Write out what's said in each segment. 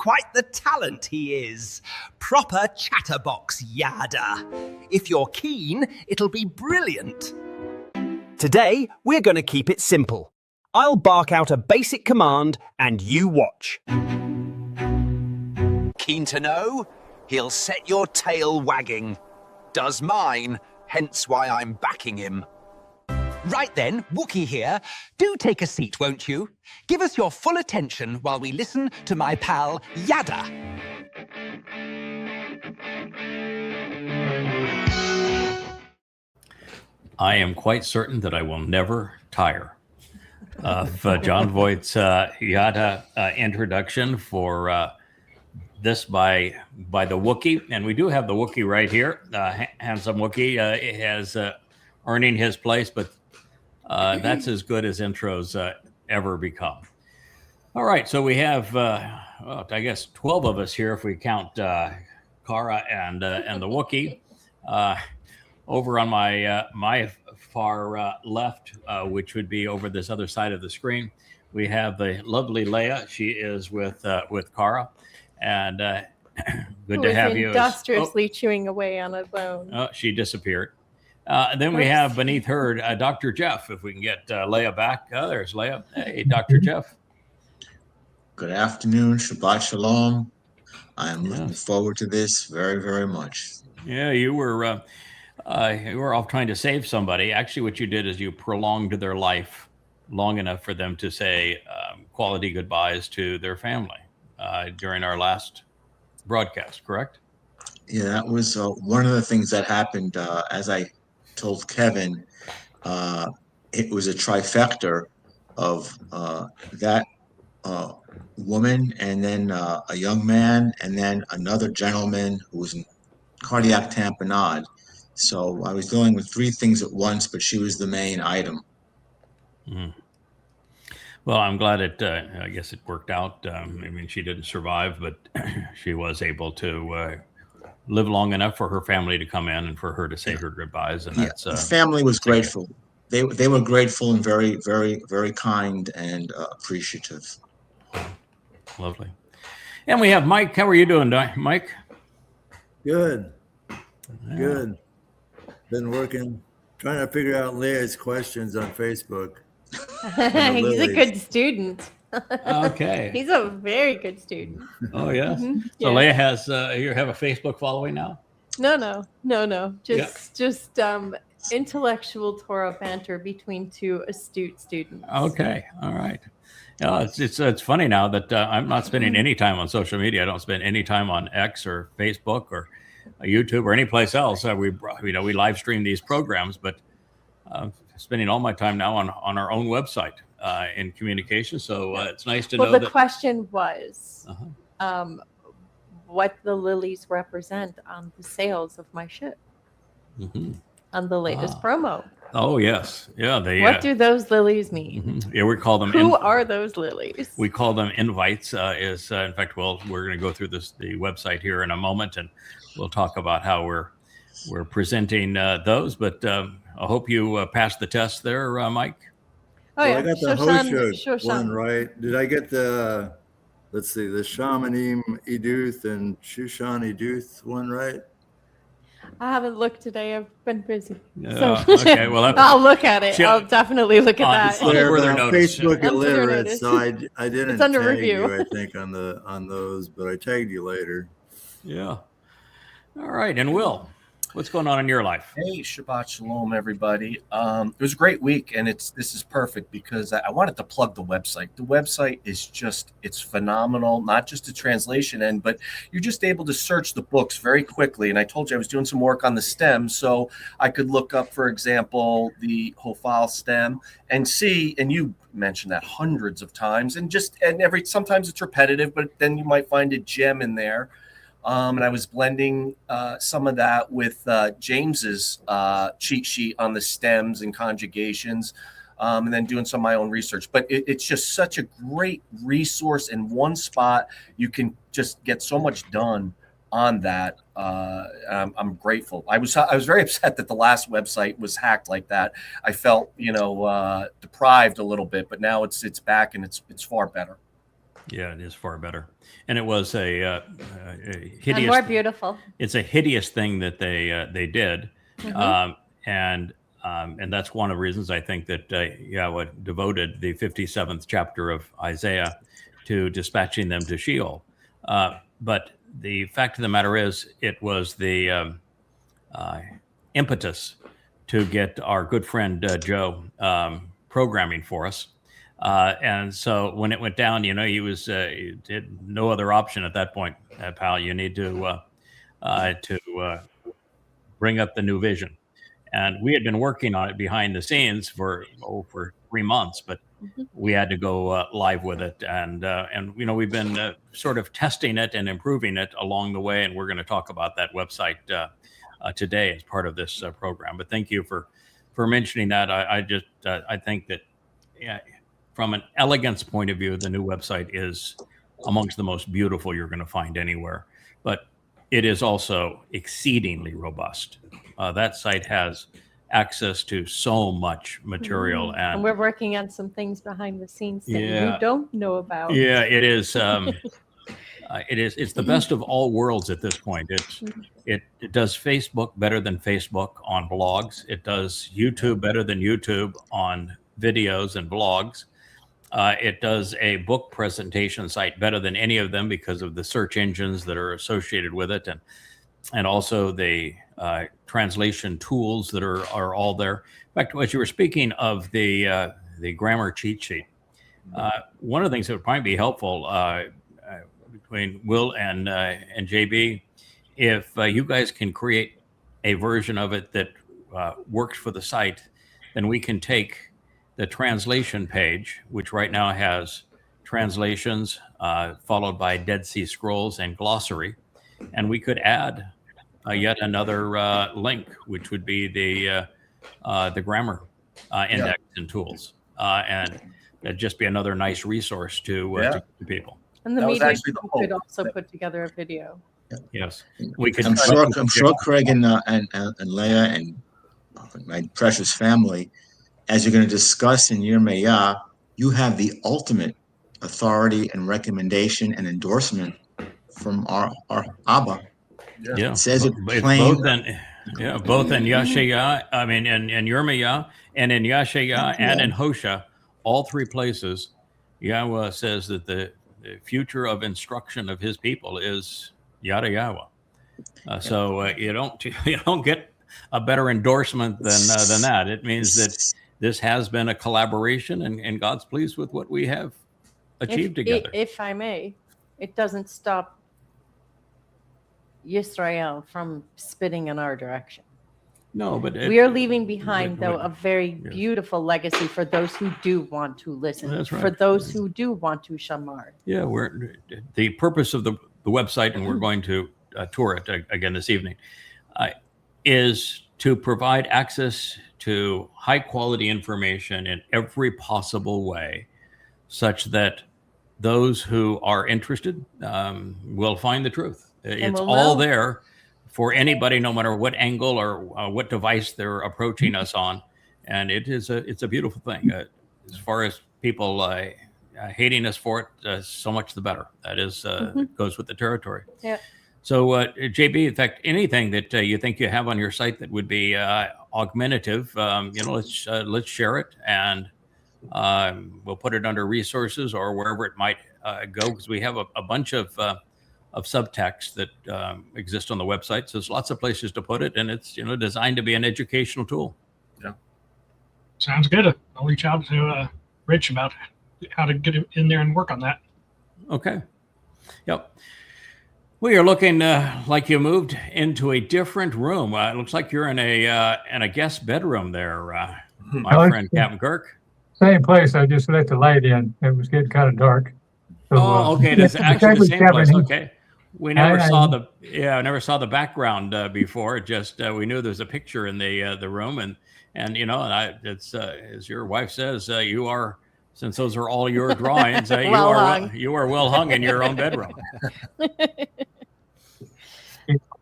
quite the talent he is. Proper chatterbox yada. If you're keen, it'll be brilliant. Today, we're going to keep it simple. I'll bark out a basic command and you watch. Keen to know? He'll set your tail wagging. Does mine, hence why I'm backing him. Right then, Wookie here. Do take a seat, won't you? Give us your full attention while we listen to my pal, Yada. I am quite certain that I will never tire of John Voight's Yada introduction for this by the Wookie. And we do have the Wookie right here. Handsome Wookie has earning his place, but that's as good as intros ever become. All right, so we have, well, I guess 12 of us here if we count Kara and the Wookie. Over on my far left, which would be over this other side of the screen, we have the lovely Leia. She is with Kara, and good to have you. Industriously chewing away on a bone. Oh, she disappeared. Then we have beneath her Dr. Jeff. If we can get Leia back. There's Leia. Hey, Dr. Jeff. Good afternoon. Shabbat Shalom. I am looking forward to this very, very much. Yeah, you were off trying to save somebody. Actually, what you did is you prolonged their life long enough for them to say quality goodbyes to their family during our last broadcast, correct? Yeah, that was one of the things that happened. As I told Kevin, it was a trifecta of that woman, and then a young man, and then another gentleman who was in cardiac tamponade. So I was dealing with three things at once, but she was the main item. Mm. Well, I'm glad I guess it worked out. I mean, she didn't survive, but she was able to live long enough for her family to come in and for her to say her goodbyes. And that's the family was grateful. They were grateful and very, very, very kind and appreciative. Lovely. And we have Mike. How are you doing, Mike? Good. Yeah. Good. Been working, trying to figure out Leia's questions on Facebook. He's a good student. Okay. He's a very good student. Oh, yes. Mm-hmm. So Leia has, you have a Facebook following now? No. Just intellectual Torah banter between two astute students. Okay. All right. It's funny now that I'm not spending any time on social media. I don't spend any time on X or Facebook or YouTube or any place else. We live stream these programs, but spending all my time now on our own website in communication. So it's nice to know the that. Question was what the lilies represent on the sails of my ship on the latest promo. Oh, yes. Yeah. What do those lilies mean? Yeah, we call them. Who are those lilies? We call them invites. In fact, we're going to go through the website here in a moment, and we'll talk about how we're presenting those. But I hope you passed the test there, Mike. Oh, yeah. I got the Hosha one right. Did I get the, let's see, the Shamanim Eduth and Shushan Eduth one right? I haven't looked today. I've been busy. Okay, well, I'll look at it. I'll definitely look at that. On further notice. Facebook illiterate, so I didn't it's under tag review. you, I think, on those, but I tagged you later. Yeah. All right, and Will, what's going on in your life? Hey, Shabbat Shalom, everybody. It was a great week, and this is perfect because I wanted to plug the website. The website is it's phenomenal, not just the translation end, but you're just able to search the books very quickly. And I told you I was doing some work on the stem, so I could look up, for example, the Hofal stem and see, and you mentioned that hundreds of times, and sometimes it's repetitive, but then you might find a gem in there. And I was blending some of that with James's cheat sheet on the stems and conjugations, and then doing some of my own research. But it's just such a great resource in one spot. You can just get so much done on that. I'm grateful. I was very upset that the last website was hacked like that. I felt deprived a little bit, but now it's back and it's far better. Yeah, it is far better. And it was a hideous. And more beautiful. It's a hideous thing that they did, and that's one of the reasons I think that Yahowah devoted the 57th chapter of Isaiah to dispatching them to Sheol. But the fact of the matter is, it was the impetus to get our good friend Joe programming for us. And so when it went down, he was he did no other option at that point, pal. You need to bring up the new vision. And we had been working on it behind the scenes for 3 months, but we had to go live with it. And we've been sort of testing it and improving it along the way. And we're going to talk about that website today as part of this program. But thank you for mentioning that. I think that from an elegance point of view, the new website is amongst the most beautiful you're going to find anywhere. But it is also exceedingly robust. That site has access to so much material, and we're working on some things behind the scenes that you don't know about. Yeah, it is. It's the best of all worlds at this point. It does Facebook better than Facebook on blogs. It does YouTube better than YouTube on videos and blogs. It does a book presentation site better than any of them because of the search engines that are associated with it, and also the translation tools that are all there. In fact, as you were speaking of the grammar cheat sheet, one of the things that would probably be helpful between Will and JB, if you guys can create a version of it that works for the site, then we can take the translation page, which right now has translations followed by Dead Sea Scrolls and glossary, and we could add yet another link, which would be the grammar index and tools, and that'd just be another nice resource to people. And the That was media actually the team hope. could also put together a video. Yes, we could. I'm sure Craig and Leah and my precious family, as you're going to discuss in Yirma'yah, you have the ultimate authority and recommendation and endorsement from our Abba. Yeah, It says it it's plain. both in Yashayah, I mean, in Yirma'yah, and in Yashayah, and in Hosea, all three places, Yahowah says that the future of instruction of his people is yada Yahowah. So you don't get a better endorsement than that. It means that this has been a collaboration, and God's pleased with what we have achieved together. If I may, it doesn't stop Yisra'el from spitting in our direction. No, but we are leaving behind, though, a very beautiful legacy for those who do want to listen. That's right. For those who do want to shamar. Yeah, the purpose of the website, and we're going to tour it again this evening, is to provide access to high quality information in every possible way, such that those who are interested will find the truth. It's all there for anybody, no matter what angle or what device they're approaching us on, and it's a beautiful thing. As far as people hating us for it, so much the better. That is goes with the territory. Yeah. So, JB, in fact, anything that you think you have on your site that would be augmentative, let's share it, and we'll put it under resources or wherever it might go, because we have a bunch of subtext that exist on the website. So there's lots of places to put it, and it's designed to be an educational tool. Yeah. Sounds good. I'll reach out to Rich about how to get in there and work on that. Okay. Yep. Well, you're looking like you moved into a different room. It looks like you're in a guest bedroom there, my friend Captain Kirk. Same place. I just let the light in. It was getting kind of dark. So, okay. That's actually the same place. Okay. We never saw the background before. Just we knew there was a picture in the room, and it's as your wife says, you are, since those are all your drawings, you are well hung in your own bedroom.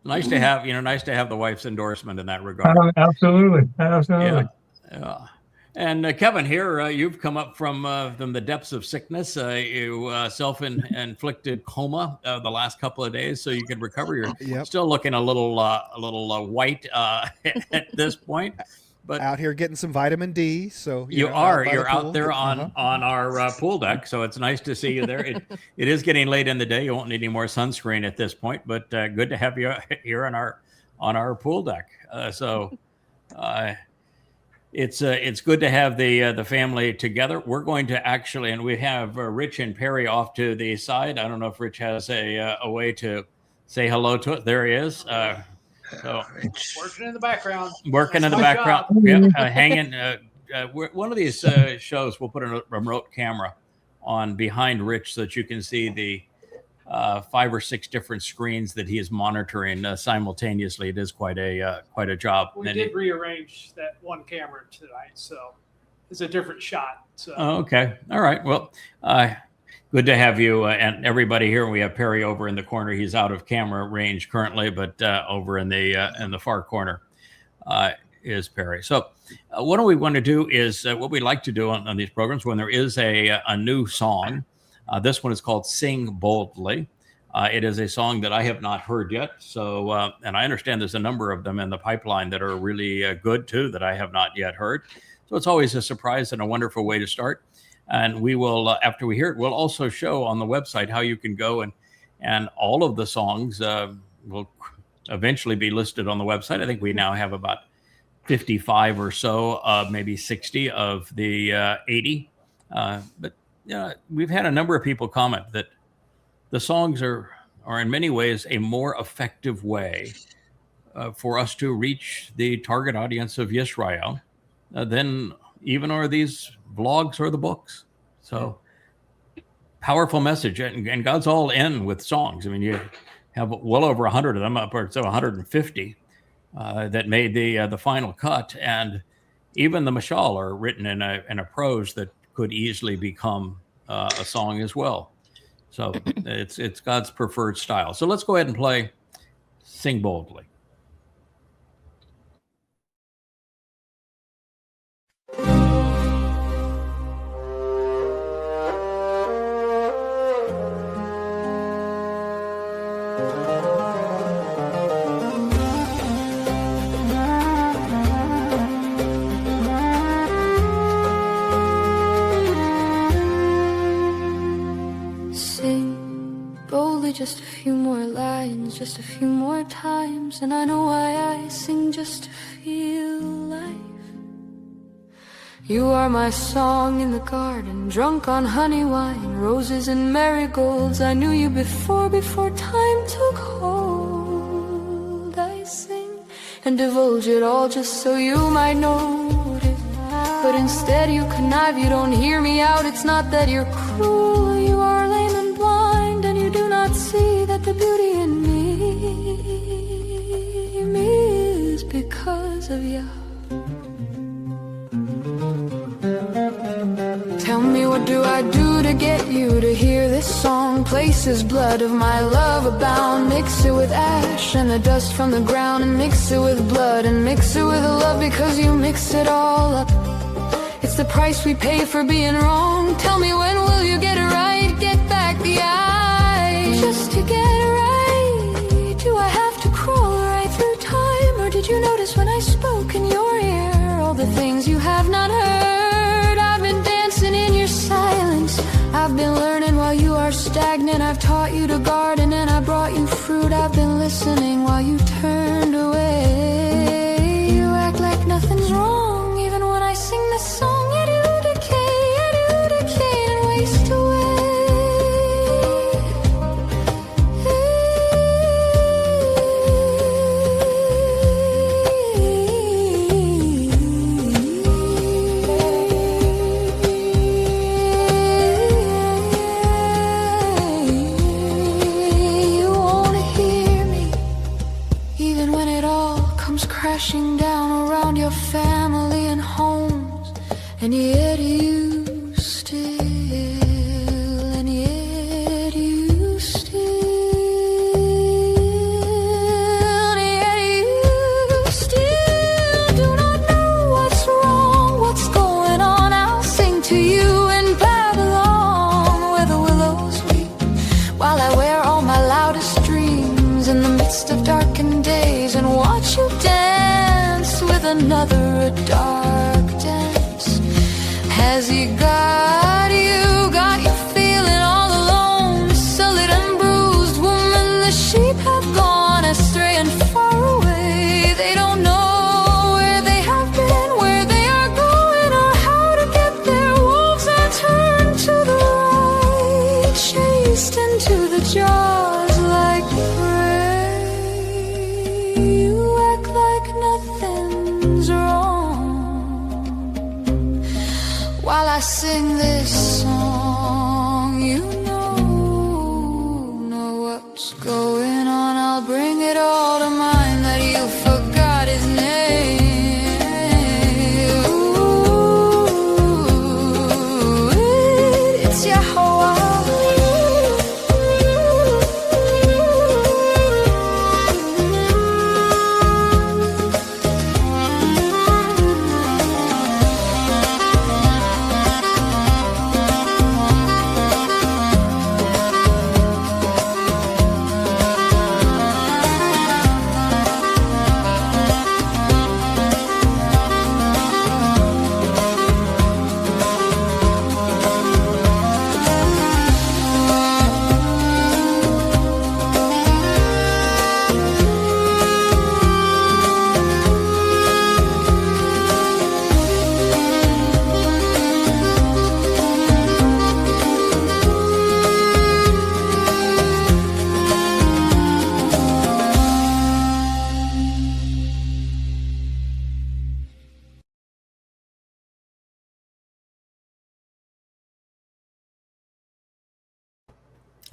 Nice to have the wife's endorsement in that regard. Absolutely. Yeah. And Kevin, here you've come up from the depths of sickness. You self-inflicted coma the last couple of days, so you can recover. You're still looking a little white at this point, but out here getting some vitamin D. So you're out there on our pool deck. So it's nice to see you there. It is getting late in the day. You won't need any more sunscreen at this point, but good to have you here on our pool deck. It's good to have the family together. We're going to actually, and we have Rich and Perry off to the side. I don't know if Rich has a way to say hello to it. There he is. Working in the background. Hanging. One of these shows, we'll put a remote camera on behind Rich so that you can see the 5 or 6 different screens that he is monitoring simultaneously. It is quite a job. We did rearrange that one camera tonight, so it's a different shot. So. Okay, all right. Well, good to have you and everybody here. We have Perry over in the corner. He's out of camera range currently, but over in the far corner is Perry. So, what do we want to do is what we like to do on these programs when there is a new song. This one is called Sing Boldly. It is a song that I have not heard yet. So, and I understand there's a number of them in the pipeline that are really good too, that I have not yet heard. So it's always a surprise and a wonderful way to start. And we will, after we hear it, we'll also show on the website how you can go and all of the songs will eventually be listed on the website. I think we now have about 55 or so, maybe 60 of the 80. But we've had a number of people comment that the songs are in many ways a more effective way for us to reach the target audience of Yisra'el than even are these vlogs or the books. So powerful message, and God's all in with songs. I mean, you have well over 100 of them, upwards of 150 that made the final cut, and even the mashal are written in a prose that could easily become a song as well. So it's God's preferred style. So let's go ahead and play Sing Boldly. Just a few more lines, just a few more times, and I know why I sing, just to feel life. You are my song in the garden, drunk on honey wine, roses and marigolds. I knew you before time took hold. I sing and divulge it all just so you might notice, but instead you connive, you don't hear me out. It's not that you're cruel, you are lame and blind, and you do not see that the beauty in me is because of Yah. Tell me, what do I do to get you to hear this song? Places blood of my love abound. Mix it with ash and the dust from the ground, and mix it with blood and mix it with love, because you mix it all up. It's the price we pay for being wrong. Tell me, when will you get it right? Get back the eye just to get it right. Do I have to crawl right through time, or did you notice when I spoke in your ear all the things you have not heard? I've been dancing in your silence, I've been learning while you are stagnant. I've taught you to garden and I brought you fruit. I've been listening while you turned away. You act like nothing's wrong, even when I sing this song. You do decay and waste away. Crashing down around your family and homes, and yet you still, and yet you still, and yet you still do not know what's wrong, what's going all my loudest dreams in the midst of darkened days, and watch you dance with another, a dark dance. Has he got you feeling all alone, sullied and bruised woman? The sheep have gone astray and far away. They don't know where they have been, where they are going, or how to get there. Wolves are turned to the right, chased into the jaws like prey. You act like nothing's wrong while I sing this song. You know what's going on. I'll bring it all to mind that you forgot his name. Ooh, it's Yahowah.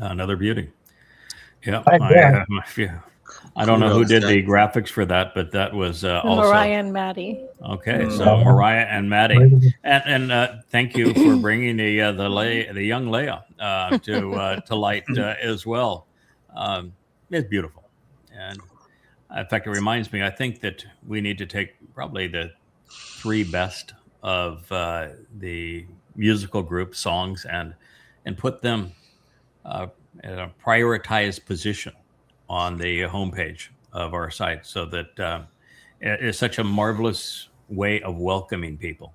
Another beauty. Yeah, Yeah. I don't know who did the Kudos, graphics for that, but that was also Mariah and Maddie. okay. So Mariah and Maddie, and thank you for bringing the young Leia to light as well. It's beautiful, and in fact, it reminds me. I think that we need to take probably the 3 best of the musical group songs and put them in a prioritized position on the homepage of our site, so that it is such a marvelous way of welcoming people.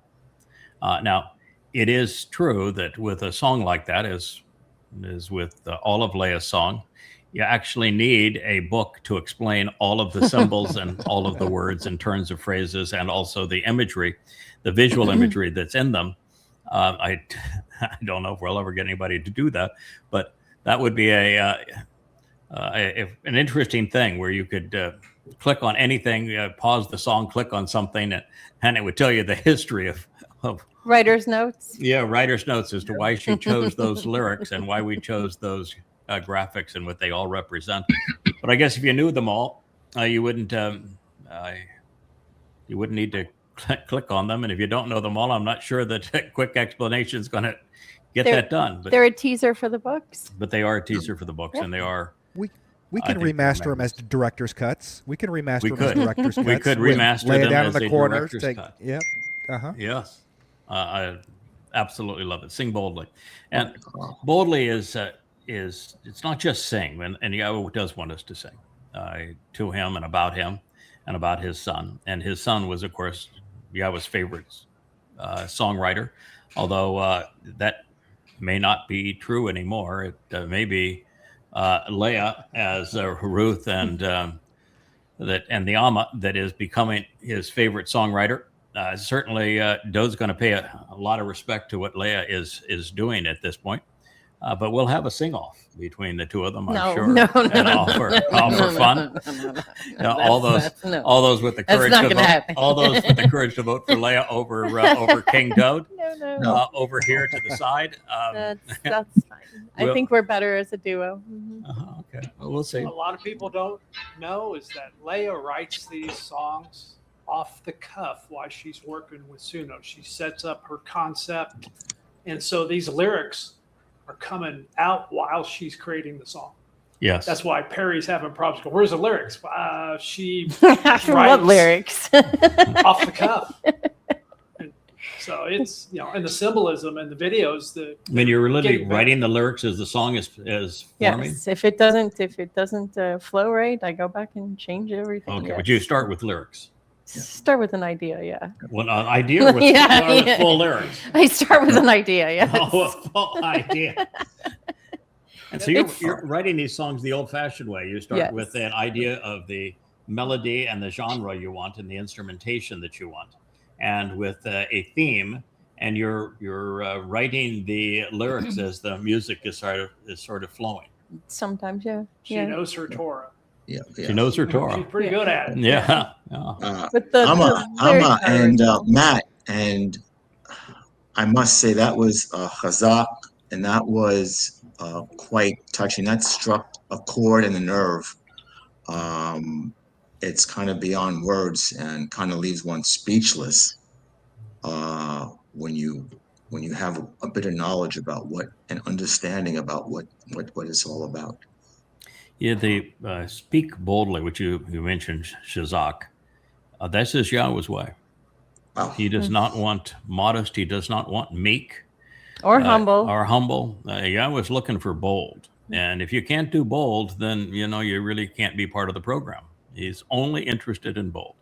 Now, it is true that with a song like that, as with all of Leia's song, you actually need a book to explain all of the symbols and all of the words and turns of phrases, and also the imagery, the visual imagery that's in them. I don't know if we'll ever get anybody to do that, but that would be an interesting thing where you could click on anything, pause the song, click on something, and it would tell you the history of Writer's notes. Yeah, writer's notes as to why she chose those lyrics and why we chose those graphics and what they all represent. But I guess if you knew them all, you wouldn't need to click on them. And if you don't know them all, I'm not sure that a quick explanation is going to get that done. But they're a teaser for the books. But they are a teaser for the books, and they are. We can remaster them as director's cuts. We can remaster them as director's cuts. We could remaster lay it them down as in the a corners. director's cut. Yep. Yes. I absolutely love it. Sing boldly, and boldly is it's not just sing, and Yahowah does want us to sing to him and about his son, and his son was, of course, Yahowah's favorite songwriter, although that may not be true anymore. It may be Leia as Ruth and the Amma that is becoming his favorite songwriter. Certainly, Doe's going to pay a lot of respect to what Leia is doing at this point. But we'll have a sing-off between the two of them, I'm sure. All for fun. All those with the courage to vote. All those with the courage to vote for Leia over King Doe. No. Over here to the side. That's fine. I think we're better as a duo. Mm-hmm. Okay, well, we'll see. A lot of people don't know is that Leia writes these songs off the cuff while she's working with Suno. She sets up her concept, and so these lyrics are coming out while she's creating the song. Yes. That's why Perry's having problems. Where's the lyrics? She What lyrics? off the cuff. And So it's, and the symbolism and the videos that. I mean, you're literally getting better. writing the lyrics as the song is forming. Yes. If it doesn't flow right, I go back and change everything. Okay, Yes. but you start with lyrics. Start with an idea, yeah. Well, an idea with, with full lyrics. I start with an idea, yes. Oh, a full idea. And so you're writing these songs the old-fashioned way. You start with an idea of the melody and the genre you want and the instrumentation that you want, and with a theme, and you're writing the lyrics as the music is sort of flowing. Sometimes, yeah. She knows her Torah. Yeah, She knows her Torah. She's pretty good at it. Yeah. But Amma and Matt, and I must say that was chazak, and that was quite touching. That struck a chord and a nerve. It's kind of beyond words and kind of leaves one speechless when you have a bit of knowledge about what and understanding about what it's all about. Yeah, the speak boldly, which you mentioned, Shazak. That's just Yahweh's way. Wow. He does not want modest. He does not want meek. Or humble. Or humble. Yahweh's looking for bold. And if you can't do bold, then, you really can't be part of the program. He's only interested in bold.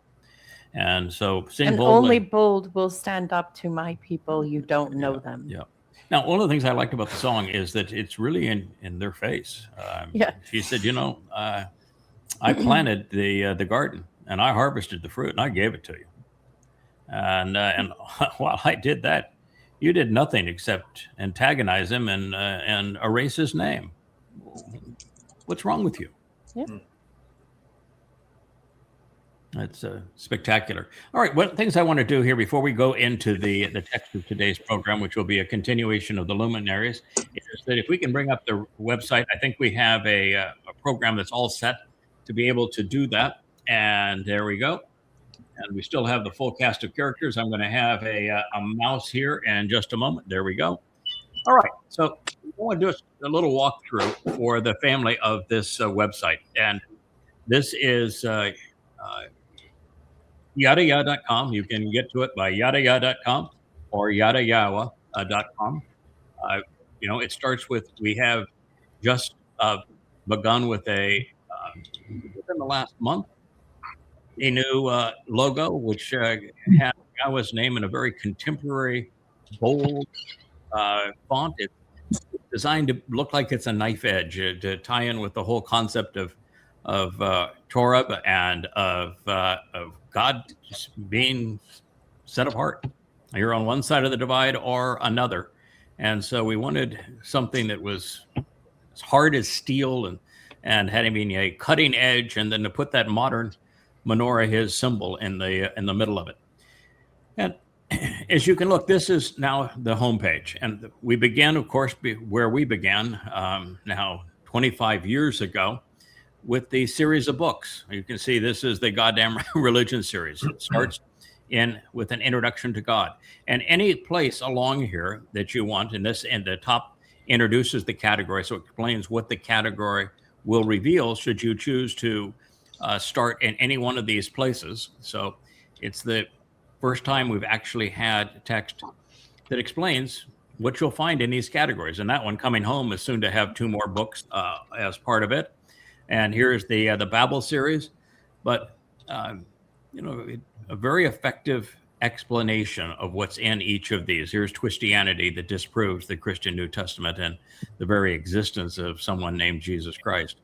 And so sing boldly. Only bold will stand up to my people. You don't know them. Yeah. Now, one of the things I liked about the song is that it's really in their face. She said, I planted the garden and I harvested the fruit and I gave it to you. And while I did that, you did nothing except antagonize him and erase his name. What's wrong with you? Yeah. That's spectacular. All right, what things I want to do here before we go into the text of today's program, which will be a continuation of the Luminaries, is that if we can bring up the website, I think we have a program that's all set to be able to do that. And there we go. And we still have the full cast of characters. I'm going to have a mouse here in just a moment. There we go. All right, so I want to do a little walkthrough for the family of this website. And this is Yahowah.com. You can get to it by Yahowah.com or Yahowah.com. It starts with, we have just begun with within the last month, a new logo, which has Yahowah's name in a very contemporary, bold font. It's designed to look like it's a knife edge to tie in with the whole concept of Towrah and of God being set apart. You're on one side of the divide or another. And so we wanted something that was as hard as steel and having a cutting edge, and then to put that modern menorah, his symbol, in the middle of it. And as you can look, this is now the homepage. And we began, of course, where we began now 25 years ago, with the series of books. You can see this is the Goddamn Religion series. It starts with an introduction to God. And any place along here that you want, and the top introduces the category, so it explains what the category will reveal should you choose to start in any one of these places. So it's the first time we've actually had text that explains what you'll find in these categories. And that one, Coming Home, is soon to have 2 more books as part of it. And here's the Babel series, but a very effective explanation of what's in each of these. Here's Twistianity, that disproves the Christian New Testament and the very existence of someone named Jesus Christ.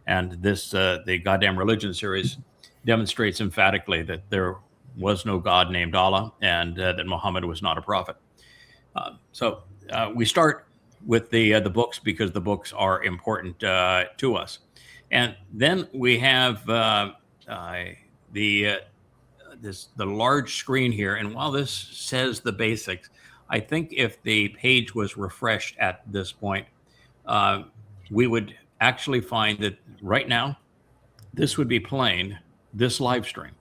And this, the Goddamn Religion series, demonstrates emphatically that there was no God named Allah, and that Muhammad was not a prophet. So we start with the books because the books are important to us. And then we have the large screen here. And while this says the basics, I think if the page was refreshed at this point, we would actually find that right now, this would be playing this live stream.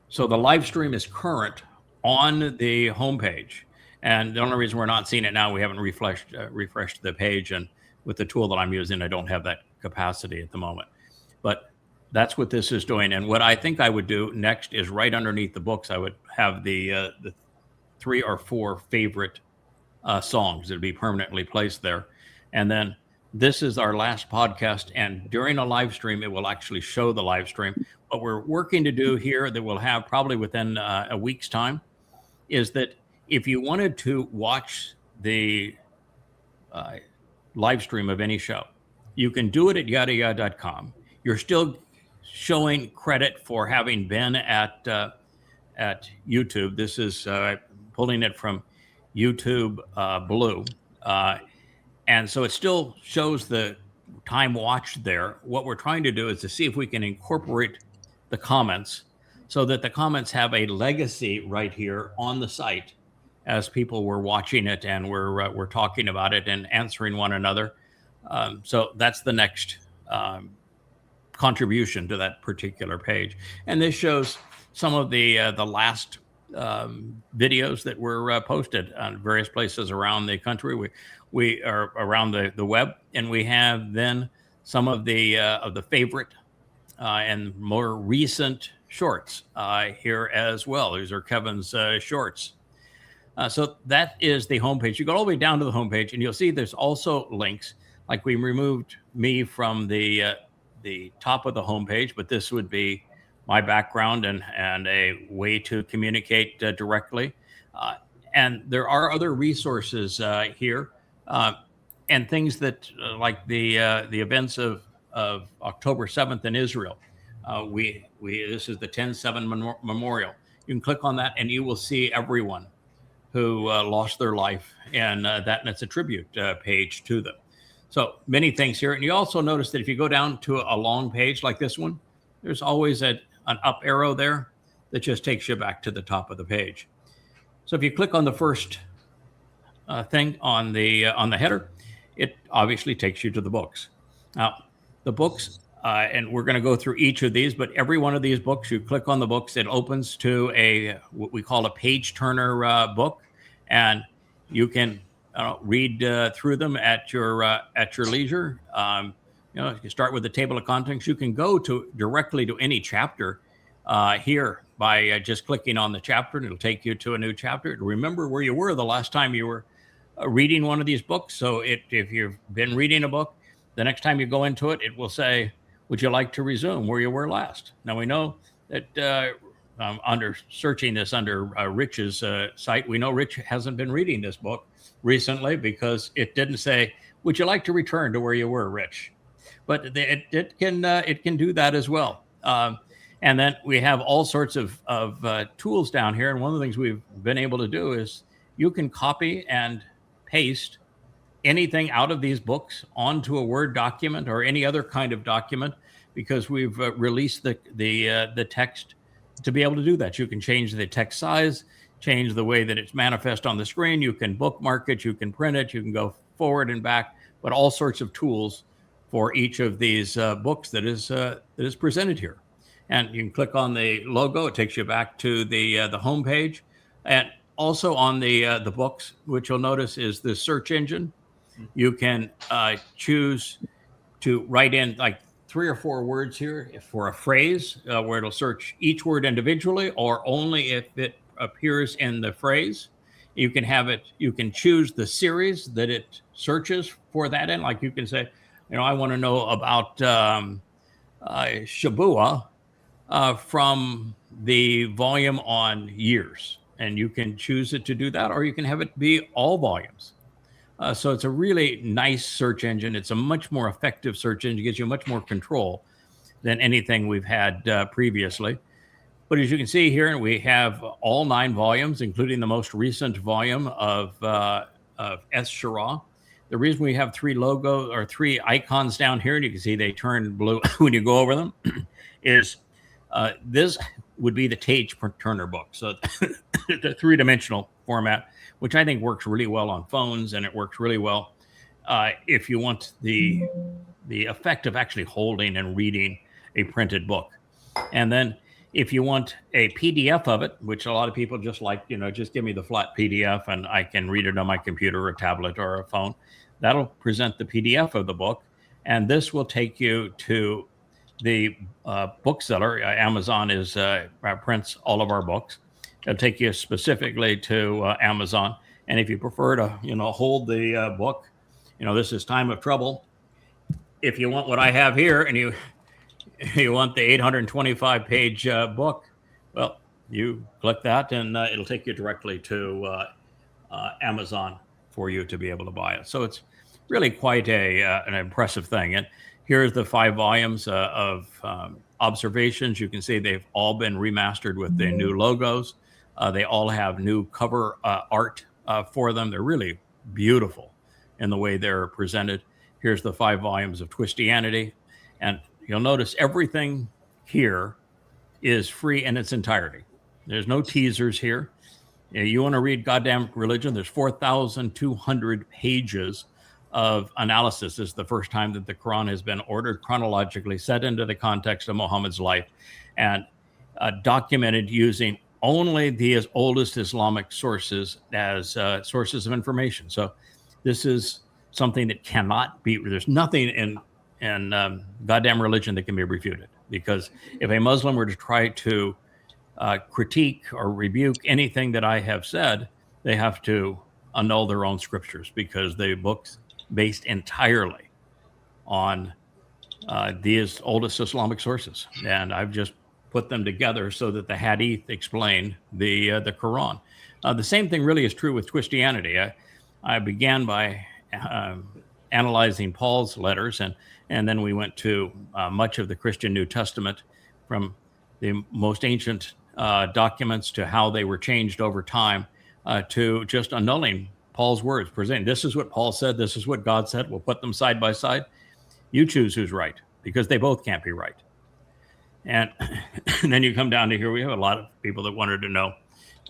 So the live stream is current on the homepage. And the only reason we're not seeing it now, we haven't refreshed the page. And with the tool that I'm using, I don't have that capacity at the moment. But that's what this is doing. And what I think I would do next is right underneath the books, I would have the 3 or 4 favorite songs that would be permanently placed there. And then this is our last podcast. And during a live stream, it will actually show the live stream. What we're working to do here that we'll have probably within a week's time is that if you wanted to watch the live stream of any show, you can do it at Yahowah.com. You're still showing credit for having been at YouTube. This is pulling it from YouTube Blue. And so it still shows the time watched there. What we're trying to do is to see if we can incorporate the comments so that the comments have a legacy right here on the site as people were watching it and we're talking about it and answering one another. So that's the next contribution to that particular page. And this shows some of the last videos that were posted on various places around the country. We are around the web, and we have then some of the favorite and more recent shorts here as well. These are Kevin's shorts. So that is the homepage. You go all the way down to the homepage, and you'll see there's also links. Like we removed me from the top of the homepage, but this would be my background and a way to communicate directly. And there are other resources here and things that like the events of October 7th in Israel. This is the 10/7 memorial. You can click on that and you will see everyone who lost their life, and that's a tribute page to them. So many things here. And you also notice that if you go down to a long page like this one, there's always an up arrow there that just takes you back to the top of the page. So if you click on the first thing on the header, it obviously takes you to the books. Now, the books, and we're going to go through each of these, but every one of these books, you click on the books, it opens to what we call a page turner book, and you can read through them at your leisure. You can start with the table of contents. You can go directly to any chapter here by just clicking on the chapter, and it'll take you to a new chapter. Remember where you were the last time you were reading one of these books. So if you've been reading a book, the next time you go into it, it will say, would you like to resume where you were last? Now, we know that under searching this under Rich's site, we know Rich hasn't been reading this book recently because it didn't say, would you like to return to where you were, Rich? But it can do that as well. And then we have all sorts of tools down here. And one of the things we've been able to do is you can copy and paste anything out of these books onto a Word document or any other kind of document, because we've released the text to be able to do that. You can change the text size, change the way that it's manifest on the screen. You can bookmark it, you can print it, you can go forward and back, but all sorts of tools for each of these books that is presented here. And you can click on the logo. It takes you back to the home page. And also on the books, which you'll notice is the search engine. You can choose to write in like 3 or 4 words here for a phrase where it'll search each word individually or only if it appears in the phrase. You can have it, you can choose the series that it searches for that in. Like you can say, I want to know about Shabbat from the volume on years. And you can choose it to do that, or you can have it be all volumes. So it's a really nice search engine. It's a much more effective search engine. It gives you much more control than anything we've had previously. But as you can see here, we have all 9 volumes, including the most recent volume of Yisra'el. The reason we have 3 logos or 3 icons down here, and you can see they turn blue when you go over them, is this would be the page turner book. So the 3-dimensional format, which I think works really well on phones, and it works really well if you want the effect of actually holding and reading a printed book. And then if you want a PDF of it, which a lot of people just like, just give me the flat PDF and I can read it on my computer or a tablet or a phone, that'll present the PDF of the book. And this will take you to the bookseller. Amazon prints all of our books. it'll take you specifically to Amazon. And if you prefer to, hold the book, this is time of trouble. If you want what I have here, and you want the 825 page book, well, you click that, and it'll take you directly to Amazon for you to be able to buy it. So it's really quite an impressive thing. And here's the 5 volumes of observations. You can see they've all been remastered with the new logos. They all have new cover art for them. They're really beautiful in the way they're presented. Here's the 5 volumes of Twistianity. And you'll notice everything here is free in its entirety. There's no teasers here. You want to read goddamn religion? There's 4,200 pages of analysis. This is the first time that the Quran has been ordered chronologically, set into the context of Muhammad's life, and documented using only the oldest Islamic sources as sources of information. So this is something that cannot be, there's nothing in goddamn religion that can be refuted. Because if a Muslim were to try to critique or rebuke anything that I have said, they have to annul their own scriptures, because the book's based entirely on these oldest Islamic sources. And I've just put them together so that the Hadith explain the Quran. The same thing really is true with Christianity. I began by analyzing Paul's letters, and then we went to much of the Christian New Testament, from the most ancient documents to how they were changed over time, to just annulling Paul's words, presenting this is what Paul said, this is what God said. We'll put them side by side. You choose who's right, because they both can't be right. And then you come down to here. We have a lot of people that wanted to know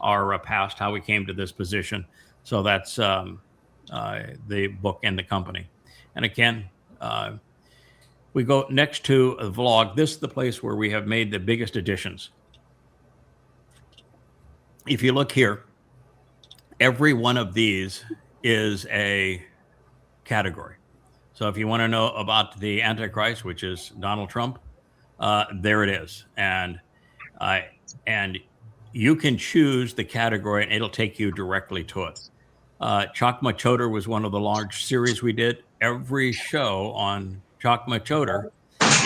our past, how we came to this position. So that's the book and the company. And again, we go next to a vlog. This is the place where we have made the biggest additions. If you look here, every one of these is a category. So if you want to know about the Antichrist, which is Donald Trump, there it is. And you can choose the category, and it'll take you directly to it. Chakma Chodar was one of the large series we did. Every show on Chakma Chodar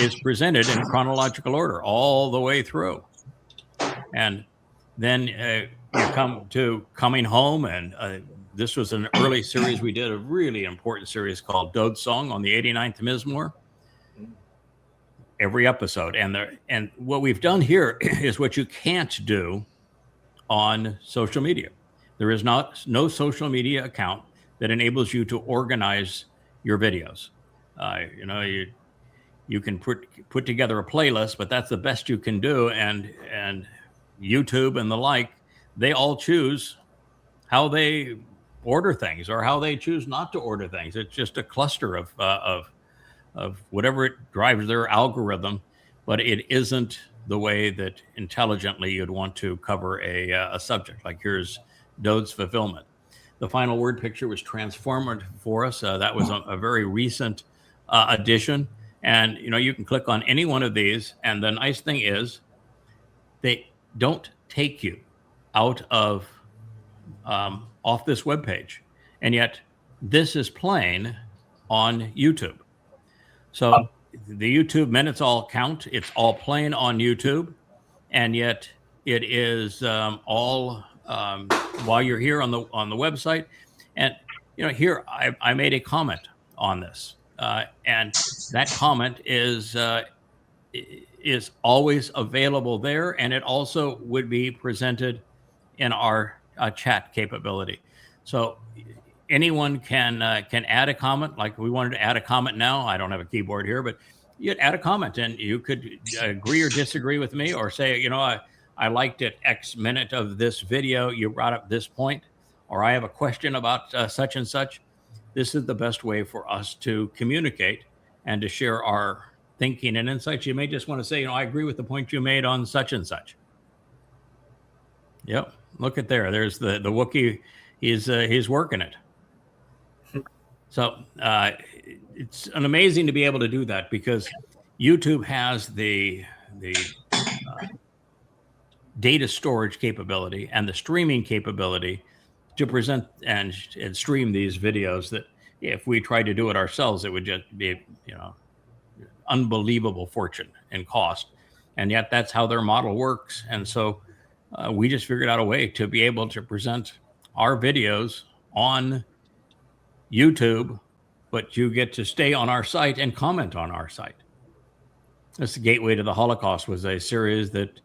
is presented in chronological order all the way through. And then you come to Coming Home, and this was an early series we did, a really important series called Dode Song on the 89th Mizmor. Every episode. And what we've done here is what you can't do on social media. There is no social media account that enables you to organize your videos. You can put together a playlist, but that's the best you can do. And YouTube and the like, they all choose how they order things or how they choose not to order things. It's just a cluster of whatever it drives their algorithm, but it isn't the way that intelligently you'd want to cover a subject. Like here's Dode's fulfillment. The final word picture was transformative for us. That was a very recent addition. And, you can click on any one of these. And the nice thing is they don't take you out of off this webpage. And yet this is playing on YouTube. So the YouTube minutes all count. It's all playing on YouTube. And yet it is all while you're here on the website. And, here I made a comment on this. And that comment is always available there. And it also would be presented in our chat capability. So anyone can add a comment. Like we wanted to add a comment now. I don't have a keyboard here, but you'd add a comment and you could agree or disagree with me, or say, I liked it X minute of this video. You brought up this point, or I have a question about such and such. This is the best way for us to communicate and to share our thinking and insights. You may just want to say, I agree with the point you made on such and such. Yep. Look at there. There's the Wookiee. He's working it. So it's amazing to be able to do that, because YouTube has the data storage capability and the streaming capability to present and stream these videos that if we tried to do it ourselves, it would just be, unbelievable fortune and cost. And yet that's how their model works. And so we just figured out a way to be able to present our videos on YouTube, but you get to stay on our site and comment on our site. This Gateway to the Holocaust was a series that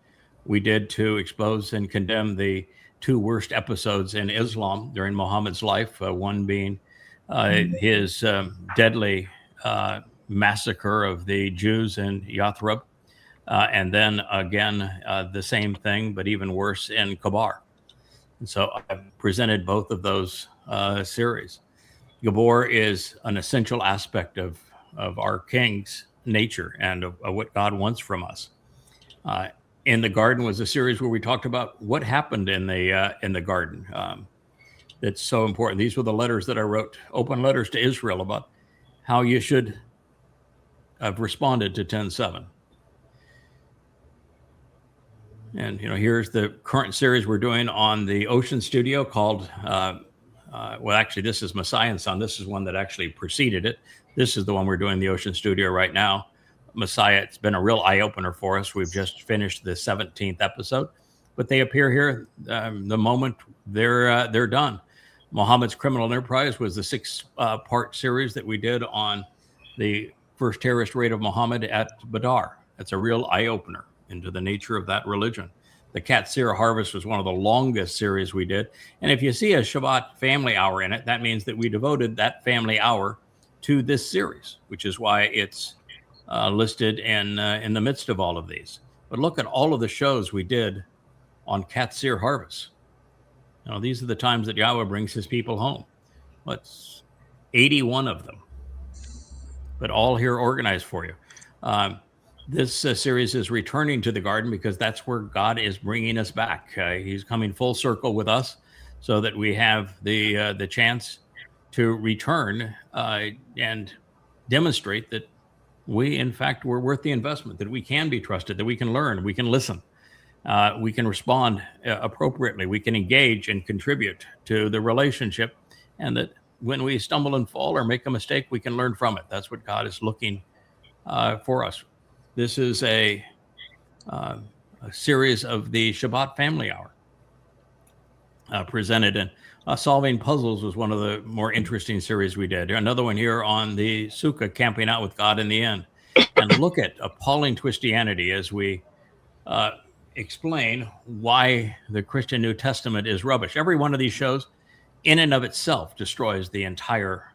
we did to expose and condemn the two worst episodes in Islam during Muhammad's life, one being his deadly massacre of the Jews in Yathrib, and then again the same thing, but even worse in Kabar. And so I presented both of those series. Gabor is an essential aspect of our King's nature and of what God wants from us. In the Garden was a series where we talked about what happened in the Garden. That's so important. These were the letters that I wrote, open letters to Israel, about how you should have responded to 10:7. And here's the current series we're doing on the Ocean Studio called. Well, actually, this is Messiah and Son. This is one that actually preceded it. This is the one we're doing in the Ocean Studio right now. Messiah, it's been a real eye-opener for us. We've just finished the 17th episode, but they appear here the moment they're done. Muhammad's Criminal Enterprise was the 6-part series that we did on the first terrorist raid of Muhammad at Badr. It's a real eye-opener into the nature of that religion. The Katsir Harvest was one of the longest series we did. And if you see a Shabbat family hour in it, that means that we devoted that family hour to this series, which is why it's listed in the midst of all of these. But look at all of the shows we did on Katsir Harvest. These are the times that Yahowah brings his people home. What's 81 of them, but all here organized for you. This series is returning to the Garden because that's where God is bringing us back. He's coming full circle with us so that we have the chance to return and demonstrate that we, in fact, were worth the investment, that we can be trusted, that we can learn, we can listen, we can respond appropriately, we can engage and contribute to the relationship, and that when we stumble and fall or make a mistake, we can learn from it. That's what God is looking for us. This is a series of the Shabbat Family Hour presented, and Solving Puzzles was one of the more interesting series we did. Another one here on the Sukkah, Camping Out with God in the End. And look at Appalling Twistianity as we explain why the Christian New Testament is rubbish. Every one of these shows in and of itself destroys the entire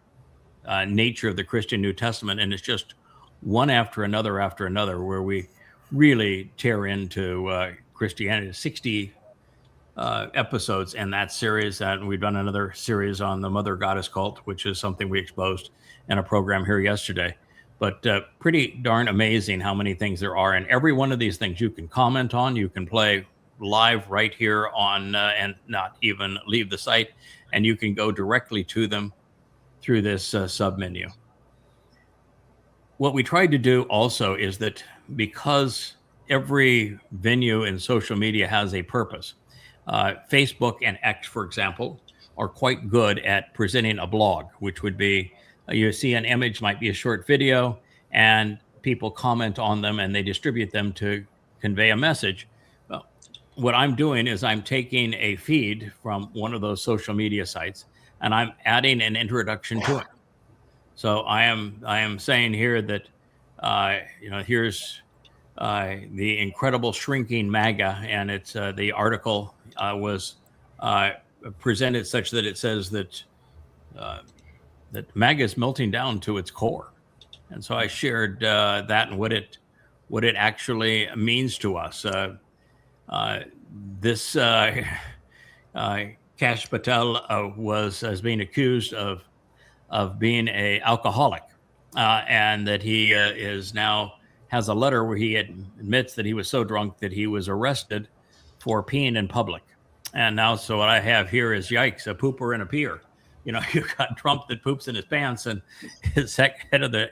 nature of the Christian New Testament, and it's just one after another, where we really tear into Christianity. 60 episodes in that series, and we've done another series on the Mother Goddess cult, which is something we exposed in a program here yesterday. But pretty darn amazing how many things there are, and every one of these things you can comment on, you can play live right here on, and not even leave the site, and you can go directly to them through this sub-menu. What we tried to do also is that because every venue in social media has a purpose, Facebook and X, for example, are quite good at presenting a blog, which would be, you see an image, might be a short video, and people comment on them and they distribute them to convey a message. Well, what I'm doing is I'm taking a feed from one of those social media sites and I'm adding an introduction to it. So I am saying here that, here's the incredible shrinking MAGA, and it's the article was presented such that it says that that MAGA is melting down to its core, and so I shared that and what it actually means to us. This Kash Patel has been accused of being an alcoholic, and that he is now has a letter where he admits that he was so drunk that he was arrested for peeing in public. And now, so what I have here is, yikes, a pooper and a peer. You've got Trump that poops in his pants, and his head of the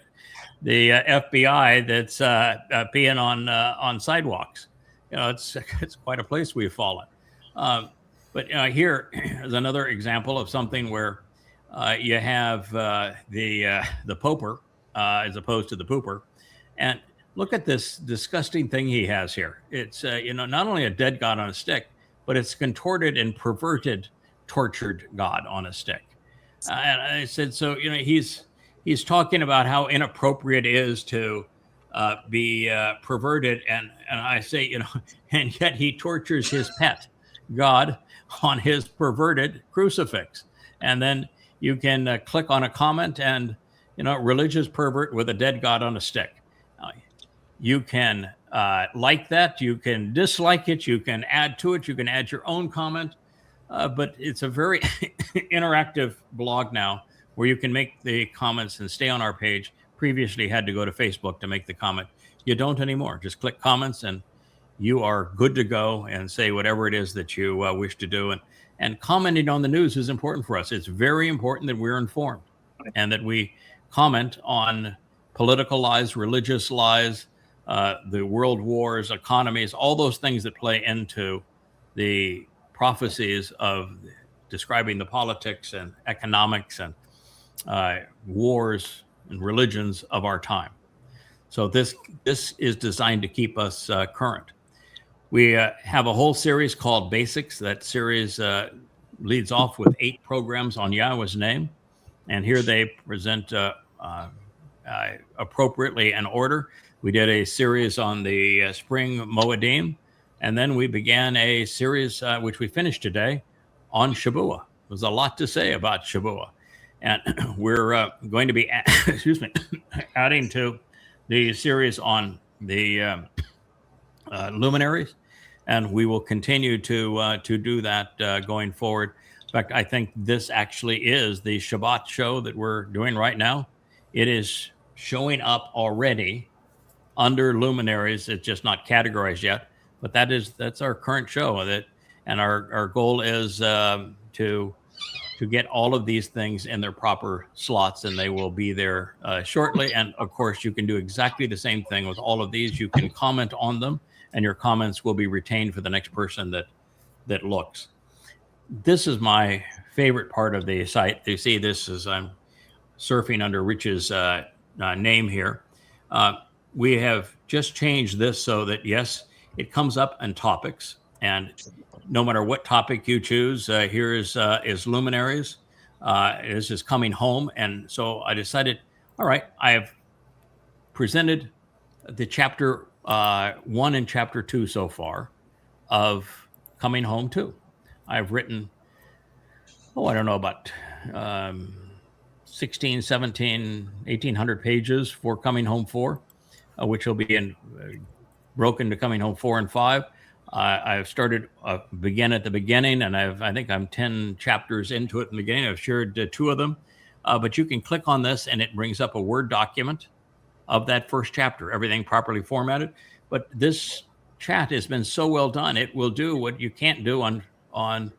FBI that's peeing on sidewalks. it's quite a place we've fallen. But here is another example of something where you have the poper as opposed to the pooper, and look at this disgusting thing he has here. It's not only a dead God on a stick, but it's contorted and perverted, tortured God on a stick. And I said, so he's talking about how inappropriate it is to be perverted, and I say, and yet he tortures his pet God on his perverted crucifix. And then you can click on a comment and, religious pervert with a dead God on a stick. You can like that. You can dislike it. You can add to it. You can add your own comment. But it's a very interactive blog now where you can make the comments and stay on our page. Previously had to go to Facebook to make the comment. You don't anymore. Just click comments and you are good to go and say whatever it is that you wish to do. And commenting on the news is important for us. It's very important that we're informed and that we comment on political lies, religious lies, the world wars, economies, all those things that play into the prophecies of describing the politics and economics and wars and religions of our time. So this is designed to keep us current. We have a whole series called Basics. That series leads off with 8 programs on Yahowah's name. And here they present appropriately in order. We did a series on the spring Moedim. And then we began a series, which we finished today, on Shabbat. There's a lot to say about Shabbat. And we're going to be, adding to the series on the Luminaries. And we will continue to do that going forward. In fact, I think this actually is the Shabbat show that we're doing right now. It is showing up already under Luminaries. It's just not categorized yet. But that's our current show, and our goal is to get all of these things in their proper slots, and they will be there shortly. And of course, you can do exactly the same thing with all of these. You can comment on them, and your comments will be retained for the next person that looks. This is my favorite part of the site. You see, this is I'm surfing under Rich's name here. We have just changed this so that yes. It comes up in topics, and no matter what topic you choose, here is Luminaries. This is coming home, and so I decided, all right, I have presented the chapter 1 and chapter 2 so far of Coming Home 2. I've written, I don't know, about 16, 17, 1,800 pages for Coming Home 4, which will be broken to Coming Home 4 and 5. I've started begin at the beginning, and I think I'm 10 chapters into it in the beginning. I've shared 2 of them, but you can click on this, and it brings up a Word document of that first chapter, everything properly formatted. But this chat has been so well done; it will do what you can't do on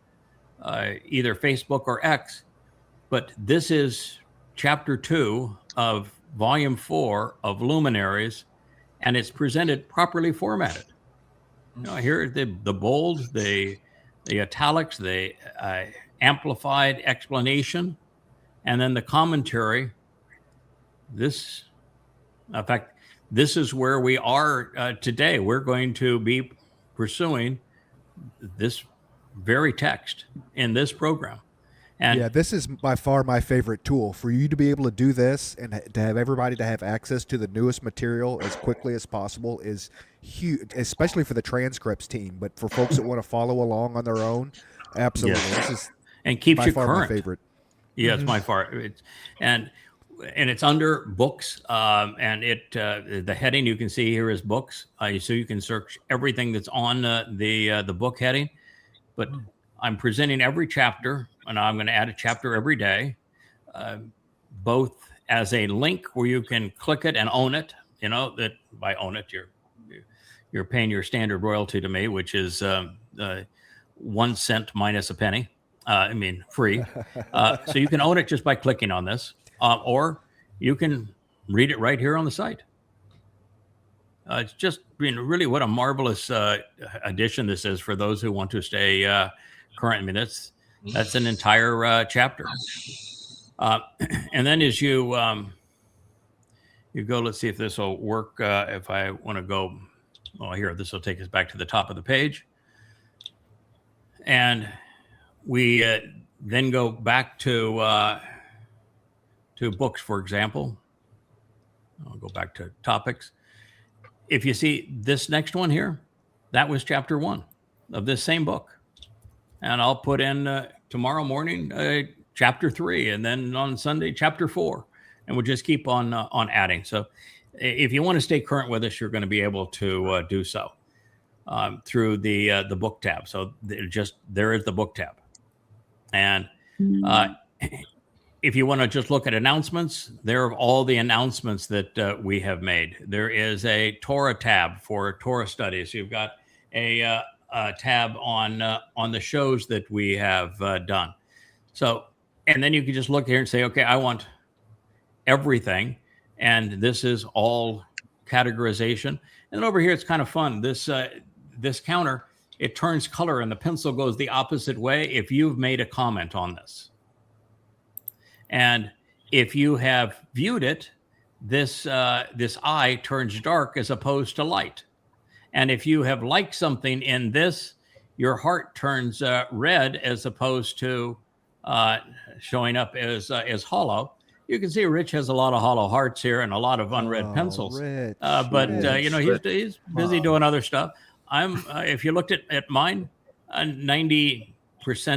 either Facebook or X. But this is chapter 2 of volume 4 of Luminaries. And it's presented properly formatted. Here the bold, the italics, the amplified explanation, and then the commentary. In fact, this is where we are today. We're going to be pursuing this very text in this program. And yeah, this is by far my favorite tool. For you to be able to do this and to have everybody to have access to the newest material as quickly as possible is huge, especially for the transcripts team. But for folks that want to follow along on their own, absolutely. Yes. This is and keeps by you far current. My favorite. Yeah, it's my favorite. And it's under books, and the heading you can see here is books. So you can search everything that's on the book heading. But I'm presenting every chapter, and I'm going to add a chapter every day, both as a link where you can click it and own it. That by own it, you're paying your standard royalty to me, which is 1 cent minus a penny. Free. So you can own it just by clicking on this, or you can read it right here on the site. It's just really what a marvelous addition this is for those who want to stay current. I mean, that's an entire chapter. And then as you go, let's see if this will work. If I want to go, here, this will take us back to the top of the page. And we then go back to books, for example. I'll go back to topics. If you see this next one here, that was chapter 1 of this same book. And I'll put in tomorrow morning, chapter 3, and then on Sunday, chapter 4. And we'll just keep on adding. So if you want to stay current with us, you're going to be able to do so through the book tab. So there is the book tab. And if you want to just look at announcements, there are all the announcements that we have made. There is a Towrah tab for Towrah studies. You've got a tab on the shows that we have done. So, and then you can just look here and say, okay, I want everything. And this is all categorization. And then over here, it's kind of fun. This counter, it turns color and the pencil goes the opposite way if you've made a comment on this. And if you have viewed it, this eye turns dark as opposed to light. And if you have liked something in this, your heart turns red as opposed to showing up as hollow. You can see Rich has a lot of hollow hearts here and a lot of unread pencils. Rich, but he's busy doing other stuff. If you looked at mine, 90%,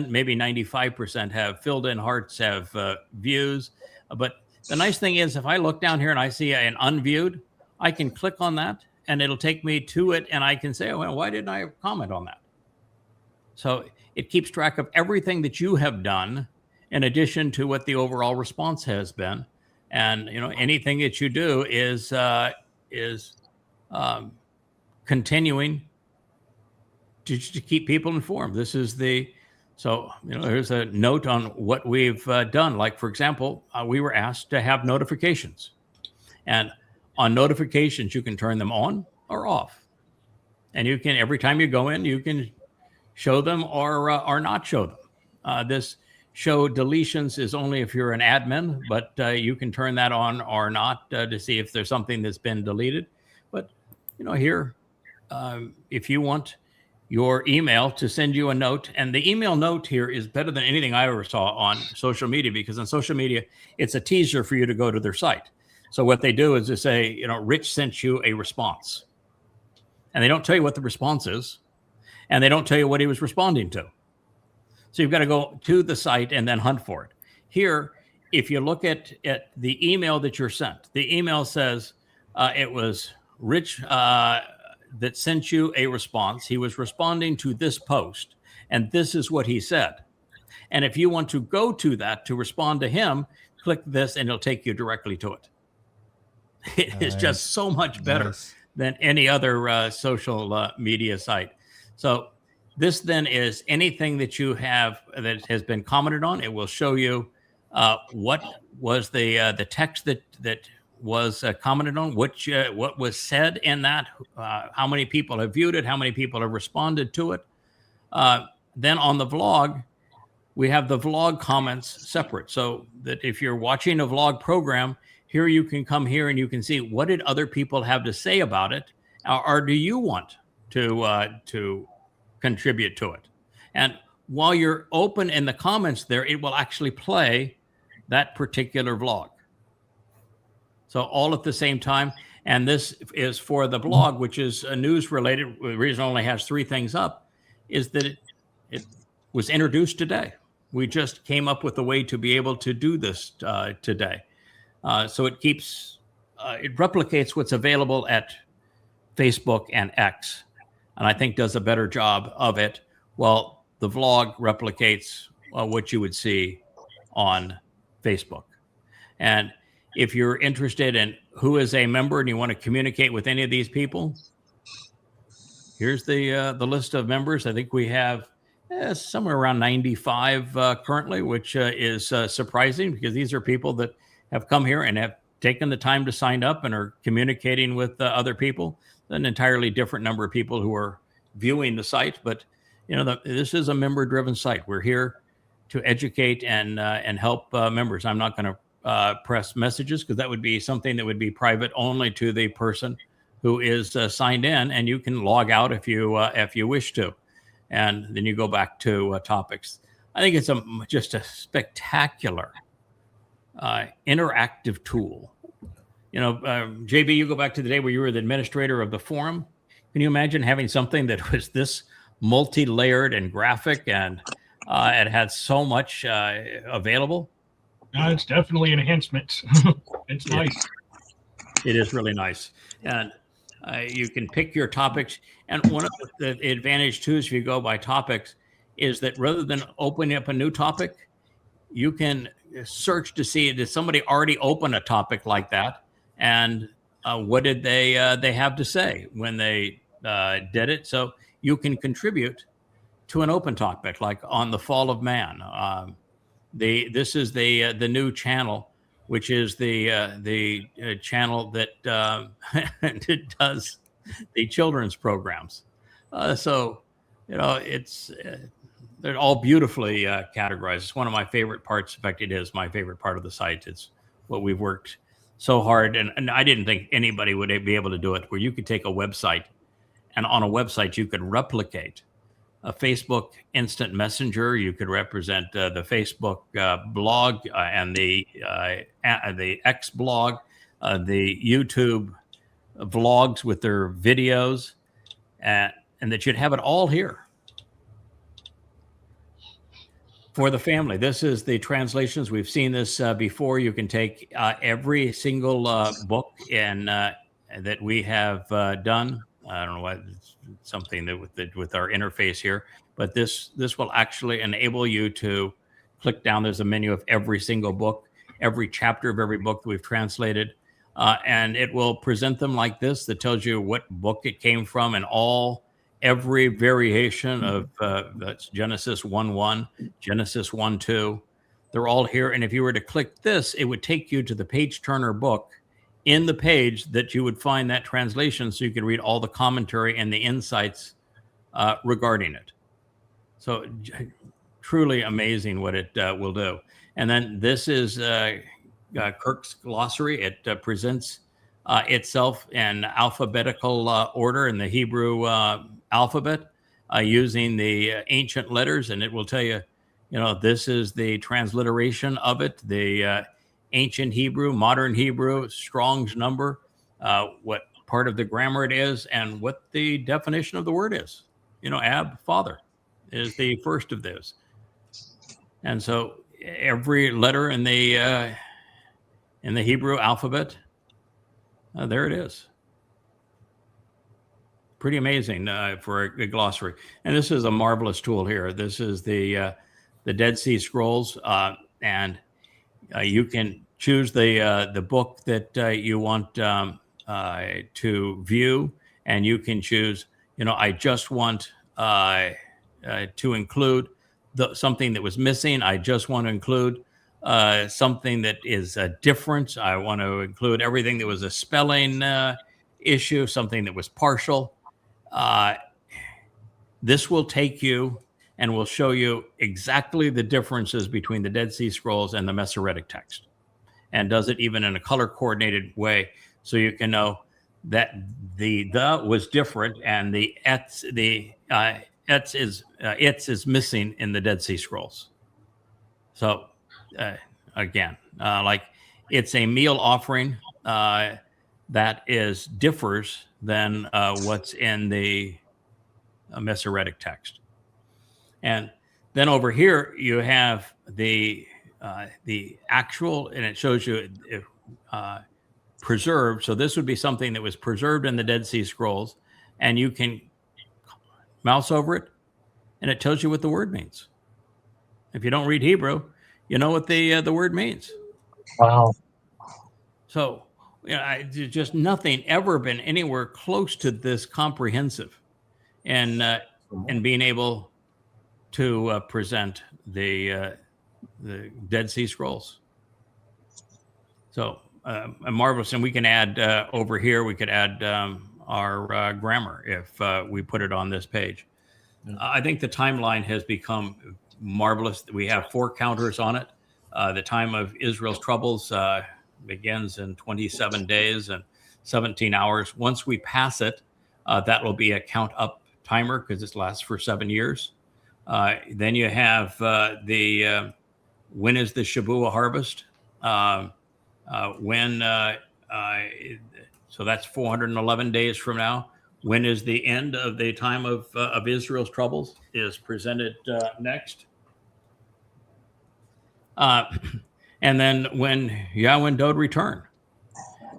maybe 95% have filled in hearts, have views. But the nice thing is, if I look down here and I see an unviewed, I can click on that and it'll take me to it. And I can say, oh, well, why didn't I comment on that? So it keeps track of everything that you have done in addition to what the overall response has been. And, anything that you do is continuing to keep people informed. This is so here's a note on what we've done. Like, for example, we were asked to have notifications. And on notifications, you can turn them on or off. And you can, every time you go in, you can show them or not show them. This show deletions is only if you're an admin, but you can turn that on or not to see if there's something that's been deleted. But, here, if you want your email to send you a note, and the email note here is better than anything I ever saw on social media, because on social media, it's a teaser for you to go to their site. So what they do is they say, Rich sent you a response. And they don't tell you what the response is, and they don't tell you what he was responding to. So you've got to go to the site and then hunt for it. Here, if you look at the email that you're sent, the email says it was Rich that sent you a response. He was responding to this post, and this is what he said. And if you want to go to that to respond to him, click this, and it'll take you directly to it. It is just so much better than any other social media site. So this then is anything that you have that has been commented on. It will show you what was the text that was commented on, what was said in that, how many people have viewed it, how many people have responded to it. Then on the vlog, we have the vlog comments separate, so that if you're watching a vlog program, here you can come here and you can see what did other people have to say about it, or do you want to contribute to it? And while you're open in the comments there, it will actually play that particular vlog. So all at the same time. And this is for the blog, which is news related. The reason it only has 3 things up is that it was introduced today. We just came up with a way to be able to do this today. So it replicates what's available at Facebook and X, and I think does a better job of it, while the vlog replicates what you would see on Facebook. And if you're interested in who is a member and you want to communicate with any of these people, here's the list of members. I think we have somewhere around 95 currently, which is surprising, because these are people that have come here and have taken the time to sign up and are communicating with other people. An entirely different number of people who are viewing the site, but this is a member-driven site. We're here to educate and help members. I'm not going to press messages because that would be something that would be private only to the person who is signed in, and you can log out if you wish to, and then you go back to topics. I think it's just a spectacular interactive tool. JB, you go back to the day where you were the administrator of the forum. Can you imagine having something that was this multi-layered and graphic, and it had so much available? It's definitely an enhancement. It's nice. It is really nice. And you can pick your topics. And one of the advantage too is if you go by topics is that rather than opening up a new topic, you can search to see, did somebody already open a topic like that? And what did they have to say when they did it? So you can contribute to an open topic, like on the fall of man. This is the new channel, which is the channel that does the children's programs. So it's they're all beautifully categorized. It's one of my favorite parts. In fact, it is my favorite part of the site. It's what we've worked so hard, and I didn't think anybody would be able to do it, where you could take a website, and on a website you could replicate a Facebook instant messenger. You could represent the Facebook blog and the X blog, the YouTube vlogs with their videos, and that you'd have it all here for the family. This is the translations. We've seen this before. You can take every single book that we have done. I don't know what, something that with our interface here, but this will actually enable you to click down. There's a menu of every single book, every chapter of every book that we've translated, and it will present them like this, that tells you what book it came from and every variation of that's Genesis 1:1, Genesis 1:2. They're all here, and if you were to click this, it would take you to the page turner book in the page that you would find that translation, so you could read all the commentary and the insights regarding it. So truly amazing what it will do. And then this is Kirk's glossary. It presents itself in alphabetical order in the Hebrew alphabet using the ancient letters, and it will tell you, this is the transliteration of it, the ancient Hebrew, modern Hebrew, Strong's number, what part of the grammar it is, and what the definition of the word is. Ab, father, is the first of those. And so every letter in the Hebrew alphabet, there it is. Pretty amazing for a glossary. And this is a marvelous tool here. This is the Dead Sea Scrolls, and you can choose the book that you want to view, and you can choose, I just want to include something that was missing. I just want to include something that is different. I want to include everything that was a spelling issue, something that was partial. This will take you and will show you exactly the differences between the Dead Sea Scrolls and the Masoretic text, and does it even in a color coordinated way, so you can know that the was different, and the ets is missing in the Dead Sea Scrolls. So again, like it's a meal offering that differs than what's in the Masoretic text. And then over here you have the actual, and it shows you preserved. So this would be something that was preserved in the Dead Sea Scrolls, and you can mouse over it, and it tells you what the word means. If you don't read Hebrew, you know what the word means. Wow. So just nothing ever been anywhere close to this comprehensive, and being able to present the Dead Sea Scrolls. So marvelous. And we can add over here, we could add our grammar if we put it on this page. I think the timeline has become marvelous. We have 4 counters on it. The time of Israel's troubles begins in 27 days and 17 hours. Once we pass it, that will be a count up timer because it lasts for 7 years. Then you have when is the Shabbat harvest? So that's 411 days from now. When is the end of the time of Israel's troubles is presented next. And then when Yahweh and Dod return.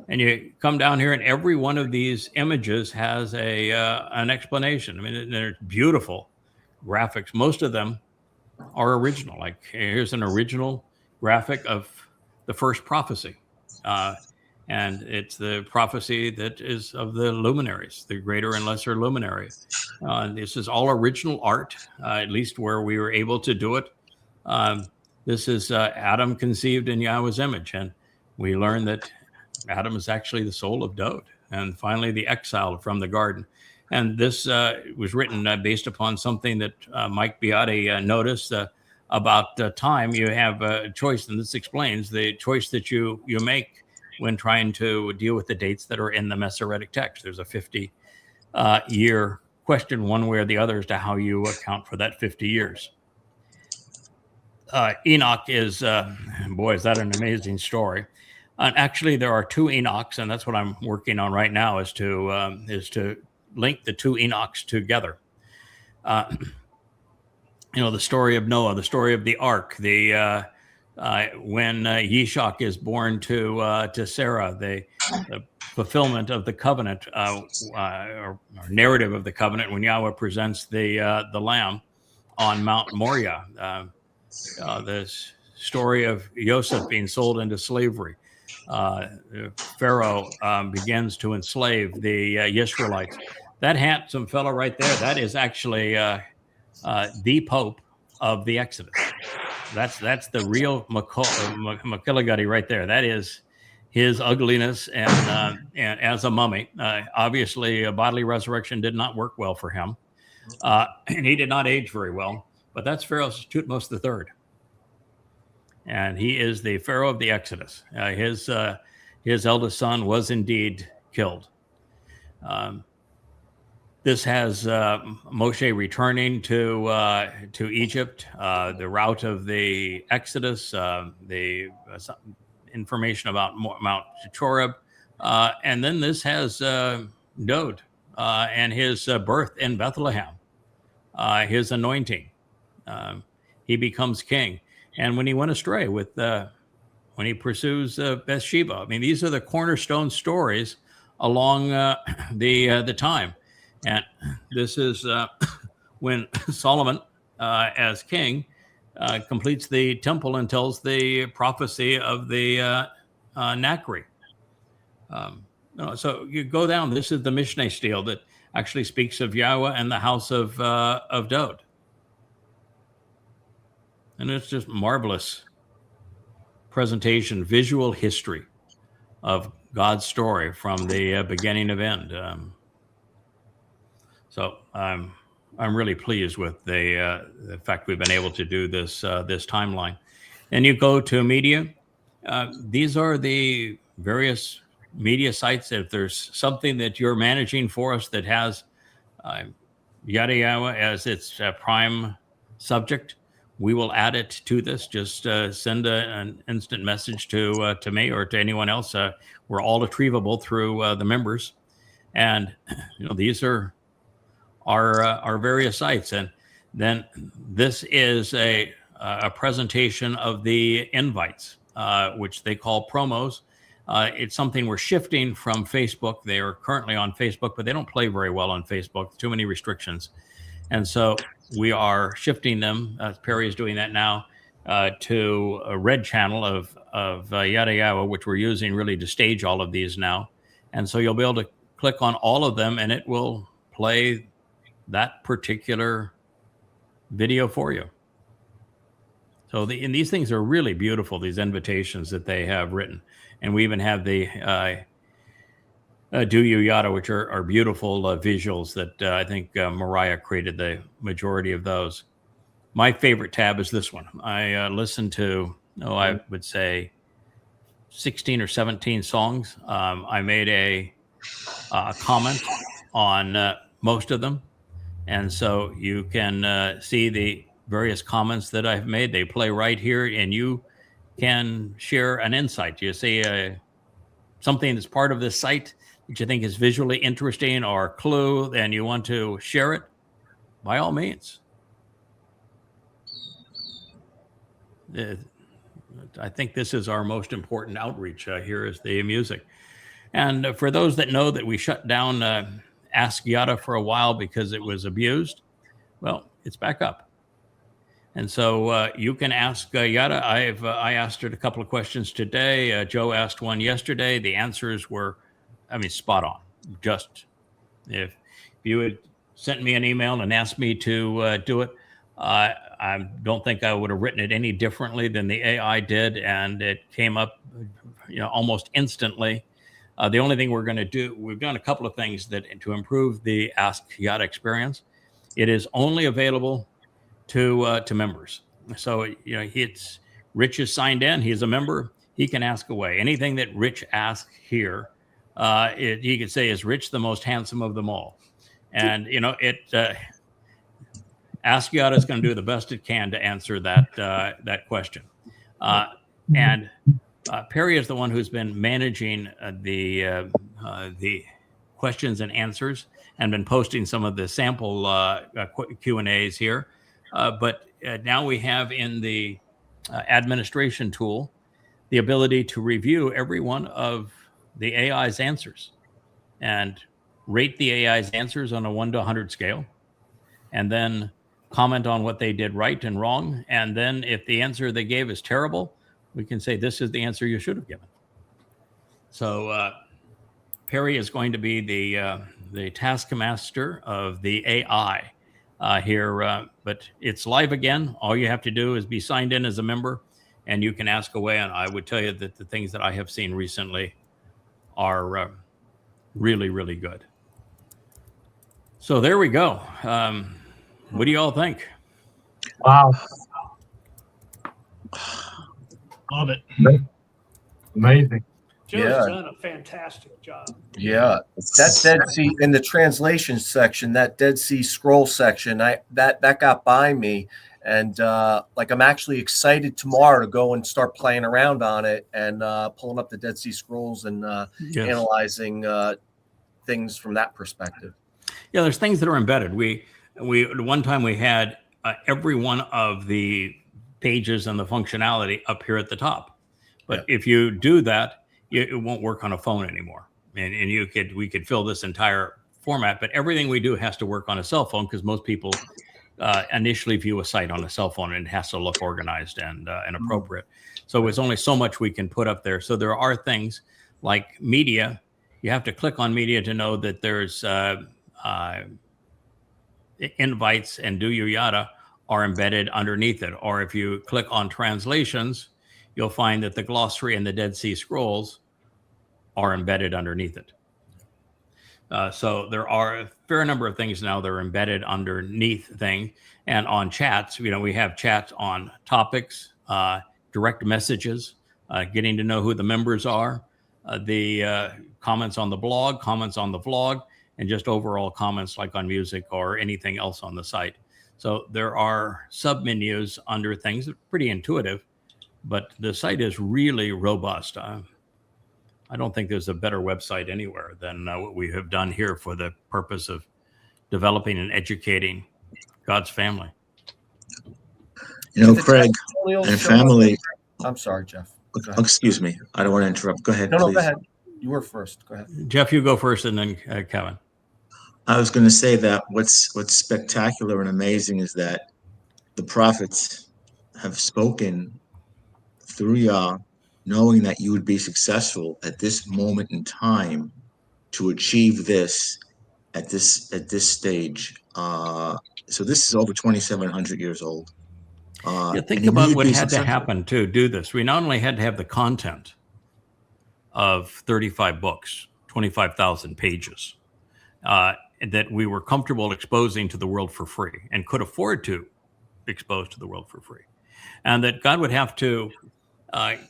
And you come down here, and every one of these images has an explanation. I mean, they're beautiful graphics. Most of them are original. Like here's an original graphic of the first prophecy. And it's the prophecy that is of the luminaries, the greater and lesser luminaries. This is all original art, at least where we were able to do it. This is Adam conceived in Yahweh's image. And we learn that Adam is actually the soul of Dod, and finally the exile from the garden. And this was written based upon something that Mike Beate noticed about time. You have a choice, and this explains the choice that you make when trying to deal with the dates that are in the Masoretic text. There's a 50-year question one way or the other as to how you account for that 50 years. Enoch is, boy, is that an amazing story. Actually, there are 2 Enochs, and that's what I'm working on right now is to link the 2 Enochs together. The story of Noah, the story of the ark, when Yishak is born to Sarah, the fulfillment of the covenant, or narrative of the covenant when Yahweh presents the lamb on Mount Moriah. The story of Joseph being sold into slavery. Pharaoh begins to enslave the Yisraelites. That handsome fellow right there, that is actually the Pope of the Exodus. That's the real McKilligutty right there. That is his ugliness and as a mummy. Obviously, a bodily resurrection did not work well for him, and he did not age very well. But that's Pharaoh's Tutmos III. And he is the Pharaoh of the Exodus. His eldest son was indeed killed. This has Moshe returning to Egypt, the route of the Exodus, the information about Mount Choreb, and then this has Dod and his birth in Bethlehem, his anointing. He becomes king. And when he went astray when he pursues Bathsheba, I mean, these are the cornerstone stories along the time. And this is when Solomon, as king, completes the temple and tells the prophecy of the Nachri. So you go down. This is the Mishneh stele that actually speaks of Yahweh and the house of Dod. And it's just marvelous presentation, visual history of God's story from the beginning of end. So I'm really pleased with the fact we've been able to do this timeline. And you go to media. These are the various media sites. If there's something that you're managing for us that has Yahowah as its prime subject, we will add it to this. Just send an instant message to me or to anyone else. We're all retrievable through the members, and these are our various sites. And then this is a presentation of the invites, which they call promos. It's something we're shifting from Facebook. They are currently on Facebook, but they don't play very well on Facebook. Too many restrictions, and so we are shifting them. Perry is doing that now to a red channel of Yahowah, which we're using really to stage all of these now. And so you'll be able to click on all of them, and it will play that particular video for you. So and these things are really beautiful, these invitations that they have written. And we even have the Do You Yada, which are beautiful visuals that I think Mariah created the majority of those. My favorite tab is this one. I listened to, I would say 16 or 17 songs. I made a comment on most of them. And so you can see the various comments that I've made. They play right here, and you can share an insight. You see something that's part of this site that you think is visually interesting or a clue, and you want to share it, by all means. I think this is our most important outreach. Here is the music. And for those that know that we shut down Ask Yada for a while because it was abused, well, it's back up. And so you can ask Yada. I asked her a couple of questions today. Joe asked one yesterday. The answers were, spot on. Just if you had sent me an email and asked me to do it, I don't think I would have written it any differently than the AI did, and it came up, almost instantly. The only thing we're going to do, we've done a couple of things to improve the Ask Yada experience. It is only available to members. So Rich is signed in. He's a member. He can ask away anything that Rich asks here. He could say, "Is Rich the most handsome of them all?" And Ask Yada is going to do the best it can to answer that question. And Perry is the one who's been managing the questions and answers and been posting some of the sample Q&As here. But now we have in the administration tool the ability to review every one of the AI's answers and rate the AI's answers on a 1 to 100 scale, and then comment on what they did right and wrong. And then if the answer they gave is terrible, we can say, this is the answer you should have given. So Perry is going to be the taskmaster of the AI here, but it's live again. All you have to do is be signed in as a member, and you can ask away. And I would tell you that the things that I have seen recently are really, really good. So there we go. What do you all think? Wow. Love it. Amazing. Joe's Yeah. done a fantastic job. Yeah, that Dead Sea in the translation section, that Dead Sea Scroll section, that got by me, and I'm actually excited tomorrow to go and start playing around on it and pulling up the Dead Sea Scrolls and analyzing things from that perspective. Yeah, there's things that are embedded. We one time we had every one of the pages and the functionality up here at the top, but if you do that, it won't work on a phone anymore. And we could fill this entire format, but everything we do has to work on a cell phone because most people initially view a site on a cell phone and it has to look organized and appropriate. So there's only so much we can put up there. So there are things like media. You have to click on media to know that there's invites and Do You Yada are embedded underneath it. Or if you click on translations, you'll find that the glossary and the Dead Sea Scrolls are embedded underneath it. So there are a fair number of things now that are embedded underneath things. And on chats, we have chats on topics, direct messages, getting to know who the members are, the comments on the blog, comments on the vlog, and just overall comments like on music or anything else on the site. So there are sub-menus under things that are pretty intuitive, but the site is really robust. I don't think there's a better website anywhere than what we have done here for the purpose of developing and educating God's family. Craig and family. I'm sorry, Jeff. Excuse me. I don't want to interrupt. Go ahead, No, please. go ahead. You were first. Go ahead. Jeff, you go first, and then Kevin. I was going to say that what's spectacular and amazing is that the prophets have spoken through Yah, knowing that you would be successful at this moment in time to achieve this at this stage. So this is over 2,700 years old. Think about what had to happen to do this. We not only had to have the content, of 35 books, 25,000 pages, that we were comfortable exposing to the world for free and could afford to expose to the world for free. And that God would have to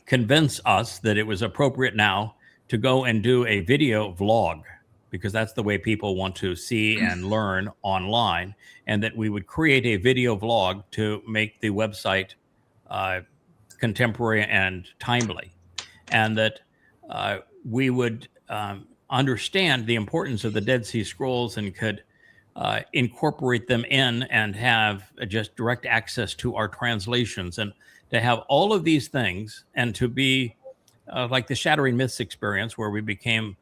convince us that it was appropriate now to go and do a video vlog, because that's the way people want to see and learn online, and that we would create a video vlog to make the website contemporary and timely, and that we would understand the importance of the Dead Sea Scrolls and could incorporate them in and have just direct access to our translations, and to have all of these things, and to be like the Shattering Myths experience, where we became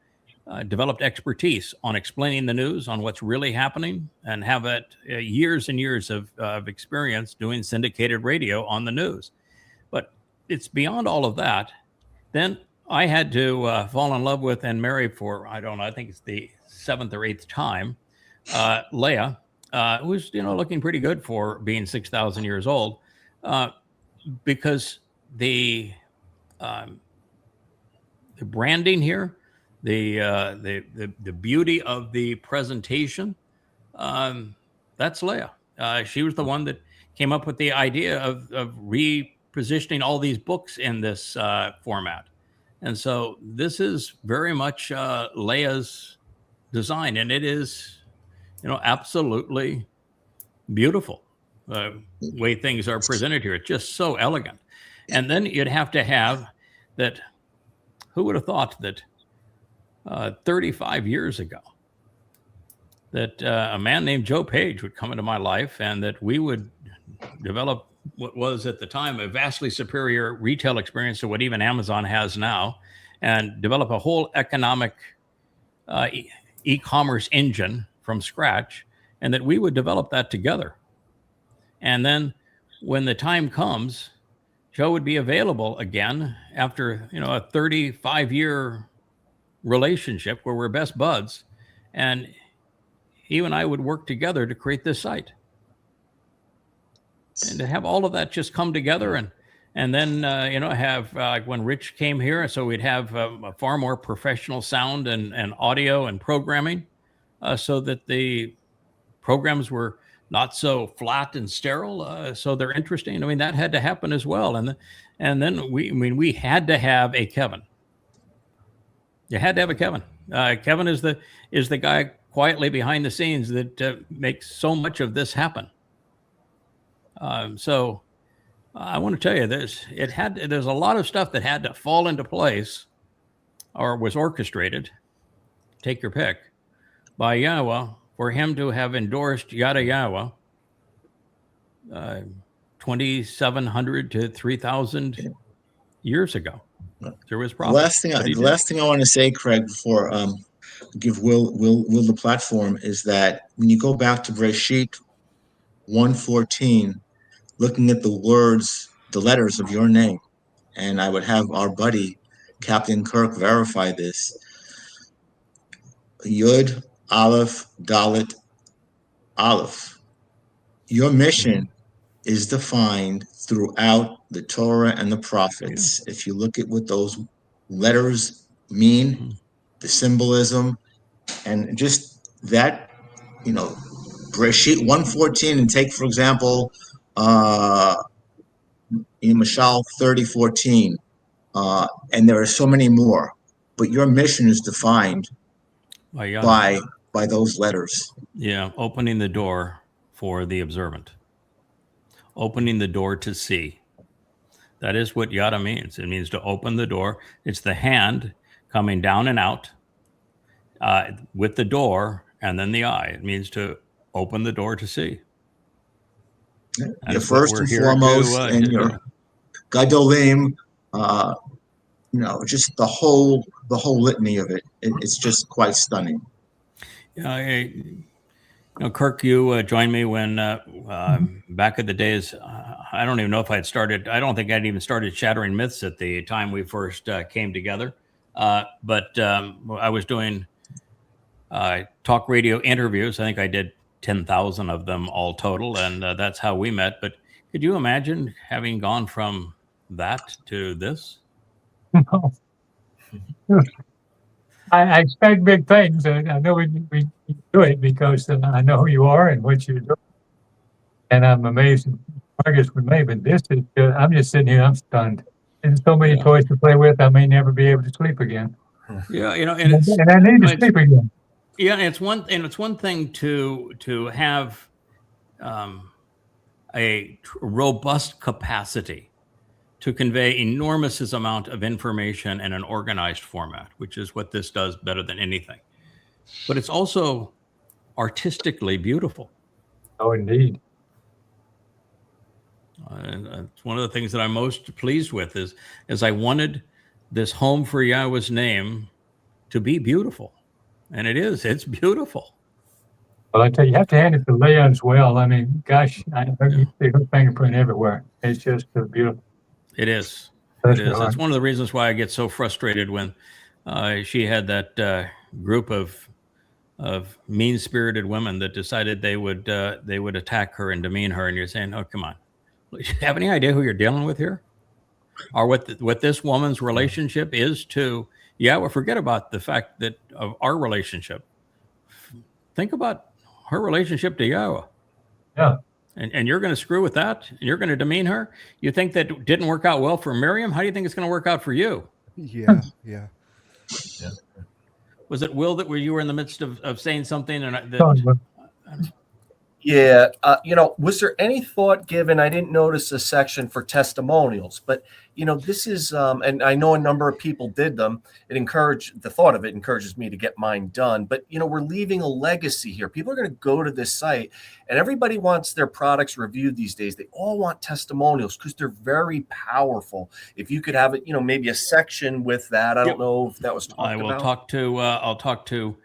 developed expertise on explaining the news, on what's really happening, and have it years and years of experience doing syndicated radio on the news. But it's beyond all of that. Then I had to fall in love with and marry for, I don't know, I think it's the 7th or 8th time, Leah, who's, looking pretty good for being 6,000 years old, because the branding here, the beauty of the presentation, that's Leah. She was the one that came up with the idea of repositioning all these books in this format. And so this is very much Leah's design, and it is, absolutely beautiful the way things are presented here. It's just so elegant. And then you'd have to have that. Who would have thought that 35 years ago that a man named Joe Page would come into my life, and that we would develop what was at the time a vastly superior retail experience to what even Amazon has now, and develop a whole economic e-commerce engine from scratch, and that we would develop that together. And then when the time comes, Joe would be available again after, a 35-year relationship where we're best buds, and he and I would work together to create this site. And to have all of that just come together, and then have when Rich came here, so we'd have a far more professional sound and audio and programming, so that the programs were not so flat and sterile, so they're interesting. I mean, that had to happen as well. And then we had to have a Kevin. You had to have a Kevin. Kevin is the guy quietly behind the scenes that makes so much of this happen. So I want to tell you this: there's a lot of stuff that had to fall into place, or was orchestrated, take your pick, by Yahowah, for him to have endorsed Yahowah 2,700 to 3,000 years ago. There was problems. The last thing I want to say, Craig, before give Will the platform, is that when you go back to Breshit 1:14, looking at the words, the letters of your name, and I would have our buddy Captain Kirk verify this. Yud, Aleph, Dalet, Aleph. Your mission is defined throughout the Torah and the prophets. If you look at what those letters mean, the symbolism, and just that, Breshit 1:14, and take, for example, Mashal 30:14, and there are so many more. But your mission is defined by those letters. Yeah, opening the door for the observant, opening the door to see. That is what Yada means. It means to open the door. It's the hand coming down and out with the door, and then the eye. It means to open the door to see. You're first and foremost, and your Gadolim, just the whole litany of it. It's just quite stunning. Kirk, you joined me when back in the days. I don't even know if I'd started. I don't think I'd even started Shattering Myths at the time we first came together. But I was doing talk radio interviews. I think I did 10,000 of them all total, and that's how we met. But could you imagine having gone from that to this? No. I expect big things, and I know we do it because I know who you are and what you're doing, and I'm amazed at the progress we made. But this is, I'm just sitting here, I'm stunned. There's so many toys to play with, I may never be able to sleep again. Yeah, and I need to sleep again. Yeah, and it's one thing to have a robust capacity to convey enormous amount of information in an organized format, which is what this does better than anything. But it's also artistically beautiful. Oh, indeed. It's one of the things that I'm most pleased with is I wanted this home for Yahweh's name to be beautiful. And it is. It's beautiful. Well, I tell you, you have to hand it to Leah as well. I mean, gosh, you see her fingerprint everywhere. It's just beautiful. It is. That's It is. right. That's one of the reasons why I get so frustrated when she had that group of mean-spirited women that decided they would attack her and demean her. And you're saying, "Oh, come on! Do you have any idea who you're dealing with here, or what this woman's relationship is to Yahweh? Forget about the fact that of our relationship. Think about her relationship to Yahweh. Yeah. And you're going to screw with that? And you're going to demean her? You think that didn't work out well for Miriam? How do you think it's going to work out for you?" Yeah. Was it Will that you were in the midst of saying something? And Yeah. Was there any thought given? I didn't notice a section for testimonials, but, this is, and I know a number of people did them. The thought of it encourages me to get mine done. But, we're leaving a legacy here. People are going to go to this site and everybody wants their products reviewed these days. They all want testimonials because they're very powerful. If you could have it, maybe a section with that. I don't know if that was talked about. I will I'll talk to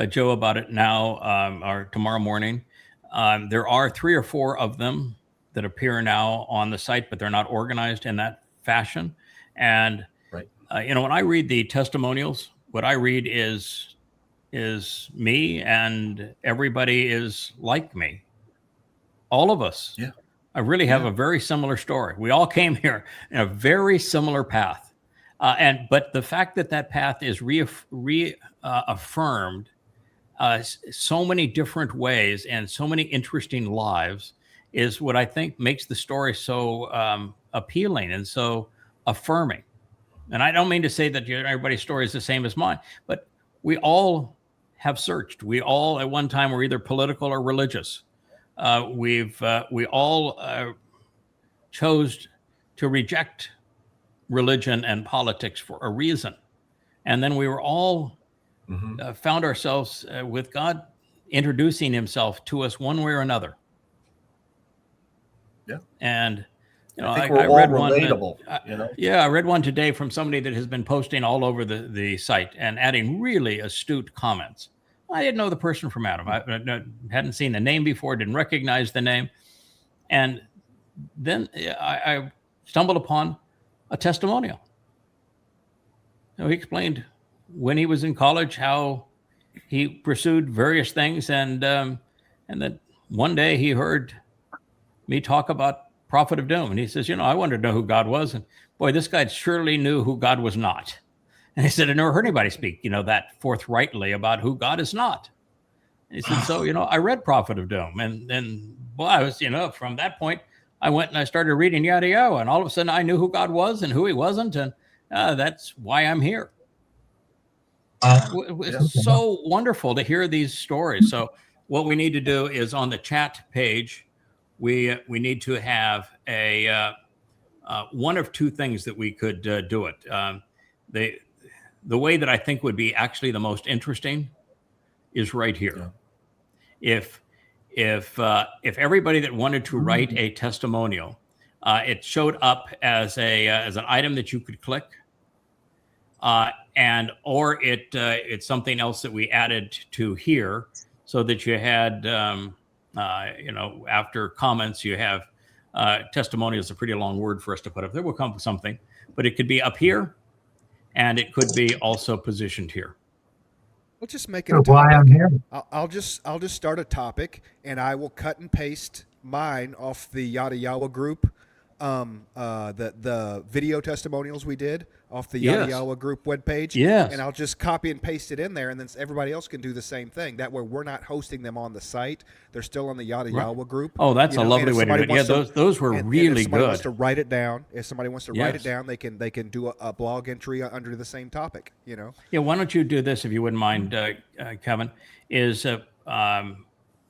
Joe about it now or tomorrow morning. There are 3 or 4 of them that appear now on the site, but they're not organized in that fashion. And right. When I read the testimonials, what I read is me, and everybody is like me. All of us. Yeah. I really have a very similar story. We all came here in a very similar path, but the fact that path is reaffirmed. So many different ways and so many interesting lives is what I think makes the story so appealing and so affirming. And I don't mean to say that everybody's story is the same as mine, but we all have searched. We all at one time were either political or religious. We all chose to reject religion and politics for a reason. And then we were all found ourselves with God introducing himself to us one way or another. Yeah. And, I read one. Relatable, Yeah, I read one today from somebody that has been posting all over the site and adding really astute comments. I didn't know the person from Adam. I hadn't seen the name before, didn't recognize the name. And then I stumbled upon a testimonial. He explained when he was in college how he pursued various things, and that one day he heard me talk about Prophet of Doom, and he says, I wanted to know who God was, and boy, this guy surely knew who God was not. And he said, I never heard anybody speak, that forthrightly about who God is not. And he said, so, I read Prophet of Doom, and boy, I was, from that point, I went and I started reading Yahowah, and all of a sudden I knew who God was and who he wasn't, and that's why I'm here. It's so wonderful to hear these stories. So what we need to do is on the chat page, we need to have a one of 2 things that we could do it. The way that I think would be actually the most interesting is right here. Yeah. If everybody that wanted to write a testimonial, it showed up as an item that you could click. Or it's something else that we added to here, so that you had, after comments, you have testimonial is a pretty long word for us to put up there. We'll come up with something, but it could be up here, and it could be also positioned here. We'll just make it a topic. Why I'm here. I'll just start a topic, and I will cut and paste mine off the Yahowah group the video testimonials we did off the Yes. Yahowah group webpage. Yes. And I'll just copy and paste it in there, and then everybody else can do the same thing. That way, we're not hosting them on the site; they're still on the Yahowah group. Oh, that's You a know, lovely and if way to do somebody it. Yeah, wants those were and really if somebody wants good. to write it down, if somebody wants to write Yes. it down, they can do a blog entry under the same topic. You know. Yeah, why don't you do this, if you wouldn't mind, Kevin, is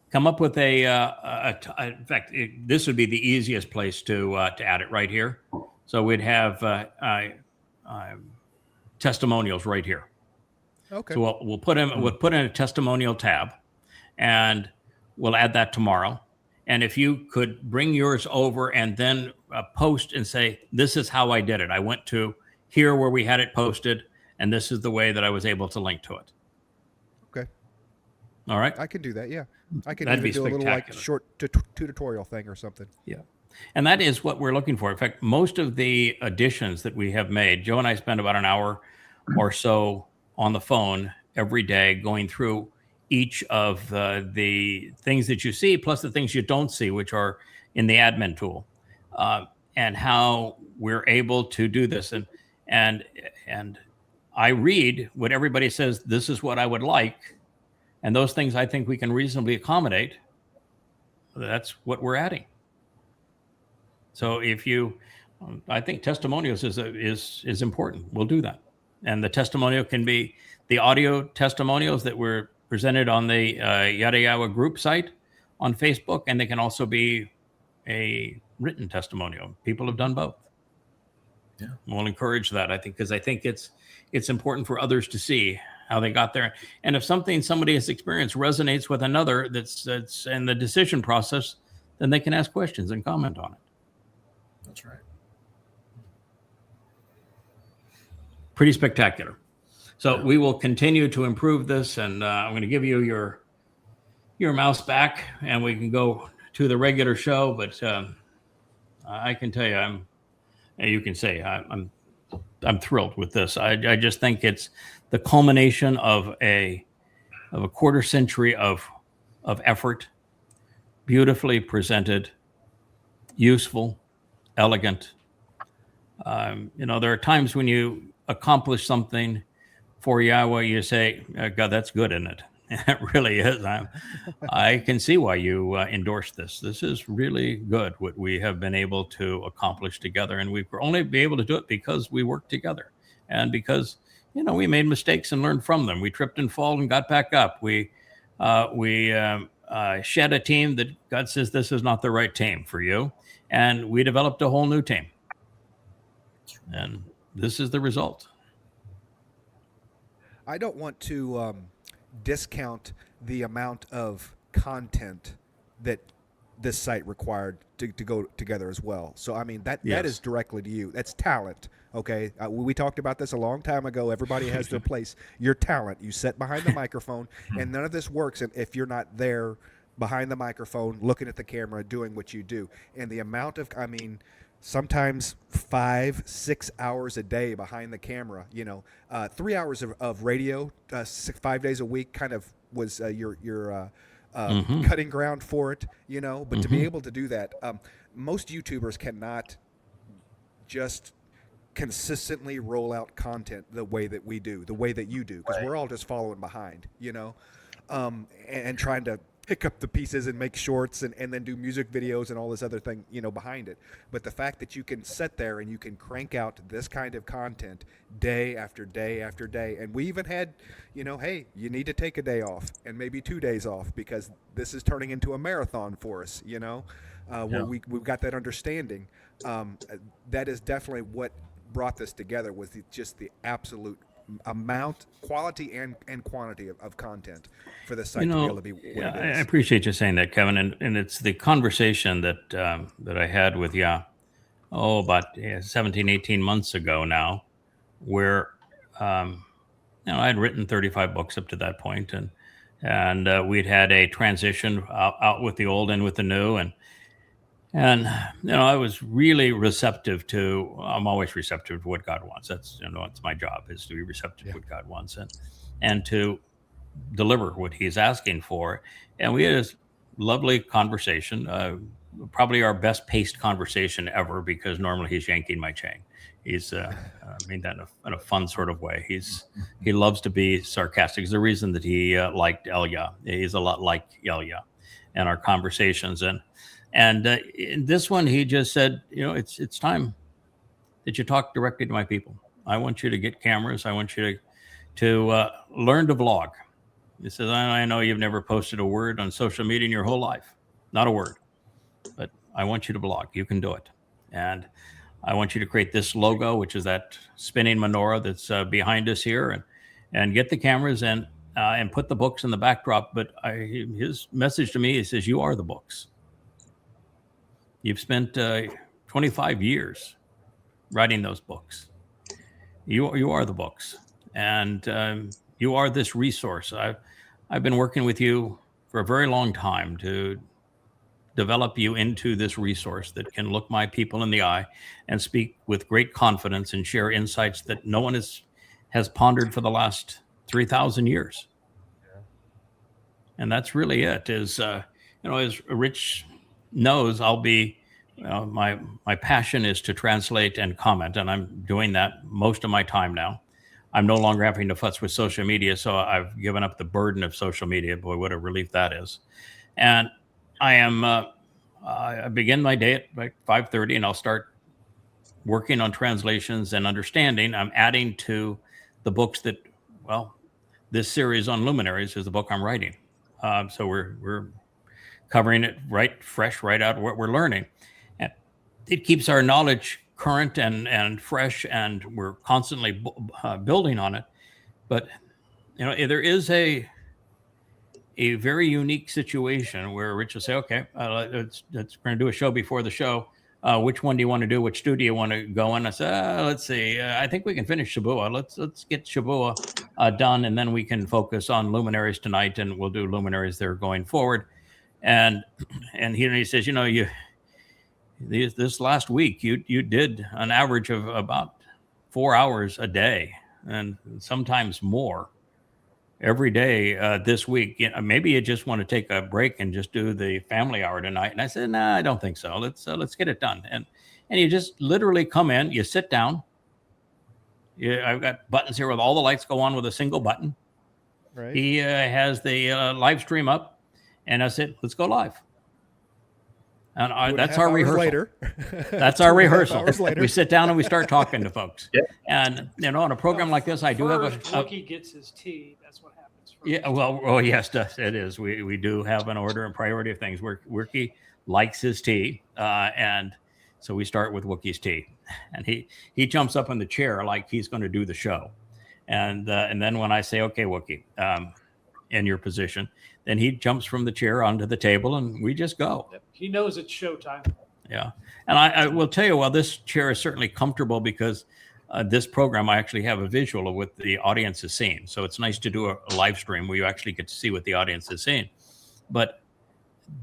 come up with in fact, this would be the easiest place to add it right here. So we'd have testimonials right here. Okay. So we'll put in a testimonial tab, and we'll add that tomorrow. And if you could bring yours over and then post and say, this is how I did it. I went to here where we had it posted, and this is the way that I was able to link to it. Okay. All right. I can do that. Yeah. I can That'd even be do a little like spectacular. short tutorial thing or something. Yeah. And that is what we're looking for. In fact, most of the additions that we have made, Joe and I spend about an hour or so on the phone every day going through each of the things that you see, plus the things you don't see, which are in the admin tool, and how we're able to do this. And I read what everybody says, this is what I would like. And those things I think we can reasonably accommodate. That's what we're adding. So I think testimonials is important. We'll do that. And the testimonial can be the audio testimonials that were presented on the Yahowah group site on Facebook, and they can also be a written testimonial. People have done both. Yeah. We'll encourage that, I think, because I think it's important for others to see how they got there. And if something somebody has experienced resonates with another that's in the decision process, then they can ask questions and comment on it. That's right. Pretty spectacular. So we will continue to improve this, and I'm going to give you your mouse back, and we can go to the regular show. But I can tell you, you can say I'm thrilled with this. I just think it's the culmination of a quarter century of effort, beautifully presented, useful, elegant. There are times when you accomplish something for Yahowah, you say, God, that's good, isn't it? It really is. I can see why you endorsed this. This is really good, what we have been able to accomplish together. And we've only been able to do it because we worked together, and because, we made mistakes and learned from them. We tripped and fall and got back up. We shed a team that God says, this is not the right team for you. And we developed a whole new team. And this is the result. I don't want to discount the amount of content that this site required to go together as well. So, I mean, that is directly to you. That's talent, okay? We talked about this a long time ago. Everybody has their place. Your talent. You sit behind the microphone, and none of this works if you're not there behind the microphone, looking at the camera, doing what you do. And the amount of, sometimes 5-6 hours a day behind the camera, 3 hours of radio, 5 days a week kind of was your cutting ground for it, but to be able to do that, most YouTubers cannot just consistently roll out content the way that we do, the way that you do, because we're all just following behind, and trying to pick up the pieces and make shorts and then do music videos and all this other thing, behind it. But the fact that you can sit there and you can crank out this kind of content day after day after day. And we even had, hey, you need to take a day off and maybe 2 days off because this is turning into a marathon for us, where we've got that understanding. That is definitely what brought this together, was just the absolute amount, quality and quantity of content for the site to be able to be what it is. I appreciate you saying that, Kevin. And it's the conversation that I had with about 17, 18 months ago now, where I had written 35 books up to that point, and we'd had a transition out with the old and with the new, and I was really receptive to. I'm always receptive to what God wants. That's it's my job, is to be receptive to what God wants, and to deliver what He's asking for. And we had this lovely conversation. probably our best paced conversation ever, because normally he's yanking my chain. He's I mean that in a fun sort of way. He loves to be sarcastic. It's the reason that he liked Elia. He's a lot like Elia in our conversations. And in this one, he just said, it's time that you talk directly to my people. I want you to get cameras. I want you to learn to vlog. He says, I know you've never posted a word on social media in your whole life. Not a word. But I want you to blog. You can do it. And I want you to create this logo, which is that spinning menorah that's behind us here, and get the cameras and put the books in the backdrop. But his message to me, he says, you are the books. You've spent 25 years writing those books. You are the books, and you are this resource. I've been working with you for a very long time to develop you into this resource that can look my people in the eye and speak with great confidence and share insights that no one has pondered for the last 3,000 years. Yeah. And that's really it. As Rich knows, I'll be, my passion is to translate and comment, and I'm doing that most of my time now. I'm no longer having to futz with social media, so I've given up the burden of social media. Boy, what a relief that is. And I begin my day at like 5:30, and I'll start working on translations and understanding. I'm adding to the books that, this series on Luminaries is the book I'm writing. So we're covering it fresh right out of what we're learning. And it keeps our knowledge current and fresh, and we're constantly building on it. But, there is a very unique situation where Rich will say, okay, let's going to do a show before the show. Which one do you want to do? Which studio you want to go in? I said, let's see. I think we can finish Shabbat. Let's get Shabbat done, and then we can focus on Luminaries tonight, and we'll do Luminaries there going forward. And he says, this last week you did an average of about 4 hours a day, and sometimes more. Every day this week. Maybe you just want to take a break and just do the family hour tonight. And I said, nah, I don't think so. Let's get it done. And you just literally come in, you sit down. I've got buttons here with all the lights go on with a single button. Right. He has the live stream up, and I said, let's go live. And that's our rehearsal. Later. That's our rehearsal. We sit down and we start talking to folks. Yeah. And on a program like this, I do have a. Wookie gets his tea. That's what happens. First. Yeah. Well, yes, it is. We do have an order and priority of things. Wookie likes his tea, and so we start with Wookie's tea, and he jumps up in the chair like he's going to do the show, and then when I say, okay, Wookie, in your position, then he jumps from the chair onto the table, and we just go. Yep. He knows it's showtime. Yeah. And I will tell you, while this chair is certainly comfortable, because this program, I actually have a visual of what the audience is seeing. So it's nice to do a live stream where you actually get to see what the audience is seeing. But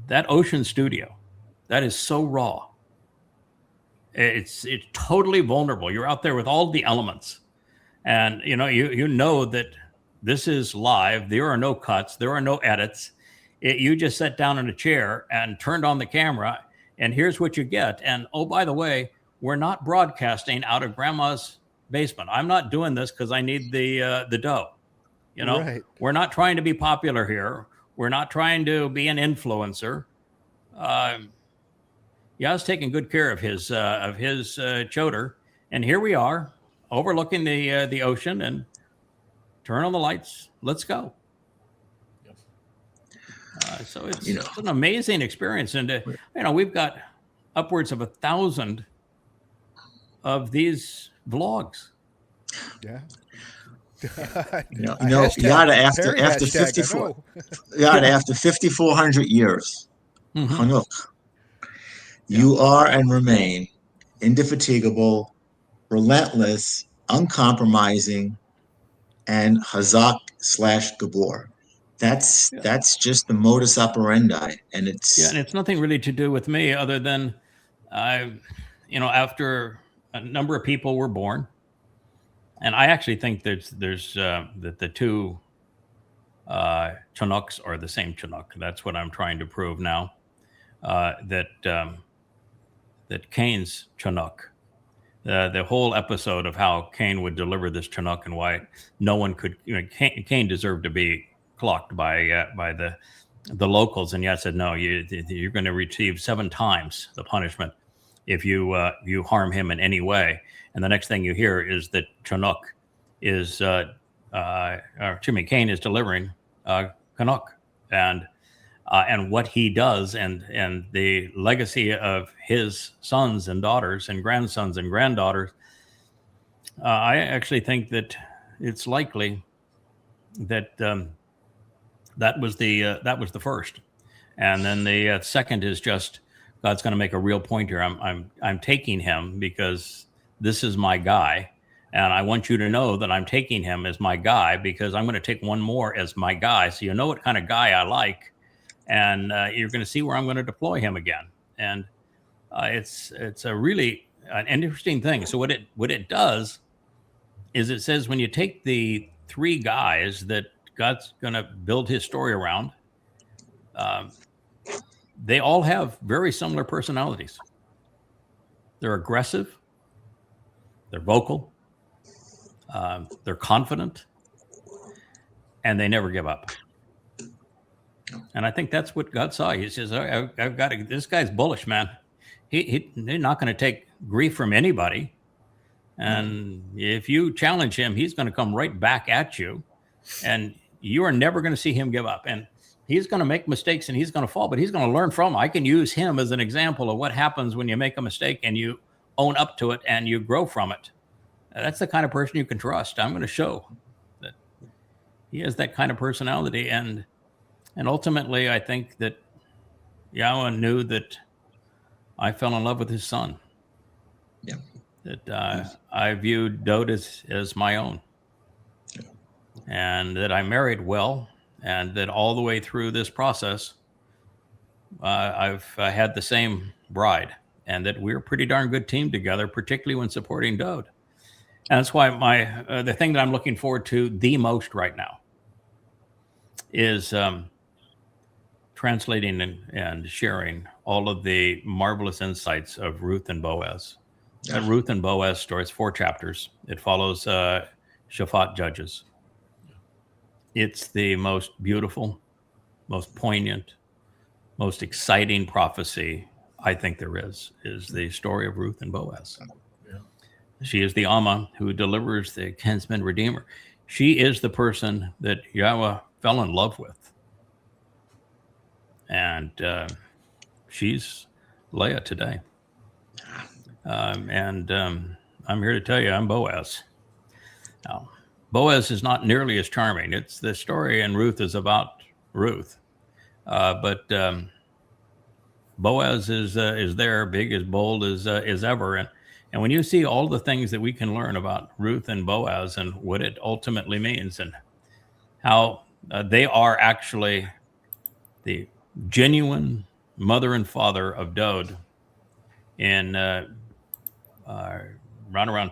that Ocean studio, that is so raw. It's totally vulnerable. You're out there with all the elements. And, you know that this is live. There are no cuts. There are no edits. You just sat down in a chair and turned on the camera, and here's what you get. And, oh, by the way, we're not broadcasting out of grandma's basement. I'm not doing this because I need the dough. Right. We're not trying to be popular here. We're not trying to be an influencer. Yah's taking good care of his choder. And here we are overlooking the ocean, and turn on the lights. Let's go. So it's an amazing experience. And, we've got upwards of 1,000 of these vlogs. Yeah. Yada after 54, Yada after 5,400 years, Hanuk, you are and remain indefatigable, relentless, uncompromising, and Hazak / Gabor. That's just the modus operandi, and it's nothing really to do with me, other than after a number of people were born, and I actually think there's that the two Chinuks are the same Chinook. That's what I'm trying to prove now. that Cain's Chinook, the whole episode of how Cain would deliver this Chinook and why no one could, Cain deserved to be clocked by the locals, and yet said, no, you're going to receive 7 times the punishment if you harm him in any way. And the next thing you hear is that Chinook is, Cain is delivering Chinook, and what he does, and the legacy of his sons and daughters and grandsons and granddaughters. I actually think that it's likely that that was the first, and then the second is just God's going to make a real point here. I'm taking him because this is my guy, and I want you to know that I'm taking him as my guy because I'm going to take one more as my guy, so you know what kind of guy I like. And you're going to see where I'm going to deploy him again. And it's a really an interesting thing. So what it does is it says when you take the 3 guys that God's going to build his story around, they all have very similar personalities. They're aggressive, they're vocal, they're confident, and they never give up. And I think that's what God saw. He says, I've got this guy's bullish, man. He's not going to take grief from anybody. And if you challenge him, he's going to come right back at you. And you are never going to see him give up. And he's going to make mistakes and he's going to fall, but he's going to learn from them. I can use him as an example of what happens when you make a mistake and you own up to it and you grow from it. That's the kind of person you can trust. I'm going to show that he has that kind of personality. And ultimately, I think that Yahowah knew that I fell in love with his son. Yeah. That I viewed Dode as my own. Yeah. And that I married well, and that all the way through this process, I've had the same bride, and that we're a pretty darn good team together, particularly when supporting Dode. And that's why the thing that I'm looking forward to the most right now is translating and sharing all of the marvelous insights of Ruth and Boaz. Yeah. That Ruth and Boaz story, it's 4 chapters. It follows Shaphat Judges. It's the most beautiful, most poignant, most exciting prophecy I think there is the story of Ruth and Boaz. Yeah. She is the Amma who delivers the kinsman redeemer. She is the person that Yahowah fell in love with. And she's Leah today. And I'm here to tell you I'm Boaz. Now, Boaz is not nearly as charming. It's the story in Ruth is about Ruth. But Boaz is there, big, as bold as ever. And when you see all the things that we can learn about Ruth and Boaz and what it ultimately means and how they are actually the genuine mother and father of Dode in around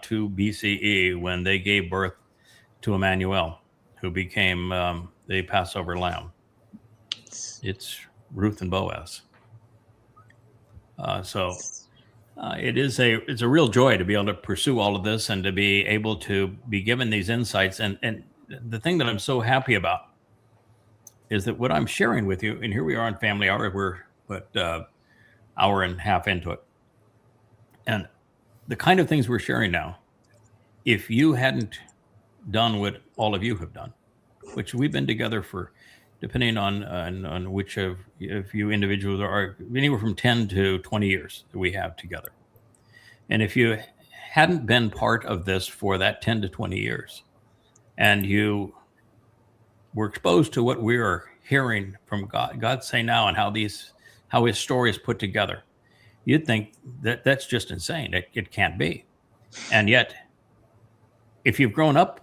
2 BCE when they gave birth to Emmanuel, who became the Passover lamb. It's Ruth and Boaz. So it's a real joy to be able to pursue all of this and to be able to be given these insights. And the thing that I'm so happy about is that what I'm sharing with you, and here we are on Family Hour, we're hour and a half into it. And the kind of things we're sharing now, if you hadn't done what all of you have done, which we've been together for, depending on which of you individuals are, anywhere from 10 to 20 years that we have together. And if you hadn't been part of this for that 10 to 20 years, and you were exposed to what we are hearing from God say now, and how his story is put together, you'd think that that's just insane. It can't be. And yet, if you've grown up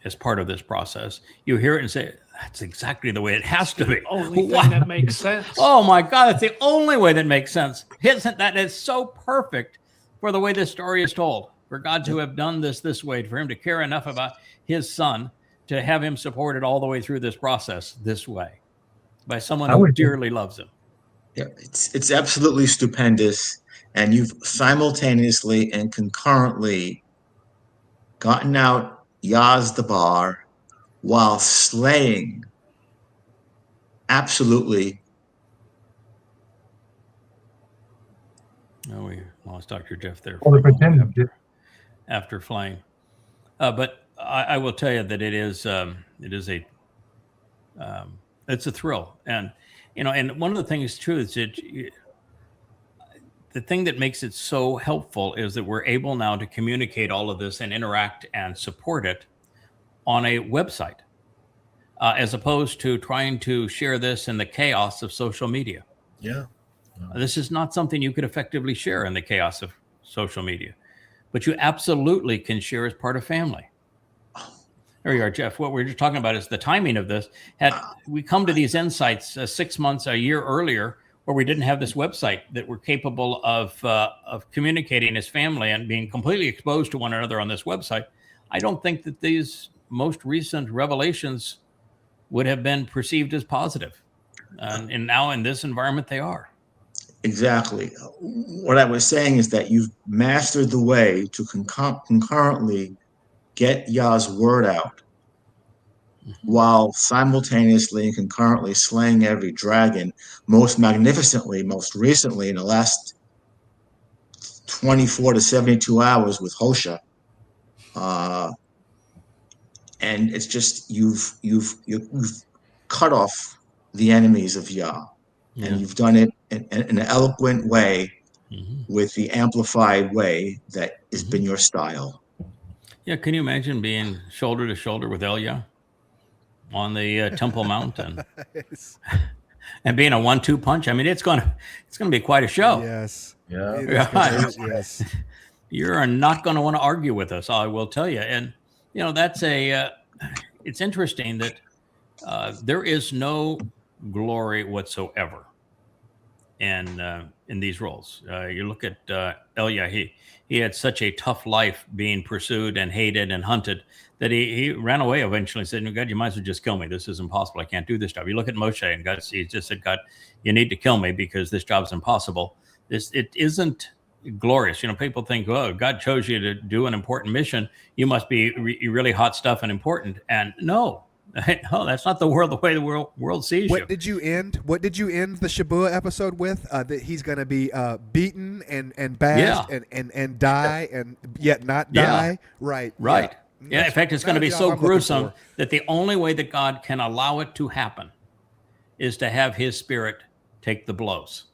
as part of this process, you hear it and say, that's exactly the way it has to be. Only thing that makes sense. Oh my God, that's the only way that makes sense. Isn't that is so perfect for the way this story is told, for God to have done this way, for him to care enough about his son to have him supported all the way through this process this way by someone who dearly loves him. Yeah, it's absolutely stupendous, and you've simultaneously and concurrently gotten out Yaz the bar while slaying absolutely. Oh, we lost Dr. Jeff there Well, for a the moment pretenders, after flying. But I will tell you that it is it's a thrill, and and one of the things too is that the thing that makes it so helpful is that we're able now to communicate all of this and interact and support it on a website, as opposed to trying to share this in the chaos of social media. Yeah. This is not something you could effectively share in the chaos of social media, but you absolutely can share as part of family. There you are, Jeff. What we're just talking about is the timing of this. Had we come to these insights 6 months, a year earlier, where we didn't have this website that were capable of communicating as family and being completely exposed to one another on this website, I don't think that these most recent revelations would have been perceived as positive. And now in this environment, they are. Exactly. What I was saying is that you've mastered the way to concurrently get Yah's word out while simultaneously and concurrently slaying every dragon, most magnificently, most recently in the last 24 to 72 hours with Hosha. And it's just you've cut off the enemies of Yah. Yeah. And you've done it in an eloquent way, Mhm. with the amplified way that has Mhm. been your style. Yeah, can you imagine being shoulder to shoulder with Eliah on the Temple Mount and being a 1-2 punch? I mean, it's gonna be quite a show. Yes. Yeah. It is gonna be- yes. You're not going to want to argue with us, I will tell you. And that's it's interesting that there is no glory whatsoever in these roles. You look at Eliah, he had such a tough life being pursued and hated and hunted that he ran away eventually and said, "No, God, you might as well just kill me. This is impossible. I can't do this job." You look at Moshe and he just said, "God, you need to kill me because this job's impossible." It isn't glorious. People think, "Oh, God chose you to do an important mission. You must be really hot stuff and important." And no, that's not the way the world sees you. What did you end the Shabbat episode with? That he's going to be beaten and bashed and die and yet not die. Right. Right. Yeah. In fact, it's going to be Job so I'm looking gruesome for. that the only way that God can allow it to happen is to have His Spirit take the blows.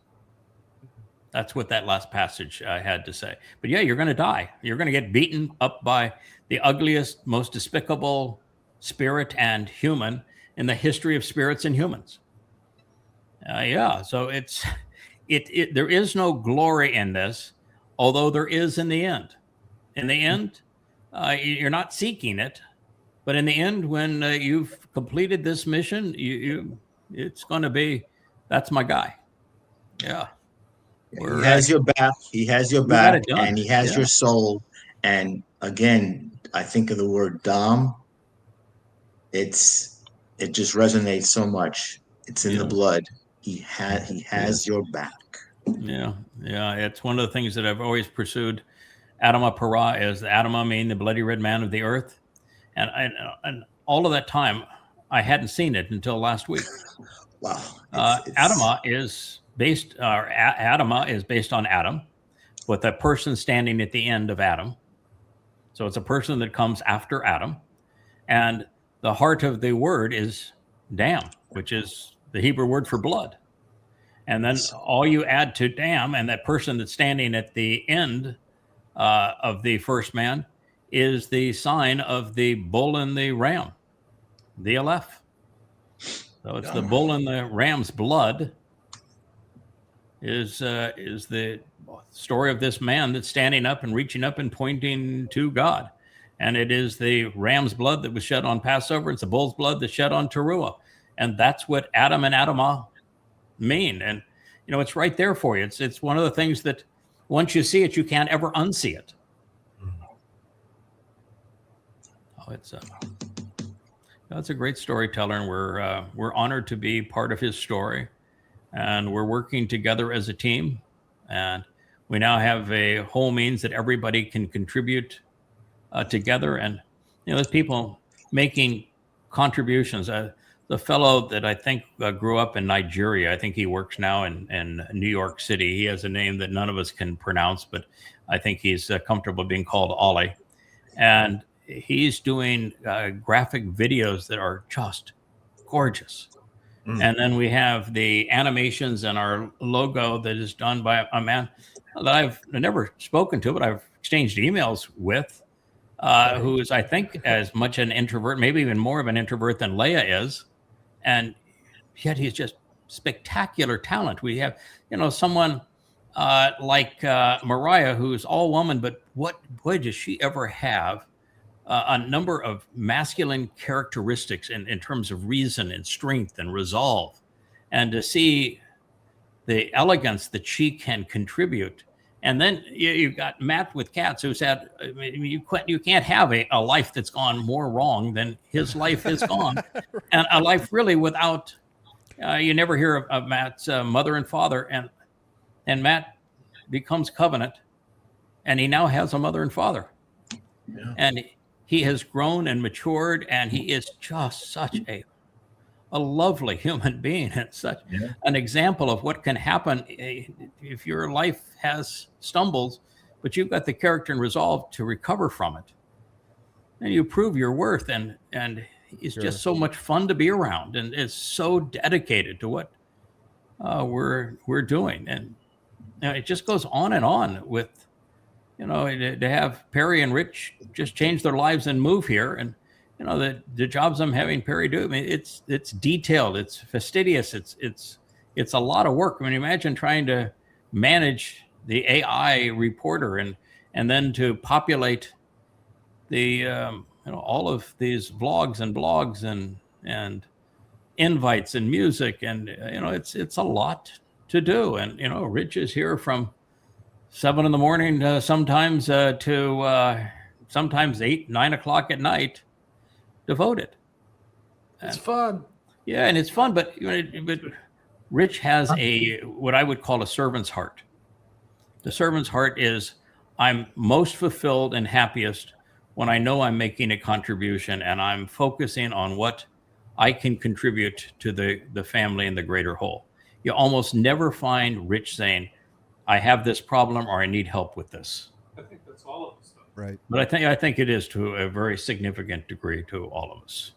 That's what that last passage had to say. But yeah, you're going to die. You're going to get beaten up by the ugliest, most despicable spirit and human in the history of spirits and humans. So there is no glory in this, although there is in the end. In the end, you're not seeking it, but in the end, when you've completed this mission, it's going to be, that's my guy. Yeah. He has your back. He has your We got back, it done. and he has Yeah. your soul. And again, I think of the word Dom. It just resonates so much. It's in the blood. He has your back. Yeah. It's one of the things that I've always pursued. Adama Para is Adama, mean the bloody red man of the earth, and all of that time, I hadn't seen it until last week. Wow. Adama is based on Adam, with a person standing at the end of Adam. So it's a person that comes after Adam, and the heart of the word is dam, which is the Hebrew word for blood. And then all you add to dam, and that person that's standing at the end of the first man is the sign of the bull and the ram, the Aleph. So it's the bull and the ram's blood is the story of this man that's standing up and reaching up and pointing to God. And it is the ram's blood that was shed on Passover. It's the bull's blood that's shed on Towrah. And that's what Adam and Adamah mean. And, it's right there for you. It's one of the things that once you see it, you can't ever unsee it. That's a great storyteller, and we're honored to be part of his story. and we're working together as a team. And we now have a whole means that everybody can contribute together. And there's people making contributions. The fellow that I think grew up in Nigeria, I think he works now in New York City. He has a name that none of us can pronounce, but I think he's comfortable being called Ollie. And he's doing graphic videos that are just gorgeous. And then we have the animations and our logo that is done by a man that I've never spoken to, but I've exchanged emails with, who is, I think, as much an introvert, maybe even more of an introvert than Leah is. And yet he's just spectacular talent. We have, someone like Mariah, who's all woman, but boy, does she ever have a number of masculine characteristics in terms of reason and strength and resolve. And to see the elegance that she can contribute. And then you've got Matt with cats, who said, you can't have a life that's gone more wrong than his life has gone. And a life really without, you never hear of Matt's mother and father. And Matt becomes covenant, and he now has a mother and father. Yeah. And he has grown and matured, and he is just such a lovely human being, and such an example of what can happen if your life has stumbles, but you've got the character and resolve to recover from it. And you prove your worth, and he's just so much fun to be around, and is so dedicated to what we're doing. And it just goes on and on with, to have Perry and Rich just change their lives and move here. And, the jobs I'm having Perry do, I mean, it's detailed, it's fastidious, it's a lot of work. I mean, imagine trying to manage the AI reporter and then to populate the, all of these vlogs and blogs and invites and music. And, it's a lot to do. And, Rich is here from 7 in.m, sometimes to sometimes 8, 9 o'clock at night, devoted. It's fun. Yeah, and it's fun, but Rich has what I would call a servant's heart. The servant's heart is, I'm most fulfilled and happiest when I know I'm making a contribution and I'm focusing on what I can contribute to the family and the greater whole. You almost never find Rich saying, I have this problem or I need help with this. I think that's all of us, though. Right. But I think it is to a very significant degree to all of us.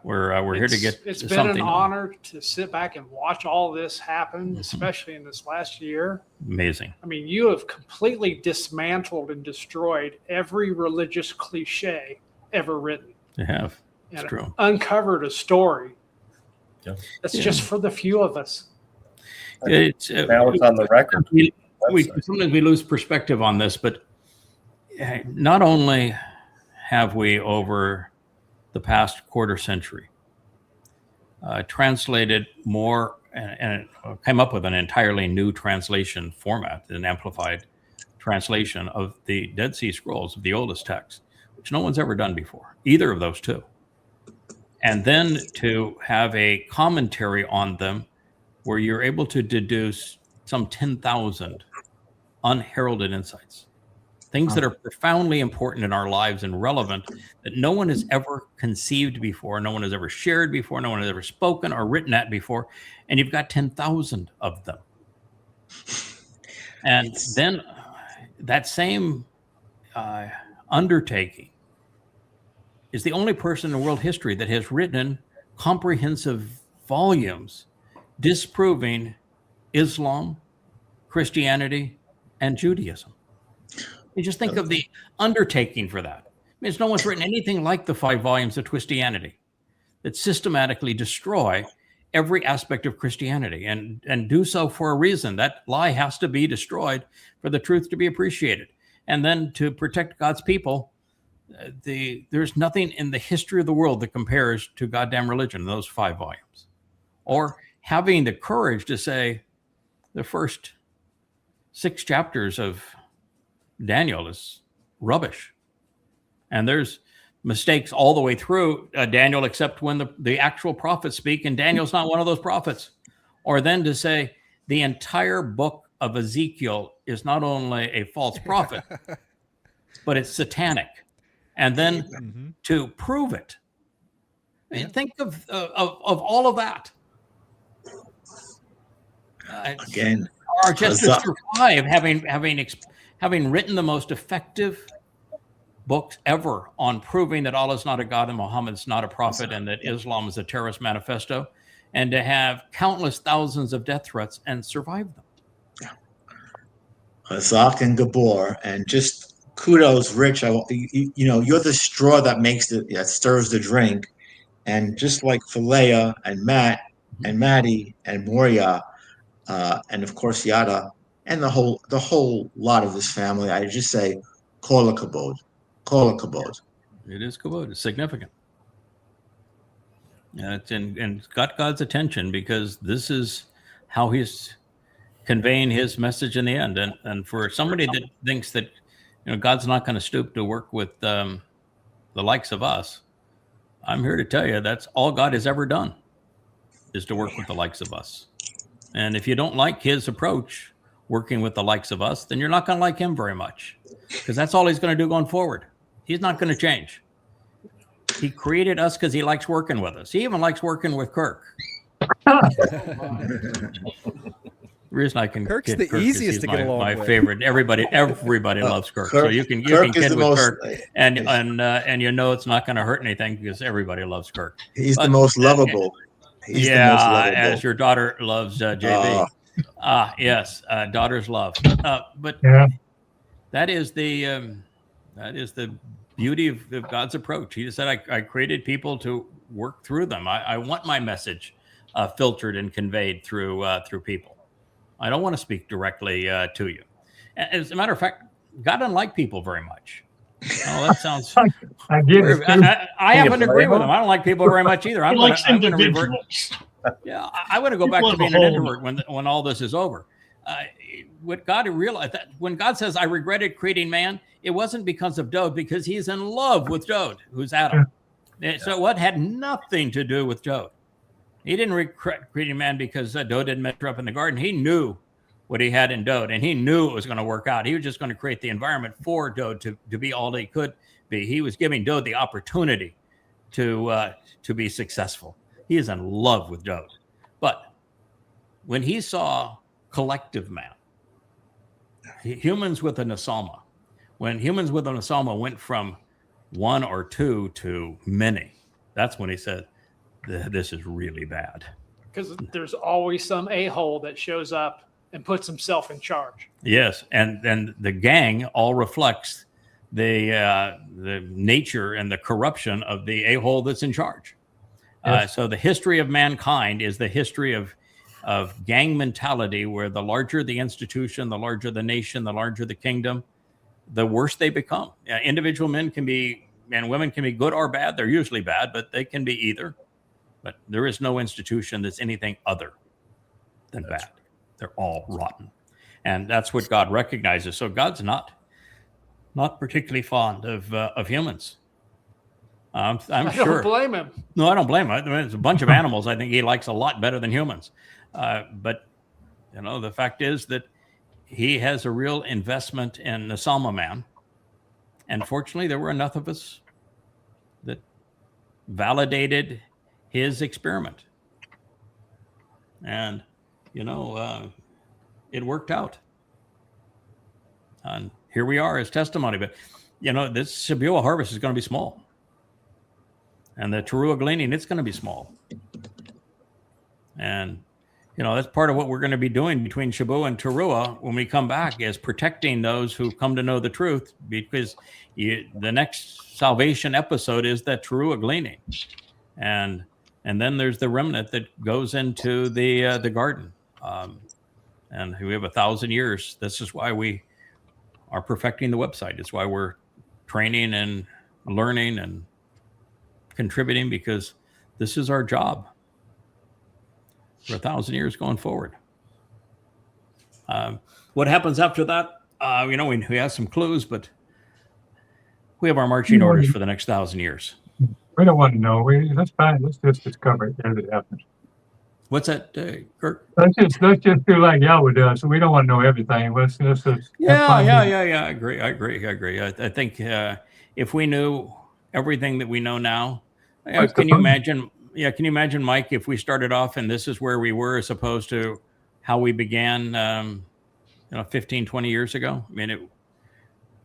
We're here to get It's something been an honor to sit back and watch all this happen, especially in this last year. Amazing. I mean, you have completely dismantled and destroyed every religious cliche ever written. They have. It's and true. Uncovered a story that's just for the few of us. Now it's on the record. Sometimes we lose perspective on this, but not only have we, over the past quarter century, translated more and came up with an entirely new translation format, an amplified translation of the Dead Sea Scrolls, of the oldest text, which no one's ever done before, either of those two. And then to have a commentary on them where you're able to deduce some 10,000 unheralded insights, things that are profoundly important in our lives and relevant, that no one has ever conceived before, no one has ever shared before, no one has ever spoken or written at before, and you've got 10,000 of them. And then that same undertaking is the only person in world history that has written comprehensive volumes disproving Islam, Christianity, and Judaism. You just think of the undertaking for that. I mean, no one's written anything like the 5 volumes of Christianity that systematically destroy every aspect of Christianity and do so for a reason. That lie has to be destroyed for the truth to be appreciated. And then to protect God's people, there's nothing in the history of the world that compares to goddamn religion, those 5 volumes. Or having the courage to say the first 6 chapters of Daniel is rubbish. And there's mistakes all the way through Daniel, except when the actual prophets speak, and Daniel's not one of those prophets. or then to say the entire book of Ezekiel is not only a false prophet, but it's satanic, and then to prove it. I mean, think of all of that. Again, or just to survive having written the most effective books ever on proving that Allah is not a god and Muhammad's not a prophet and that Islam is a terrorist manifesto, and to have countless thousands of death threats and survive them. Hazak and Gabor, and just kudos, Rich. You're the straw that stirs the drink, and just like Philea and Matt and Maddie and Moria, and of course Yada, and the whole lot of this family, I just say, Kol HaKavod. Kol HaKavod. It is kavod. It's significant. Yeah, and it's got God's attention because this is how he's conveying his message in the end. And for somebody that thinks that God's not going to stoop to work with the likes of us, I'm here to tell you that's all God has ever done, is to work with the likes of us. And if you don't like his approach, working with the likes of us, then you're not going to like him very much, because that's all he's going to do going forward. He's not going to change. He created us because he likes working with us. He even likes working with Kirk. The reason I can Kirk's kid the Kirk easiest is to get along my with. favorite. Everybody loves Kirk. So you can Kirk is kid the with most, Kirk, and it's not going to hurt anything because everybody loves Kirk. He's the most lovable. He's the most lovable. As your daughter loves JB. Yes, daughters love. But that is the beauty of God's approach. He just said, I created people to work through them. I want my message filtered and conveyed through people. I don't want to speak directly to you. As a matter of fact, God doesn't like people very much. Oh, that sounds. I get it. I happen to agree with him. I don't like people very much either. He likes individuals. Yeah, I want to go back to being an introvert when all this is over. What God realized, that when God says, "I regretted creating man," it wasn't because of Dode, because he's in love with Dode, who's Adam. So what had nothing to do with Dode. He didn't regret creating man because Dode didn't measure up in the garden. He knew what he had in Dode, and he knew it was going to work out. He was just going to create the environment for Dode to be all he could be. He was giving Dode the opportunity to be successful. He is in love with Dode. But when he saw collective man, humans with a Nasama, when humans with a Nasama went from one or two to many, that's when he said, this is really bad. Because there's always some a-hole that shows up and puts himself in charge. Yes, and the gang all reflects the nature and the corruption of the a-hole that's in charge. Yes. So the history of mankind is the history of gang mentality, where the larger the institution, the larger the nation, the larger the kingdom, the worse they become. Individual men and women can be good or bad. They're usually bad, but they can be either. But there is no institution that's anything other than bad. They're all rotten. And that's what God recognizes. So God's not particularly fond of humans. I'm sure. I don't blame him. No, I don't blame him. I mean, it's a bunch of animals I think he likes a lot better than humans. But, the fact is that he has a real investment in the Salma man. And fortunately, there were enough of us that validated his experiment. And, it worked out. And here we are as testimony. But, this Shabbat harvest is going to be small. And the Towrah gleaning, it's going to be small. And, that's part of what we're going to be doing between Shabbat and Towrah when we come back, is protecting those who come to know the truth, because the next salvation episode is that Towrah gleaning. And then there's the remnant that goes into the garden. And we have 1,000 years. This is why we are perfecting the website. It's why we're training and learning and contributing, because this is our job for 1,000 years going forward. What happens after that? We have some clues, but we have our marching orders for the next 1,000 years. We don't want to know. That's fine. Let's just discover it as it happens. What's that, Kurt? Let's just do like Yahowah does. So we don't want to know everything. Let's Yeah. I agree. I think if we knew everything that we know now, can you imagine? Yeah, can you imagine, Mike, if we started off and this is where we were as opposed to how we began, 15, 20 years ago? I mean,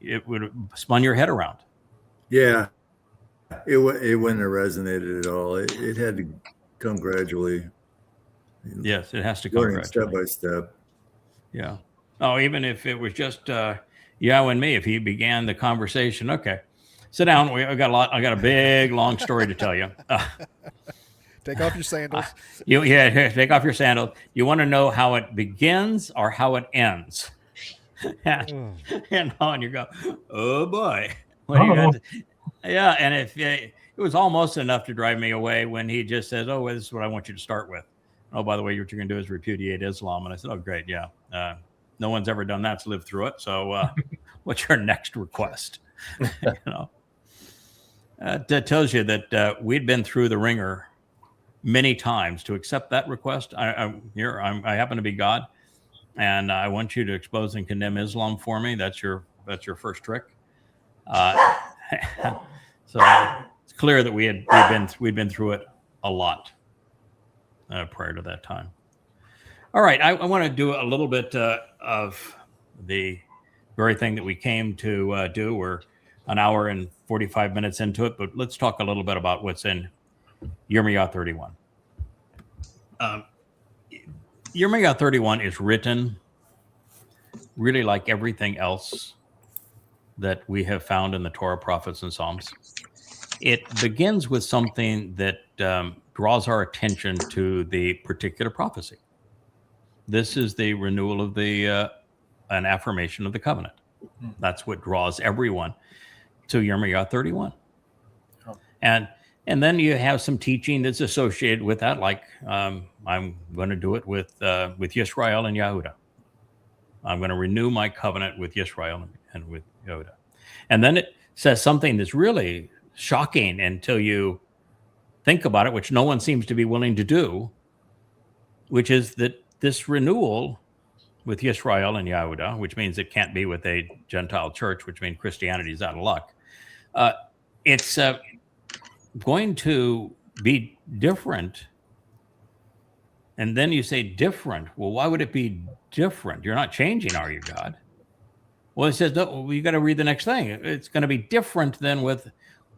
it would have spun your head around. Yeah, it wouldn't have resonated at all. It had to come gradually. Yes, it has to come gradually. Step by step. Yeah. Oh, even if it was just Yahowah and me, if he began the conversation, okay, sit down. I got a big, long story to tell you. Take off your sandals. Take off your sandals. You want to know how it begins or how it ends? And you go, oh boy. Yeah, and if it was almost enough to drive me away when he just says, oh, well, this is what I want you to start with. Oh, by the way, what you're going to do is repudiate Islam. And I said, oh, great, yeah. No one's ever done that to live through it. So what's your next request? That tells you that we'd been through the ringer many times to accept that request. I happen to be God, and I want you to expose and condemn Islam for me. That's your first trick. So it's clear that we'd been through it a lot prior to that time. All right, I want to do a little bit of the very thing that we came to do. We're an hour and 45 minutes into it, but let's talk a little bit about what's in Yirma'yah 31. Yirma'yah 31 is written really like everything else that we have found in the Torah, prophets, and Psalms. It begins with something that draws our attention to the particular prophecy. This is the renewal of an affirmation of the covenant. That's what draws everyone to Yirma'yah 31. Oh. And then you have some teaching that's associated with that, like I'm going to do it with Yisra'el and Yehudah. I'm going to renew my covenant with Yisra'el and with Yehudah. And then it says something that's really shocking until you think about it, which no one seems to be willing to do, which is that this renewal with Yisra'el and Yehudah, which means it can't be with a Gentile church, which means Christianity is out of luck. It's going to be different. And then you say different. Well, why would it be different? You're not changing, are you, God? Well, it says, no, you got to read the next thing. It's going to be different than with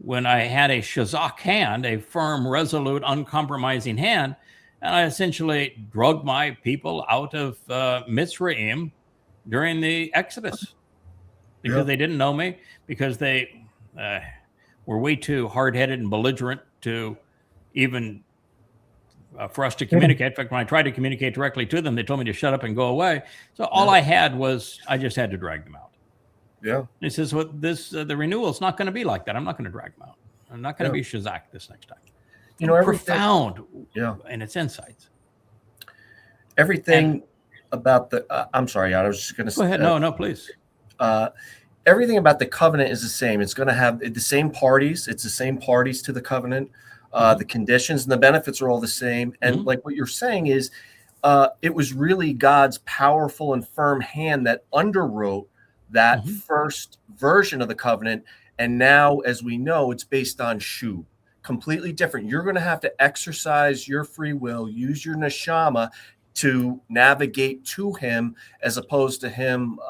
when I had a shazak hand, a firm, resolute, uncompromising hand, and I essentially drugged my people out of Mitzrayim during the Exodus because they didn't know me, because they were way too hard-headed and belligerent to even for us to communicate. In fact, when I tried to communicate directly to them, they told me to shut up and go away. So all I had was, I just had to drag them out. Yeah. And he says, well, the renewal is not going to be like that. I'm not going to drag them out. I'm not going to be Shazak this next time. Profound in its insights. Everything about the, I'm sorry, I was just going to say. Go ahead. No, please. Everything about the covenant is the same. It's going to have the same parties. It's the same parties to the covenant. The conditions and the benefits are all the same. And like what you're saying is, it was really God's powerful and firm hand that underwrote that first version of the covenant. And now, as we know, it's based on Shu. Completely different. You're going to have to exercise your free will, use your neshama to navigate to him, as opposed to him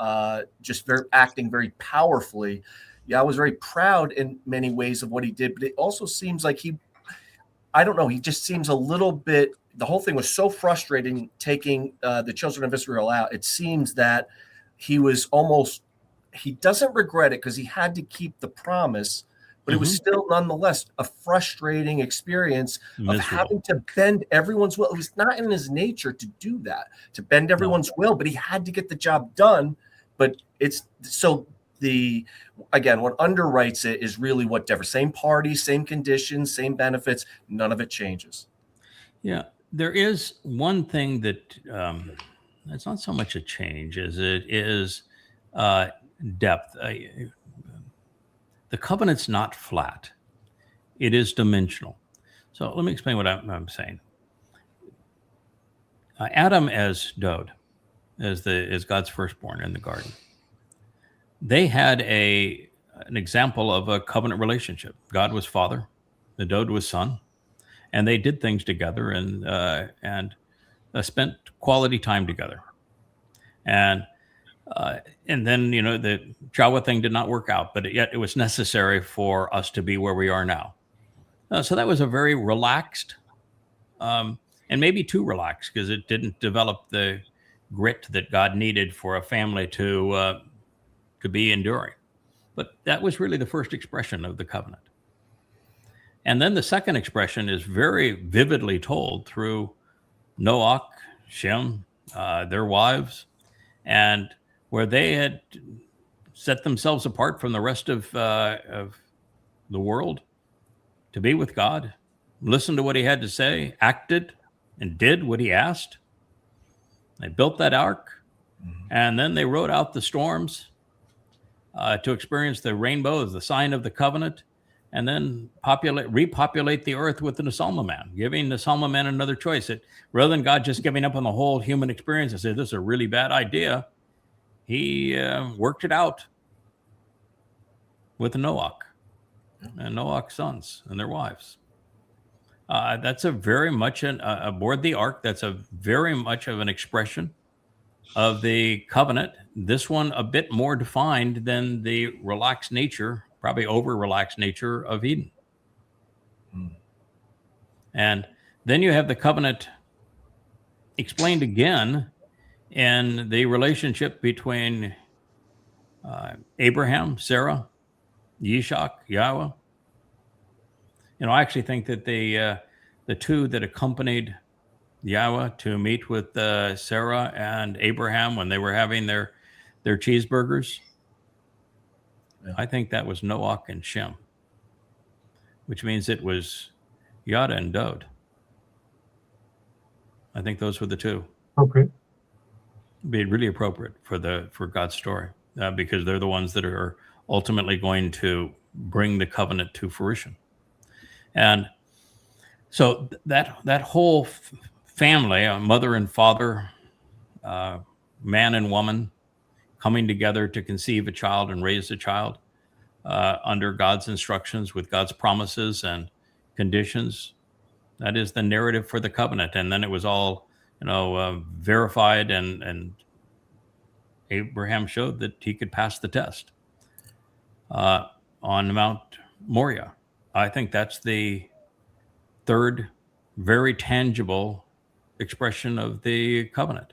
just acting very powerfully. I was very proud in many ways of what he did, but it also seems like he just seems a little bit, the whole thing was so frustrating taking the children of Israel out. It seems that he doesn't regret it because he had to keep the promise, but it was still nonetheless a frustrating experience of having to bend everyone's will. It was not in his nature to do that, to bend everyone's will, but he had to get the job done. But it's so what underwrites it is really what differs. Same party, same conditions, same benefits. None of it changes. Yeah. There is one thing that it's not so much a change as it is depth. The covenant's not flat. It is dimensional. So let me explain what I'm saying. Adam as Dode, as God's firstborn in the garden, they had an example of a covenant relationship. God was father, the Dode was son, and they did things together and spent quality time together. And then, the Yahowah thing did not work out, but yet it was necessary for us to be where we are now. So that was a very relaxed, and maybe too relaxed, because it didn't develop the grit that God needed for a family to be enduring. But that was really the first expression of the covenant. And then the second expression is very vividly told through Noach, Shem, their wives, and where they had set themselves apart from the rest of the world to be with God, listened to what he had to say, acted and did what he asked. They built that ark, and then they rode out the storms to experience the rainbow as the sign of the covenant, and then repopulate the earth with the Nesalma man, giving Nesalma man another choice. Rather than God just giving up on the whole human experience and say, this is a really bad idea, he worked it out with Noach and Noach's sons and their wives. That's a very much aboard the ark. That's a very much of an expression of the covenant. This one a bit more defined than the relaxed nature, probably over relaxed nature of Eden. And then you have the covenant explained again in the relationship between Abraham, Sarah, Yishak, Yahowah. I actually think that the two that accompanied Yahowah to meet with Sarah and Abraham when they were having their cheeseburgers, I think that was Noach and Shem, which means it was Yada and Dode. I think those were the two. Okay. Be really appropriate for God's story, because they're the ones that are ultimately going to bring the covenant to fruition. And so that whole family, mother and father, man and woman, coming together to conceive a child and raise a child under God's instructions with God's promises and conditions. That is the narrative for the covenant. And then it was all, verified, and Abraham showed that he could pass the test on Mount Moriah. I think that's the third very tangible expression of the covenant.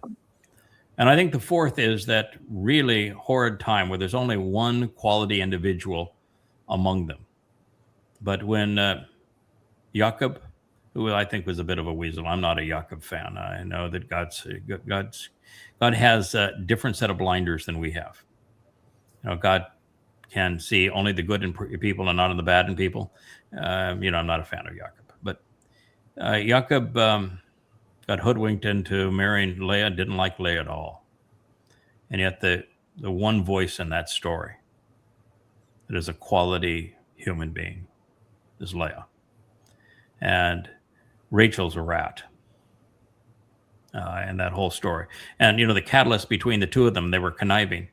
And I think the fourth is that really horrid time where there's only one quality individual among them. But when Jacob, who I think was a bit of a weasel, I'm not a Jacob fan. I know that God has a different set of blinders than we have. God can see only the good in people and not in the bad in people. I'm not a fan of Jacob. But Jacob got hoodwinked into marrying Leah, didn't like Leah at all. And yet the one voice in that story that is a quality human being is Leah. And Rachel's a rat in that whole story. And, the catalyst between the two of them, they were conniving.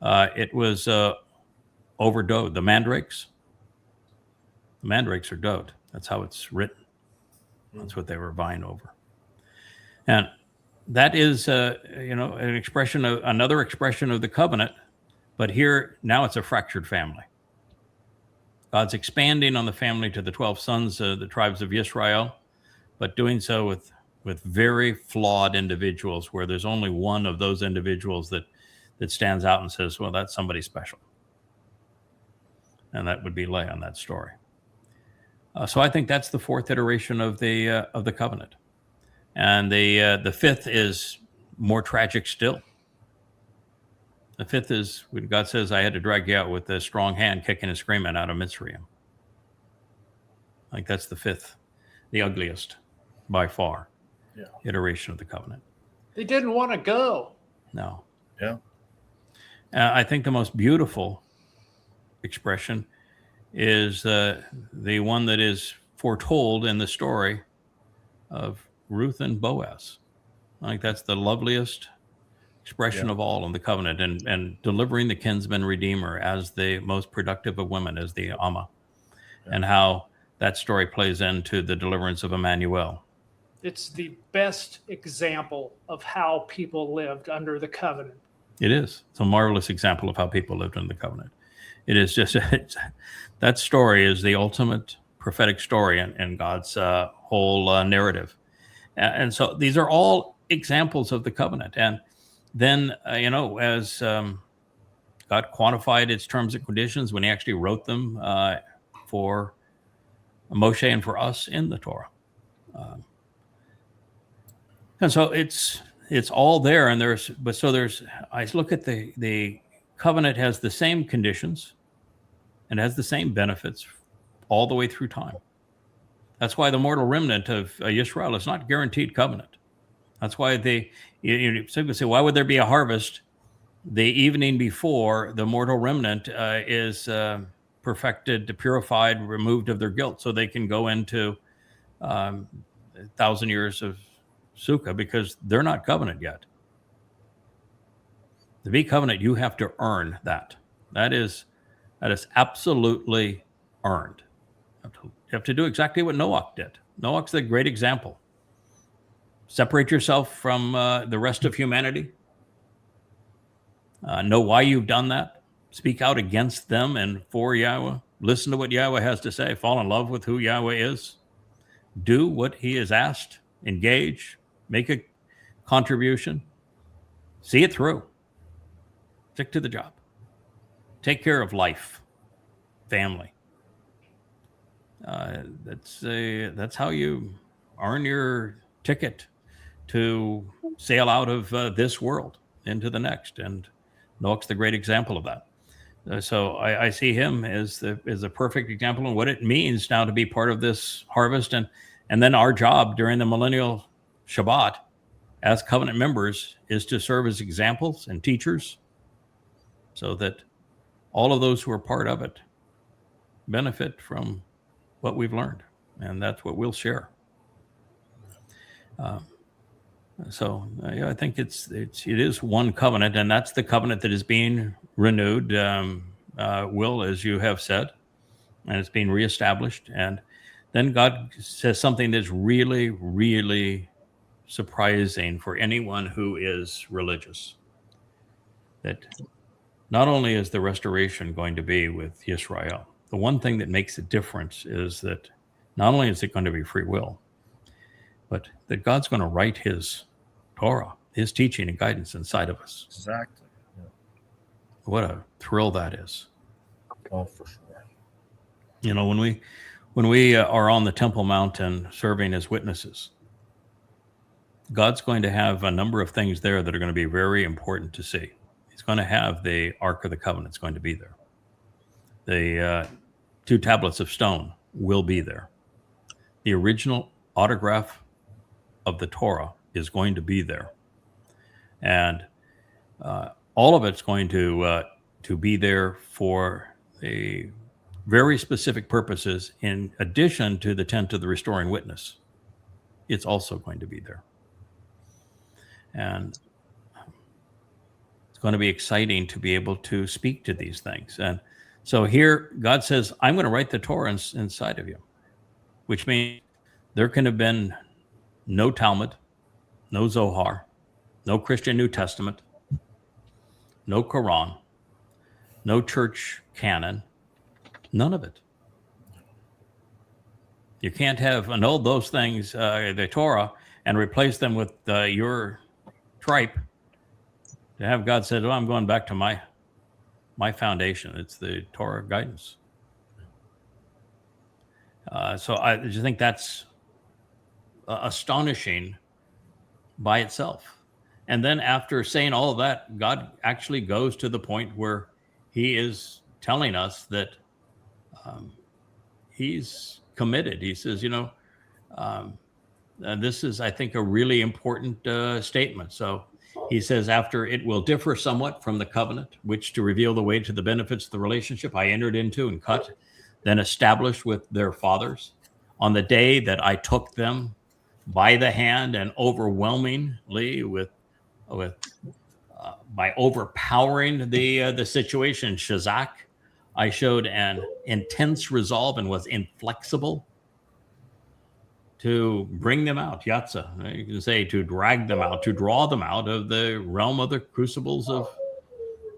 It was over Dode. The mandrakes are Dode. That's how it's written. That's what they were vying over. And that is, an expression of another expression of the covenant. But here, now it's a fractured family. God's expanding on the family to the 12 sons, the tribes of Yisra'el, but doing so with very flawed individuals, where there's only one of those individuals that stands out and says, well, that's somebody special. And that would be Leah in that story. So I think that's the fourth iteration of the covenant. And the fifth is more tragic still. The fifth is when God says, I had to drag you out with a strong hand, kicking and screaming out of Mitzrayim. I think that's the fifth, the ugliest by far, iteration of the covenant. They didn't want to go. No. Yeah. I think the most beautiful expression is the one that is foretold in the story of Ruth and Boaz. I think that's the loveliest expression of all in the covenant, and delivering the kinsman redeemer as the most productive of women, as the Amma, and how that story plays into the deliverance of Emmanuel. It's the best example of how people lived under the covenant. It is. It's a marvelous example of how people lived under the covenant. It is just, that story is the ultimate prophetic story in God's whole narrative. And so these are all examples of the covenant. And then, as God quantified its terms and conditions when he actually wrote them for Moshe and for us in the Torah. And so it's all there. And I look at the covenant has the same conditions and has the same benefits all the way through time. That's why the mortal remnant of Yisra'el is not guaranteed covenant. That's why you say, why would there be a harvest the evening before the mortal remnant is perfected, purified, removed of their guilt, so they can go into 1,000 years of Sukkah, because they're not covenant yet. To be covenant, you have to earn that. That is absolutely earned. You have to do exactly what Noach did. Noach's the great example. Separate yourself from the rest of humanity. Know why you've done that. Speak out against them and for Yahweh. Listen to what Yahweh has to say. Fall in love with who Yahweh is. Do what he is asked. Engage. Make a contribution. See it through. Stick to the job. Take care of life, family. That's how you earn your ticket to sail out of this world into the next. And Noach's the great example of that. So I see him as a perfect example of what it means now to be part of this harvest. And then our job during the millennial Shabbat as covenant members is to serve as examples and teachers, so that all of those who are part of it benefit from what we've learned. And that's what we'll share. I think it is one covenant, and that's the covenant that is being renewed, Will, as you have said, and it's being reestablished. And then God says something that's really, really surprising for anyone who is religious, that not only is the restoration going to be with Yisra'el, the one thing that makes a difference is that not only is it going to be free will, but that God's going to write his Torah, his teaching and guidance inside of us. Exactly. Yeah. What a thrill that is. Oh, for sure. When we are on the Temple Mountain serving as witnesses, God's going to have a number of things there that are going to be very important to see. He's going to have the Ark of the Covenant is going to be there. The 2 tablets of stone will be there. The original autograph of the Torah is going to be there. And all of it's going to be there for a very specific purposes, in addition to the tent of the restoring witness. It's also going to be there. And it's going to be exciting to be able to speak to these things. And so here, God says, I'm going to write the Torah inside of you, which means there can have been no Talmud, no Zohar, no Christian New Testament, no Quran, no church canon, none of it. You can't have annulled those things, the Torah, and replace them with your tripe, to have God said, I'm going back to my foundation. It's the Torah guidance. So I just think that's astonishing by itself. And then after saying all of that, God actually goes to the point where he is telling us that he's committed. He says, this is, I think, a really important statement. So he says, after it will differ somewhat from the covenant, which to reveal the way to the benefits of the relationship I entered into and cut, then established with their fathers on the day that I took them by the hand and overwhelmingly by overpowering the situation. Shazak, I showed an intense resolve and was inflexible to bring them out. Yatsa, you can say to drag them out, to draw them out of the realm of the crucibles of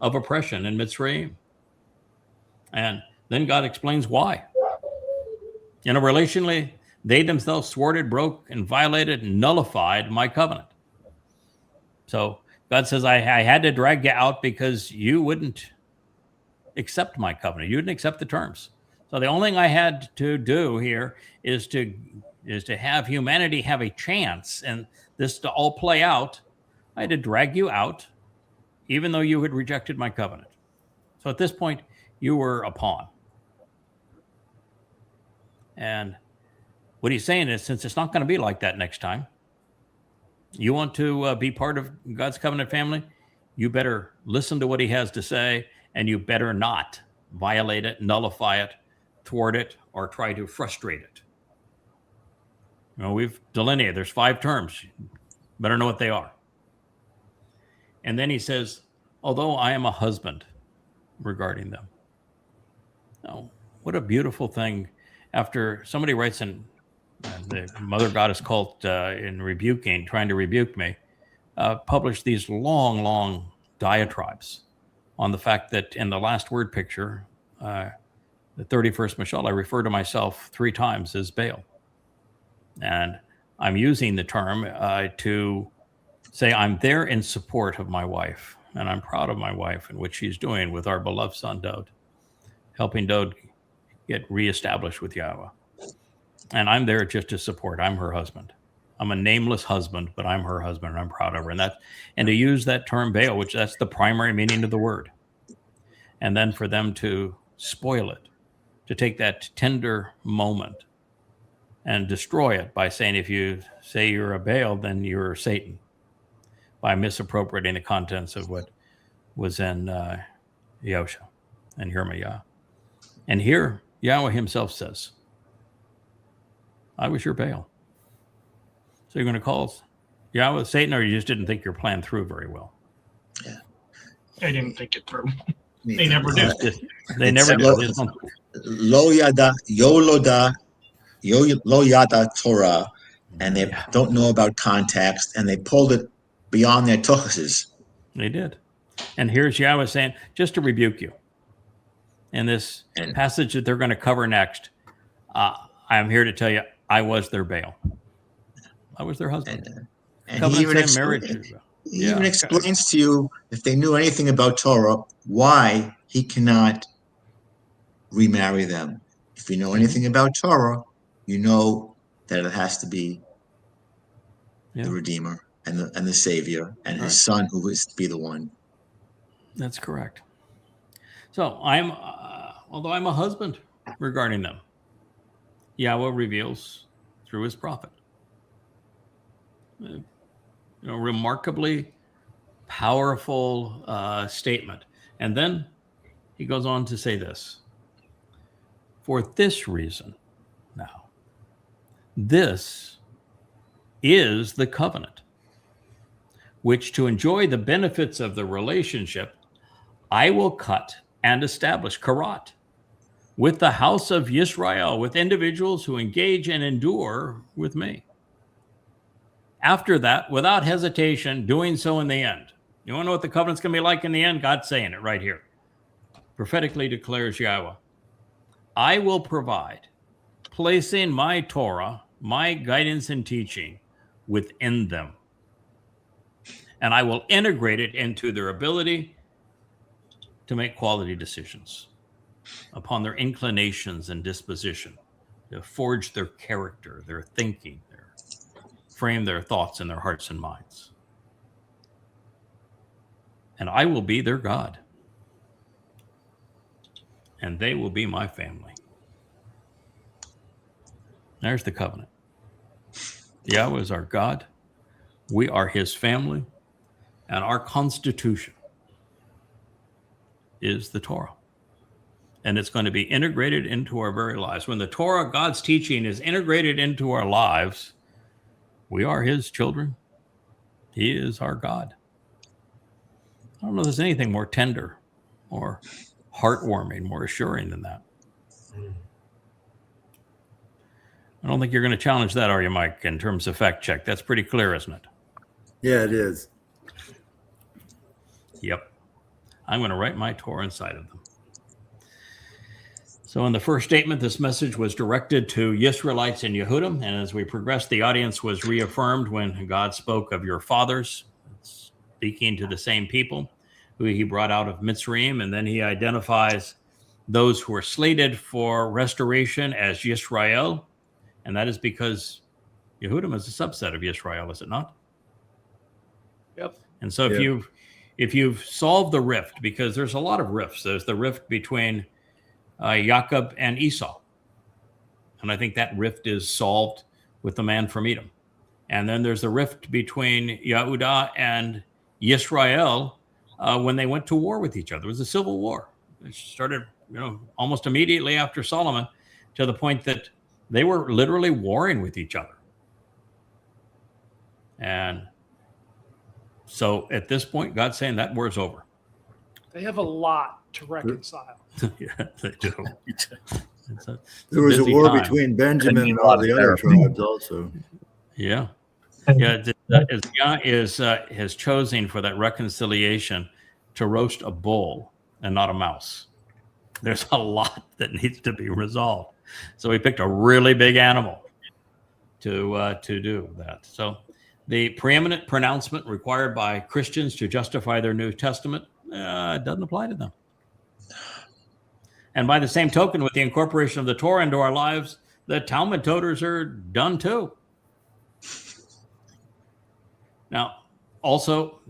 oppression in Mitzrayim. And then God explains why. Relationally, they themselves thwarted, broke, and violated, and nullified my covenant. So God says, I had to drag you out because you wouldn't accept my covenant. You wouldn't accept the terms. So the only thing I had to do here is to have humanity have a chance and this to all play out. I had to drag you out, even though you had rejected my covenant. So at this point, you were a pawn. And what he's saying is, since it's not going to be like that next time, you want to be part of God's covenant family, you better listen to what he has to say, and you better not violate it, nullify it, thwart it, or try to frustrate it. We've delineated. There's 5 terms. Better know what they are. And then he says, although I am a husband regarding them. Oh, what a beautiful thing. After somebody writes in the Mother Goddess cult in rebuking, trying to rebuke me, published these long diatribes on the fact that in the last word picture, the 31st Mashal, I refer to myself 3 times as Baal. And I'm using the term to say I'm there in support of my wife, and I'm proud of my wife and what she's doing with our beloved son, Dode, helping Dode get reestablished with Yahowah. And I'm there just to support. I'm her husband. I'm a nameless husband, but I'm her husband, and I'm proud of her. And to use that term Baal, which that's the primary meaning of the word. And then for them to spoil it, to take that tender moment and destroy it by saying, if you say you're a Baal, then you're Satan, by misappropriating the contents of what was in Yosha and Yirma'yah. And here, Yahowah himself says, I was your Baal. So you're going to call Yahowah Satan, or you just didn't think your plan through very well? Yeah. They didn't think it through. They never do. They never do. Lo yada, lo yada Torah, and they don't know about context, and they pulled it beyond their tuchuses. They did. And here's Yahowah saying, just to rebuke you. In this passage that they're going to cover next, I'm here to tell you, I was their Baal. I was their husband. And he even explains to you, if they knew anything about Torah, why he cannot remarry them. If you know anything about Torah, you know that it has to be the Redeemer and the Savior and his son who is to be the one. That's correct. So although I'm a husband regarding them, Yahowah reveals through his prophet. Remarkably powerful statement. And then he goes on to say this. For this reason, now, this is the covenant, which to enjoy the benefits of the relationship, I will cut and establish karat with the house of Yisra'el, with individuals who engage and endure with me. After that, without hesitation, doing so in the end. You want to know what the covenant's going to be like in the end? God's saying it right here. Prophetically declares Yahowah, I will provide, placing my Torah, my guidance and teaching within them. And I will integrate it into their ability to make quality decisions upon their inclinations and disposition, to forge their character, their thinking, frame their thoughts in their hearts and minds. And I will be their God. And they will be my family. There's the covenant. Yahowah is our God. We are his family. And our constitution is the Torah. And it's going to be integrated into our very lives. When the Torah, God's teaching, is integrated into our lives, We are his children. He is our God. I don't know if there's anything more tender, more heartwarming, more assuring than that. I don't think you're going to challenge that, are you, Mike, in terms of fact check? That's pretty clear, isn't it? Yeah, it is. Yep. I'm going to write my Torah inside of them. So in the first statement, this message was directed to Yisraelites in Yehudim. And as we progressed, the audience was reaffirmed when God spoke of your fathers, speaking to the same people who he brought out of Mitzrayim. And then he identifies those who are slated for restoration as Yisra'el. And that is because Yehudim is a subset of Yisra'el, is it not? Yep. And so if you've solved the rift, because there's a lot of rifts. There's the rift between Jacob and Esau. And I think that rift is solved with the man from Edom. And then there's the rift between Yehudah and Yisra'el when they went to war with each other. It was a civil war. It started, almost immediately after Solomon, to the point that they were literally warring with each other. And so at this point, God's saying that war's over. They have a lot to reconcile. Yeah, they do. There was a busy war time. between Benjamin and all the other tribes also. Yeah. Yeah, Yah has chosen for that reconciliation to roast a bull and not a mouse. There's a lot that needs to be resolved. So he picked a really big animal to do that. So the preeminent pronouncement required by Christians to justify their New Testament doesn't apply to them. And by the same token, with the incorporation of the Torah into our lives, the Talmud toters are done too. Now, also,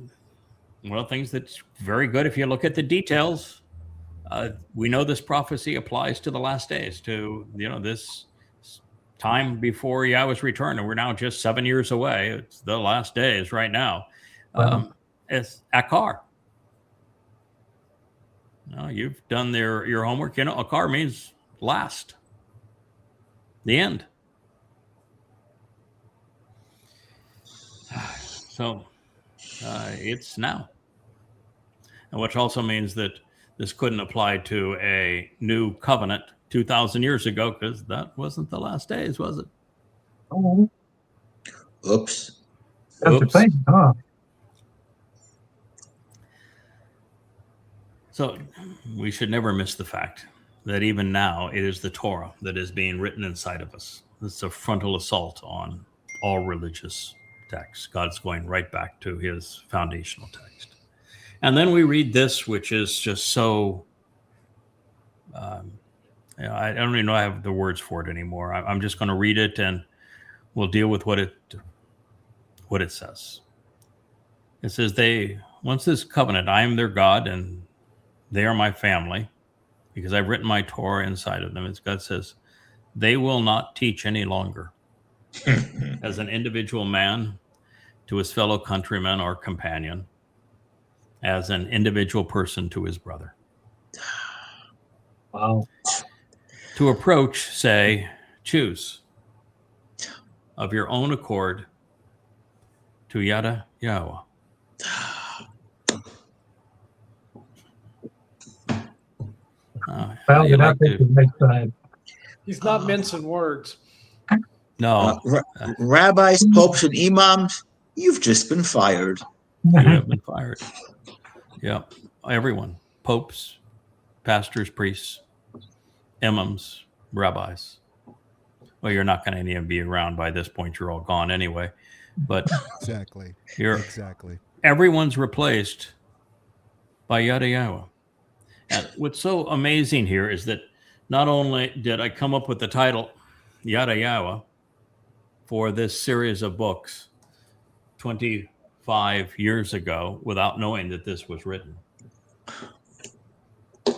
one of the things that's very good, if you look at the details, we know this prophecy applies to the last days, to this time before Yahweh's return, and we're now just 7 years away. It's the last days right now. It's Akar. You've done your homework. Akar means last, the end. So it's now. And which also means that this couldn't apply to a new covenant 2,000 years ago, because that wasn't the last days, was it? Oh, Oops. that's the thing, huh? So we should never miss the fact that even now it is the Torah that is being written inside of us. It's a frontal assault on all religious texts. God's going right back to his foundational text. And then we read this, which is just so, I don't even know I have the words for it anymore. I'm just going to read it and we'll deal with what it says. It says, once this covenant, I am their God and they are my family, because I've written my Torah inside of them. As God says, they will not teach any longer as an individual man to his fellow countryman or companion, as an individual person to his brother. Wow. To approach, say, choose of your own accord to Yahowah. He's not mincing words. No. Rabbis, popes, and imams, you've just been fired. You have been fired. Yeah, everyone. Popes, pastors, priests, imams, rabbis. Well, you're not going to be around by this point. You're all gone anyway. But exactly. Everyone's replaced by Yahowah. And what's so amazing here is that not only did I come up with the title Yahowah for this series of books 25 years ago without knowing that this was written,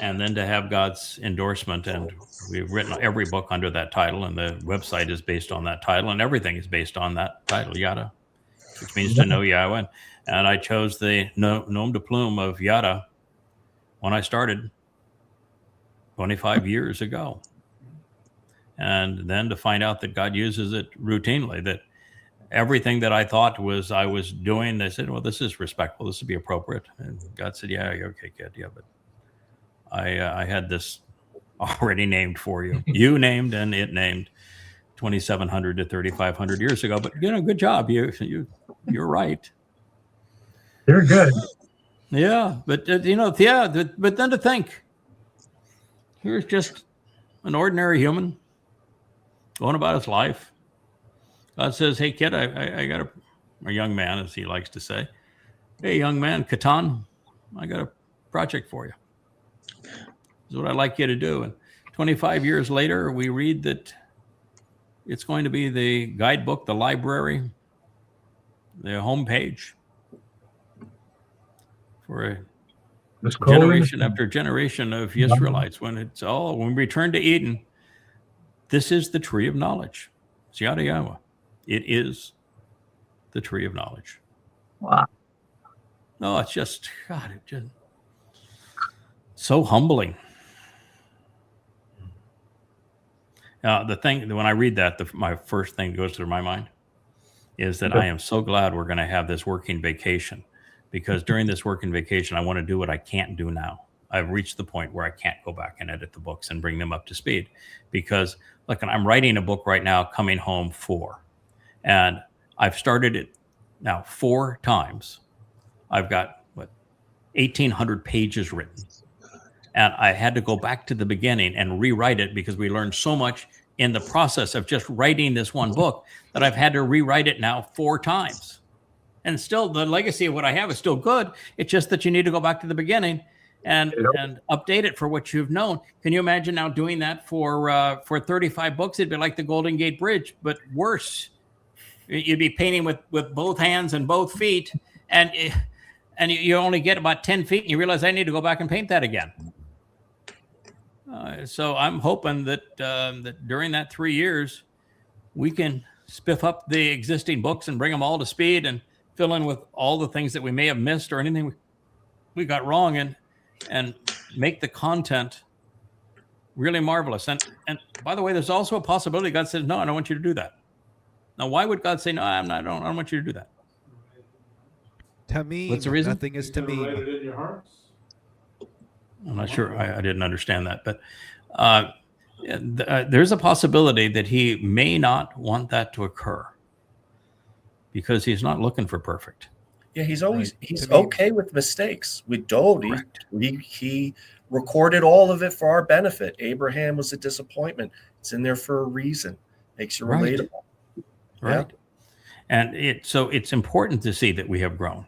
and then to have God's endorsement, and we've written every book under that title, and the website is based on that title, and everything is based on that title, Yada, which means to know Yahweh. And I chose the nom de plume of Yada when I started 25 years ago. And then to find out that God uses it routinely, that everything that I thought I was doing, they said, well, this is respectful. This would be appropriate. And God said, yeah, okay, kid. Yeah, but I had this already named for you. You named and it named 2,700 to 3,500 years ago. But, good job. You're right. You're good. Yeah. But, but then to think, here's just an ordinary human going about his life. God says, hey, kid, I got a young man, as he likes to say. Hey, young man, Qatan, I got a project for you. This is what I'd like you to do. And 25 years later, we read that it's going to be the guidebook, the library, the homepage for a generation after generation of Israelites. When we return to Eden, this is the tree of knowledge. It's Yahowah. It is the tree of knowledge. Wow. No, it's just, God, it's just so humbling. The thing, when I read that, my first thing that goes through my mind is that I am so glad we're going to have this working vacation, because during this working vacation, I want to do what I can't do now. I've reached the point where I can't go back and edit the books and bring them up to speed, because look, I'm writing a book right now, Coming Home 4. And I've started it now 4 times. I've got 1,800 pages written. And I had to go back to the beginning and rewrite it, because we learned so much in the process of just writing this one book that I've had to rewrite it now 4 times. And still, the legacy of what I have is still good. It's just that you need to go back to the beginning and update it for what you've known. Can you imagine now doing that for 35 books? It'd be like the Golden Gate Bridge, but worse. You'd be painting with both hands and both feet, and you only get about 10 feet, and you realize I need to go back and paint that again. So I'm hoping that that during that 3 years, we can spiff up the existing books and bring them all to speed and fill in with all the things that we may have missed or anything we got wrong, and make the content really marvelous. And by the way, there's also a possibility God says, no, I don't want you to do that. Now, why would God say, no, I don't want you to do that? Tamim. What's the reason? Nothing is Tamim. I'm not sure. I didn't understand that. But there's a possibility that he may not want that to occur, because he's not looking for perfect. Yeah, he's okay with mistakes. With Dode, he recorded all of it for our benefit. Abraham was a disappointment. It's in there for a reason. Makes you relatable. Right. Yeah. And so it's important to see that we have grown.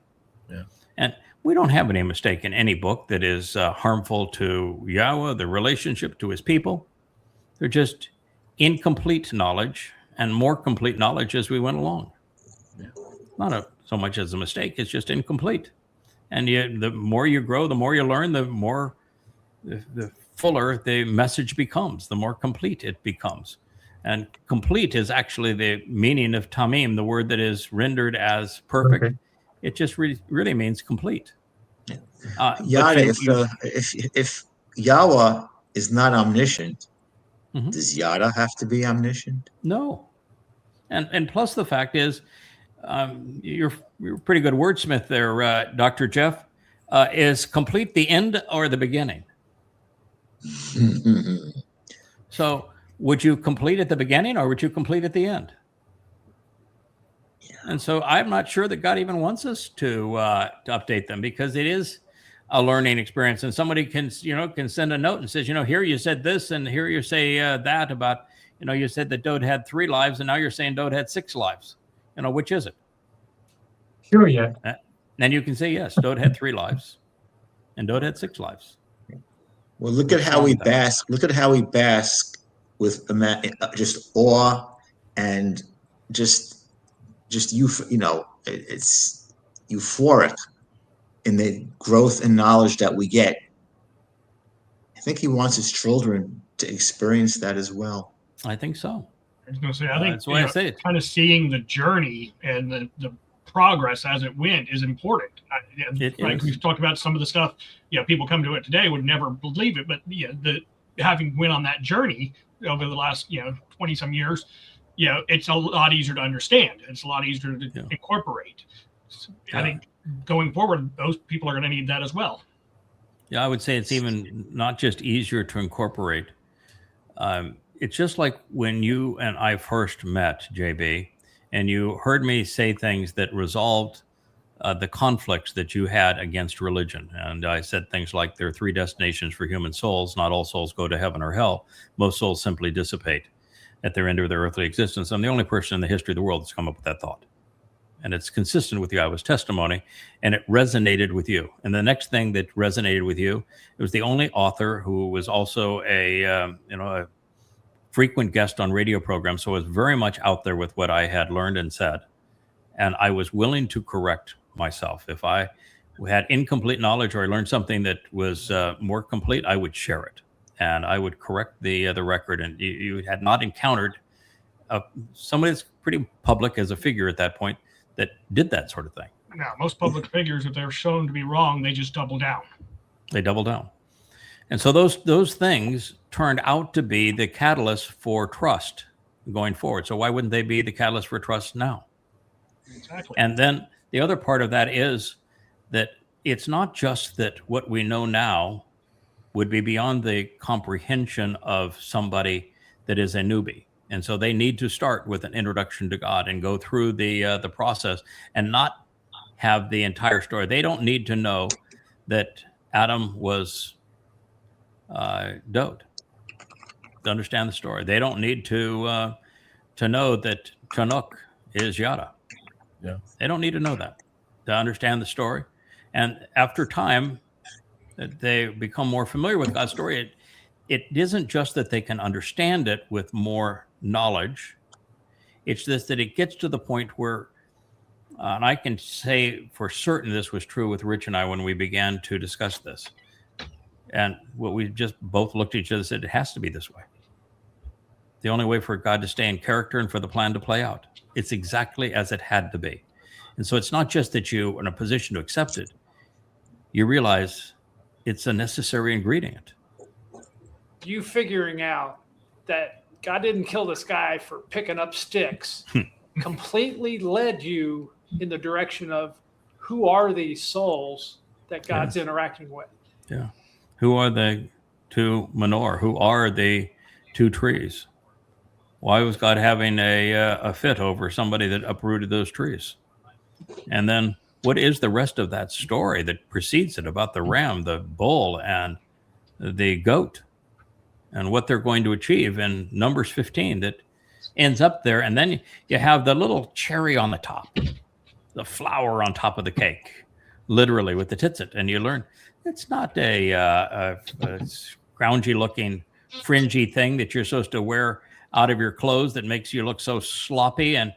Yeah. And we don't have any mistake in any book that is harmful to Yahowah, the relationship to his people. They're just incomplete knowledge and more complete knowledge as we went along. Yeah. Not so much as a mistake, it's just incomplete. And the more you grow, the more you learn, the more the fuller the message becomes, the more complete it becomes. And complete is actually the meaning of tamim, the word that is rendered as perfect. Okay. It just really means complete. If Yahowah is not omniscient, does Yada have to be omniscient? No. And plus the fact is, you're a pretty good wordsmith there, Dr. Jeff. Is complete the end or the beginning? So would you complete at the beginning or would you complete at the end? Yeah. And so I'm not sure that God even wants us to update them, because it is a learning experience. And somebody can send a note and says, here you said this, and here you say that about, you said that Dode had 3 lives, and now you're saying Dode had 6 lives. Which is it? Sure, yeah. And you can say, yes, Dode had 3 lives, and Dode had 6 lives. Well, look at how we bask. Look at how we bask with just awe and just it's euphoric in the growth and knowledge that we get. I think he wants his children to experience that as well. I think so. I was going to say, I think that's why I say it. Kind of seeing the journey and the progress as it went is important. We've talked about some of the stuff, people come to it today would never believe it, but having went on that journey over the last 20 some years, it's a lot easier to understand. It's a lot easier to incorporate. I think going forward, those people are going to need that as well. Yeah, I would say it's even not just easier to incorporate. It's just like when you and I first met, JB, and you heard me say things that resolved the conflicts that you had against religion. And I said things like, there are 3 destinations for human souls. Not all souls go to heaven or hell. Most souls simply dissipate at their end of their earthly existence. I'm the only person in the history of the world that's come up with that thought. And it's consistent with Yahowah's testimony, and it resonated with you. And the next thing that resonated with you, it was the only author who was also a frequent guest on radio programs, so I was very much out there with what I had learned and said. And I was willing to correct myself. If I had incomplete knowledge or I learned something that was more complete, I would share it. And I would correct the record. And you had not encountered somebody that's pretty public as a figure at that point that did that sort of thing. Now, most public figures, if they're shown to be wrong, they just double down. They double down. And so those things turned out to be the catalyst for trust going forward. So why wouldn't they be the catalyst for trust now? Exactly. And then the other part of that is that it's not just that what we know now would be beyond the comprehension of somebody that is a newbie. And so they need to start with an introduction to God and go through the process and not have the entire story. They don't need to know that Adam was Dode to understand the story. They don't need to know that Chanuk is Yada. Yeah. They don't need to know that to understand the story. And after time, they become more familiar with God's story. It isn't just that they can understand it with more knowledge. It's just that it gets to the point where, and I can say for certain this was true with Rich and I when we began to discuss this. And what we just both looked at each other and said, it has to be this way. The only way for God to stay in character and for the plan to play out. It's exactly as it had to be. And so it's not just that you're in a position to accept it. You realize it's a necessary ingredient. You figuring out that God didn't kill this guy for picking up sticks completely led you in the direction of who are these souls that God's interacting with? Yeah. Who are the 2 menorah? Who are the 2 trees? Why was God having a fit over somebody that uprooted those trees? And then what is the rest of that story that precedes it about the ram, the bull, and the goat, and what they're going to achieve in Numbers 15 that ends up there? And then you have the little cherry on the top, the flower on top of the cake, literally with the tzitzit. And you learn it's not a scroungy looking, fringy thing that you're supposed to wear out of your clothes that makes you look so sloppy and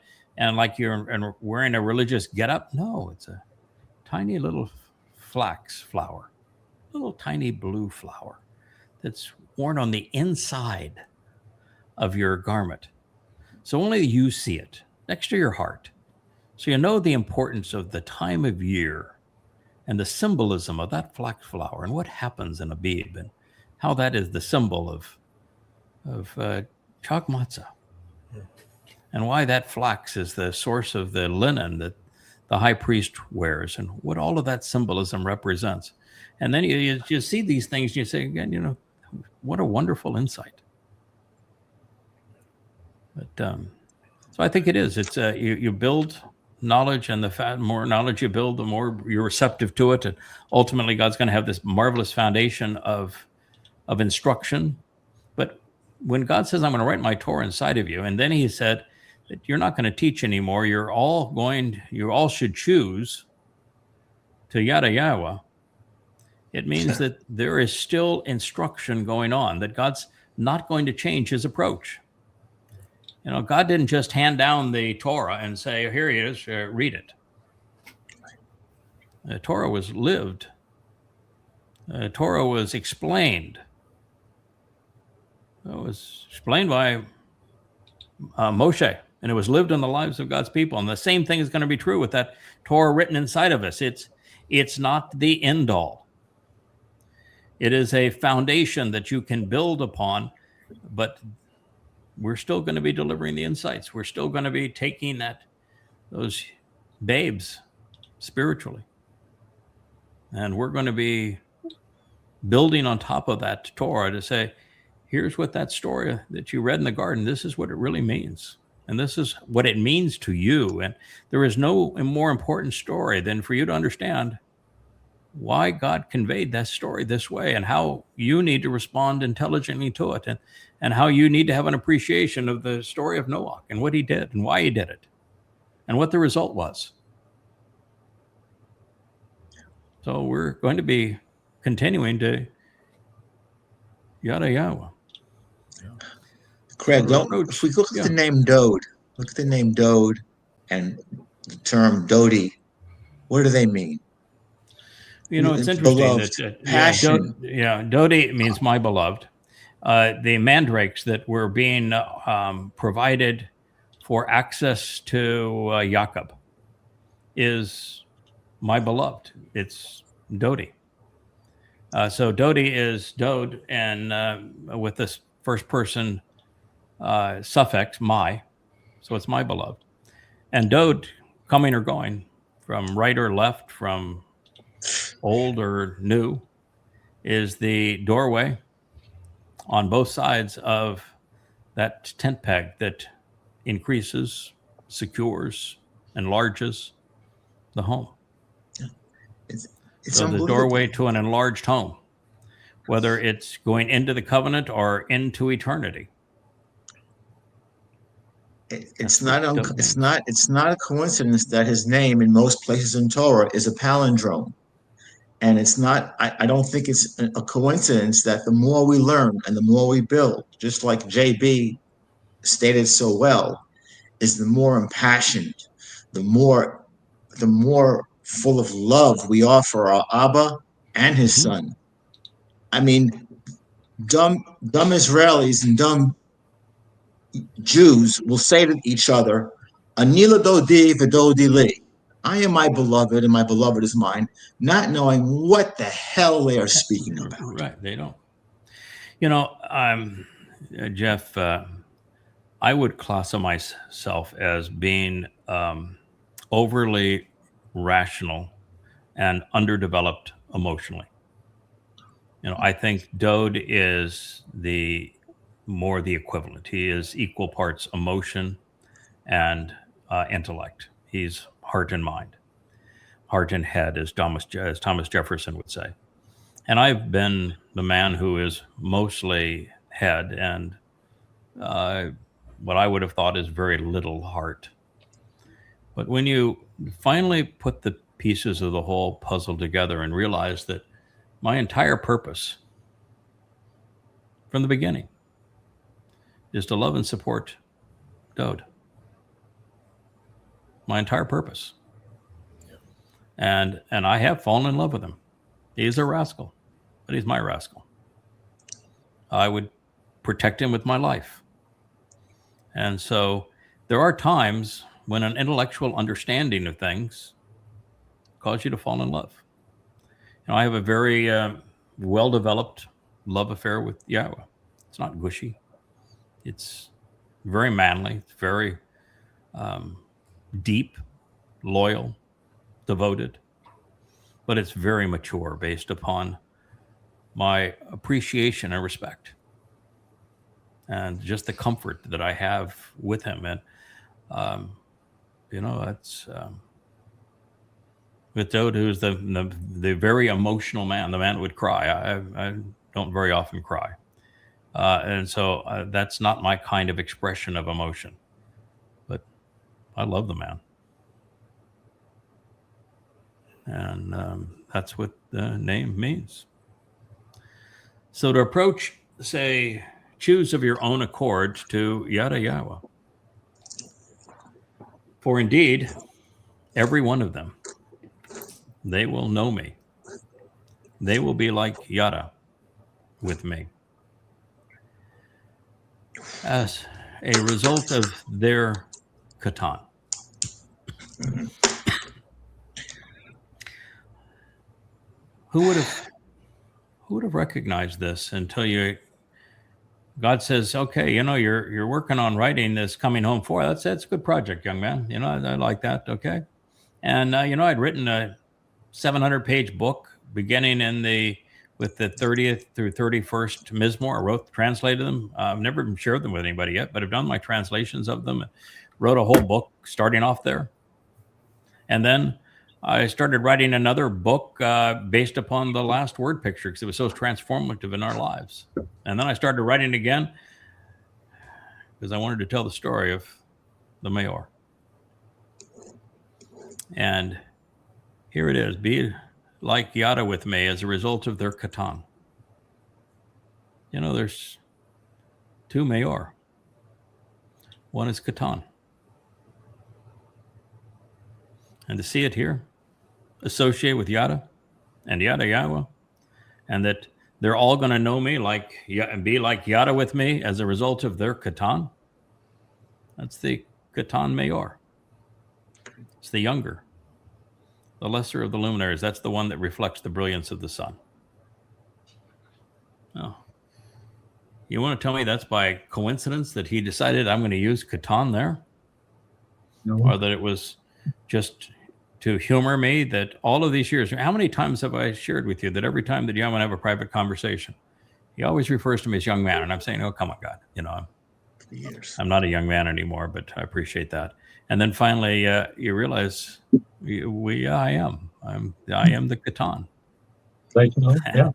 like you're wearing a religious getup. No, it's a tiny little flax flower, little tiny blue flower that's worn on the inside of your garment. So only you see it next to your heart. So you know the importance of the time of year and the symbolism of that flax flower and what happens in Abib and how that is the symbol of chag matzah, and why that flax is the source of the linen that the high priest wears, and what all of that symbolism represents. And then you see these things, and you say again, what a wonderful insight. But so I think it is. It's you build knowledge, and the more knowledge you build, the more you're receptive to it, and ultimately God's going to have this marvelous foundation of instruction. But when God says, I'm going to write my Torah inside of you, and then he said that you're not going to teach anymore, you all should choose to yada Yahowah, it means that there is still instruction going on, that God's not going to change his approach. God didn't just hand down the Torah and say, here it is, read it. The Torah was lived. The Torah was explained. It was explained by Moshe, and it was lived in the lives of God's people. And the same thing is going to be true with that Torah written inside of us. It's not the end all. It is a foundation that you can build upon, but we're still going to be delivering the insights. We're still going to be taking those babes spiritually. And we're going to be building on top of that Torah to say, here's what that story that you read in the garden, this is what it really means. And this is what it means to you. And there is no more important story than for you to understand why God conveyed that story this way and how you need to respond intelligently to it, and how you need to have an appreciation of the story of Noah and what he did and why he did it and what the result was. So we're going to be continuing to Yahowah. Craig, if we look at the name Dode, and the term Dodi, what do they mean? It's interesting beloved, that passion. Dodi means my beloved. The mandrakes that were being provided for access to Jacob is my beloved. It's Dodi. So Dodi is Dode, and with this first person suffix, my. So it's my beloved. And Dode, coming or going, from right or left, from old or new, is the doorway on both sides of that tent peg that increases, secures, enlarges the home. It's so the doorway to an enlarged home, whether it's going into the covenant or into eternity. It's not a coincidence that his name in most places in Torah is a palindrome. And it's not, I don't think it's a coincidence that the more we learn and the more we build, just like JB stated so well, is the more impassioned, the more full of love we offer our Abba and his son. I mean, dumb Israelis and dumb Jews will say to each other, Anila dodi v'dodi li. I am my beloved and my beloved is mine, not knowing what the hell they are speaking about. Right, they don't. Jeff, I would classify myself as being overly rational and underdeveloped emotionally. I think Dode is the equivalent. He is equal parts emotion and intellect. He's heart and mind, heart and head, as Thomas Jefferson would say. And I've been the man who is mostly head and what I would have thought is very little heart. But when you finally put the pieces of the whole puzzle together and realize that my entire purpose from the beginning is to love and support Dode. My entire purpose. And I have fallen in love with him. He's a rascal, but he's my rascal. I would protect him with my life. And so there are times when an intellectual understanding of things causes you to fall in love. I have a very well-developed love affair with Yahowah. It's not gushy. It's very manly. It's very deep, loyal, devoted. But it's very mature based upon my appreciation and respect. And just the comfort that I have with him. And, that's with Dode, who's the very emotional man, the man that would cry. I don't very often cry. And so that's not my kind of expression of emotion. But I love the man. And that's what the name means. So to approach, say, choose of your own accord to Yahowah. For indeed, every one of them, they will know me. They will be like Yada with me. As a result of their Qatan. Who would have recognized this until you God says, okay, you're working on writing this Coming Home 4. That's a good project, young man. I like that. Okay. And, I'd written a 700-page book beginning with the 30th through 31st Mizmor. I translated them. I've never shared them with anybody yet, but I've done my translations of them. Wrote a whole book starting off there. And then I started writing another book based upon the last word picture because it was so transformative in our lives. And then I started writing again because I wanted to tell the story of the Mayor. And here it is. Be like Yada with me as a result of their Qatan. There's two Mayor. One is Qatan. And to see it here, associate with Yada and Yahowah, and that they're all going to know me and be like Yada with me as a result of their Qatan. That's the Qatan Mayor. It's the younger, the lesser of the luminaries. That's the one that reflects the brilliance of the sun. Oh, you want to tell me that's by coincidence that he decided I'm going to use Qatan there? No. Or that it was just to humor me that all of these years, how many times have I shared with you that every time that Yahweh and I have a private conversation, he always refers to me as young man. And I'm saying, oh, come on, God. I'm not a young man anymore, but I appreciate that. And then finally, you realize I am the Qatan. Yeah.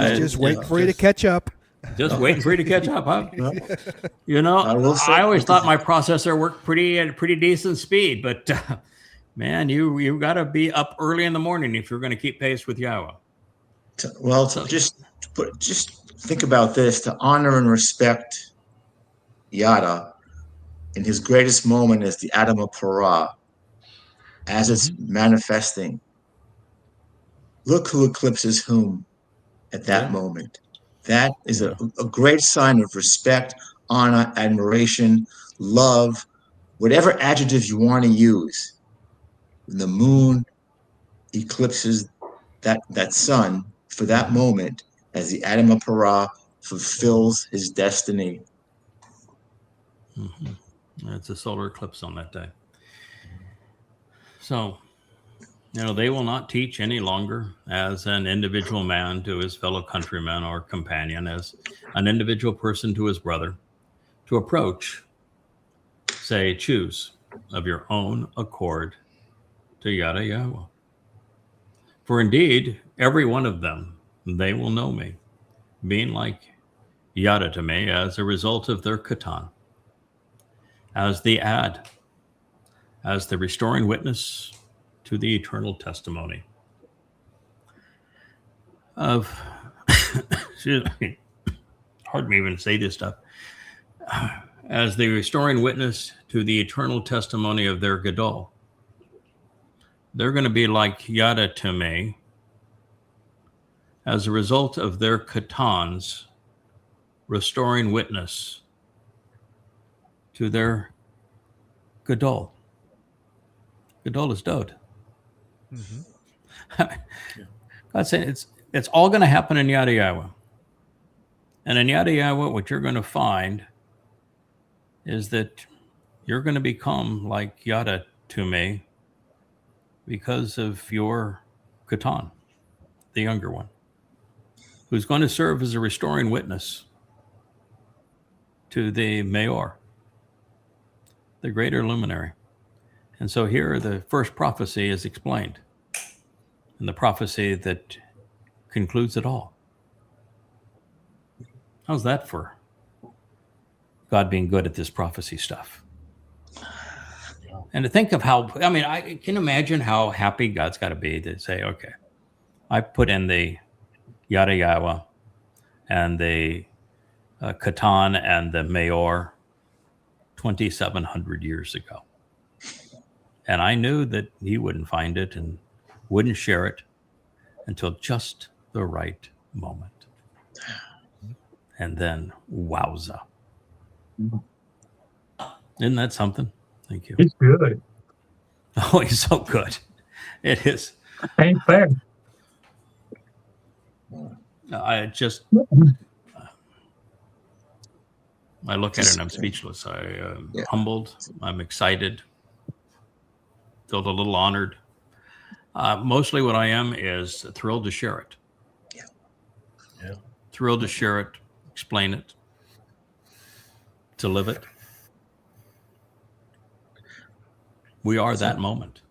He's just waiting for you to catch up. Just waiting for you to catch up, huh? I always thought my processor worked at pretty decent speed, but man, you got to be up early in the morning if you're going to keep pace with Yahowah. Well, just think about this: to honor and respect Yada in his greatest moment as the Adam of Parah, as it's manifesting. Look who eclipses whom at that moment. That is a great sign of respect, honor, admiration, love, whatever adjective you want to use. When the moon eclipses that sun for that moment as the Adam of Parah fulfills his destiny. It's a solar eclipse on that day. So, they will not teach any longer as an individual man to his fellow countryman or companion, as an individual person to his brother, to approach, say, choose of your own accord to Yahowah. For indeed, every one of them, they will know me, being like Yada to me as a result of their Qatan, as the as the restoring witness to the eternal testimony of, excuse me, hard me even say this stuff, as the restoring witness to the eternal testimony of their Gadowl. They're going to be like Yada to me as a result of their Qatan's restoring witness to their Gadowl. Gadowl is Dod. God said it's all going to happen in Yahowah. And in Yahowah, what you're going to find is that you're going to become like Yada to me because of your Qatan, the younger one, who's going to serve as a restoring witness to the Mayor, the greater luminary. And so here the first prophecy is explained, and the prophecy that concludes it all. How's that for God being good at this prophecy stuff? And to think of how, I can imagine how happy God's got to be to say, okay, I put in the Yahowah and the Qatan and the Mayor 2,700 years ago. And I knew that he wouldn't find it and wouldn't share it until just the right moment. And then, wowza. Isn't that something? Thank you. It's good. Oh, he's so good. It is. Ain't fair. I look at it and I'm speechless. I'm humbled. I'm excited. Feel a little honored. Mostly what I am is thrilled to share it. Yeah. Thrilled to share it, explain it, to live it. We are that moment.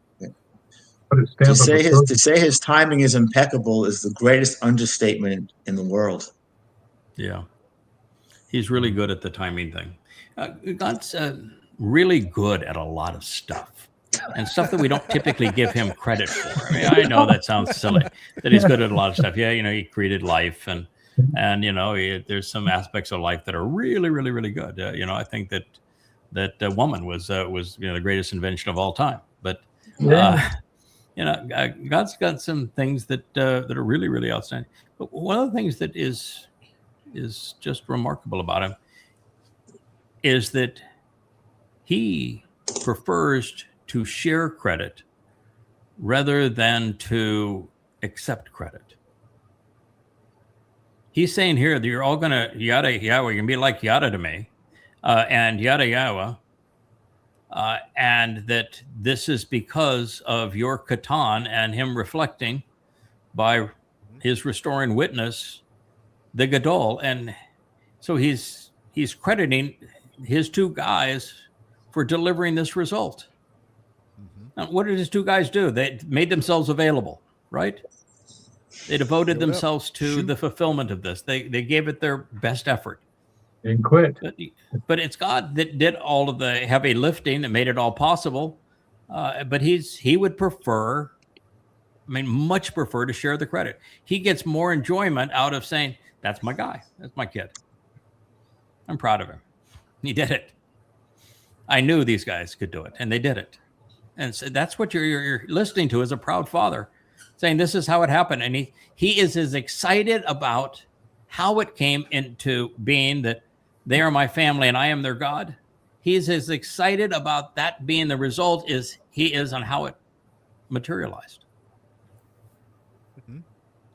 To say his timing is impeccable is the greatest understatement in the world. Yeah. He's really good at the timing thing. God's really good at a lot of stuff, and stuff that we don't typically give him credit for. I mean, I know that sounds silly, that he's good at a lot of stuff. Yeah, he created life, and there's some aspects of life that are really, really, really good. I think that woman was the greatest invention of all time. But God's got some things that are really, really outstanding. But one of the things that is just remarkable about him is that he prefers to share credit rather than to accept credit. He's saying here that you're all going to Yahweh, you're going to be like Yada to me, and Yahowah, and that this is because of your Qatan and him reflecting by his restoring witness the Gadowl. And so he's crediting his two guys for delivering this result. Now, what did his two guys do? They made themselves available, right? They devoted themselves to the fulfillment of this. They gave it their best effort. And quit. But it's God that did all of the heavy lifting and made it all possible. But he would prefer, much prefer to share the credit. He gets more enjoyment out of saying, that's my guy. That's my kid. I'm proud of him. He did it. I knew these guys could do it, and they did it. And so that's what you're listening to as a proud father, saying this is how it happened. And he is as excited about how it came into being that they are my family and I am their God. He's as excited about that being the result as he is on how it materialized. Mm-hmm.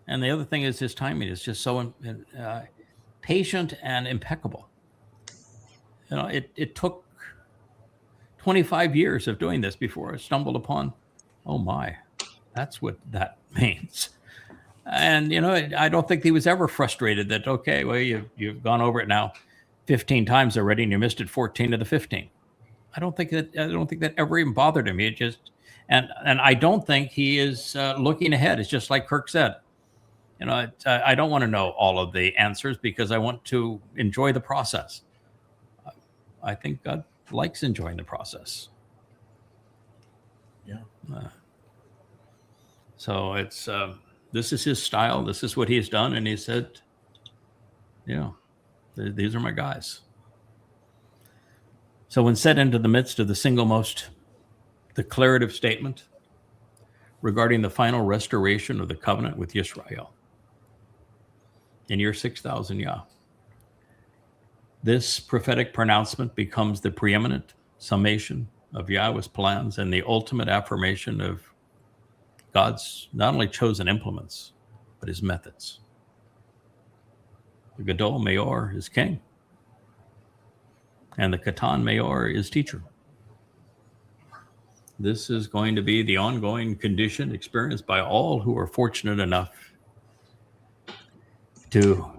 And the other thing is his timing is just so patient and impeccable. It took 25 years of doing this before I stumbled upon, oh my, that's what that means. And, I don't think he was ever frustrated that, okay, well, you've gone over it now 15 times already and you missed it 14 of the 15. I don't think that ever even bothered him. He just, and I don't think he is looking ahead. It's just like Kirk said, I don't want to know all of the answers because I want to enjoy the process. I think God likes enjoying the process. Yeah. So it's this is his style. This is what he's done, and he said, these are my guys. So when set into the midst of the single most declarative statement regarding the final restoration of the covenant with Yisra'el in year 6,000 Yah, this prophetic pronouncement becomes the preeminent summation of Yahweh's plans and the ultimate affirmation of God's not only chosen implements, but his methods. The Gadowl Mayor is king, and the Qatan Mayor is teacher. This is going to be the ongoing condition experienced by all who are fortunate enough to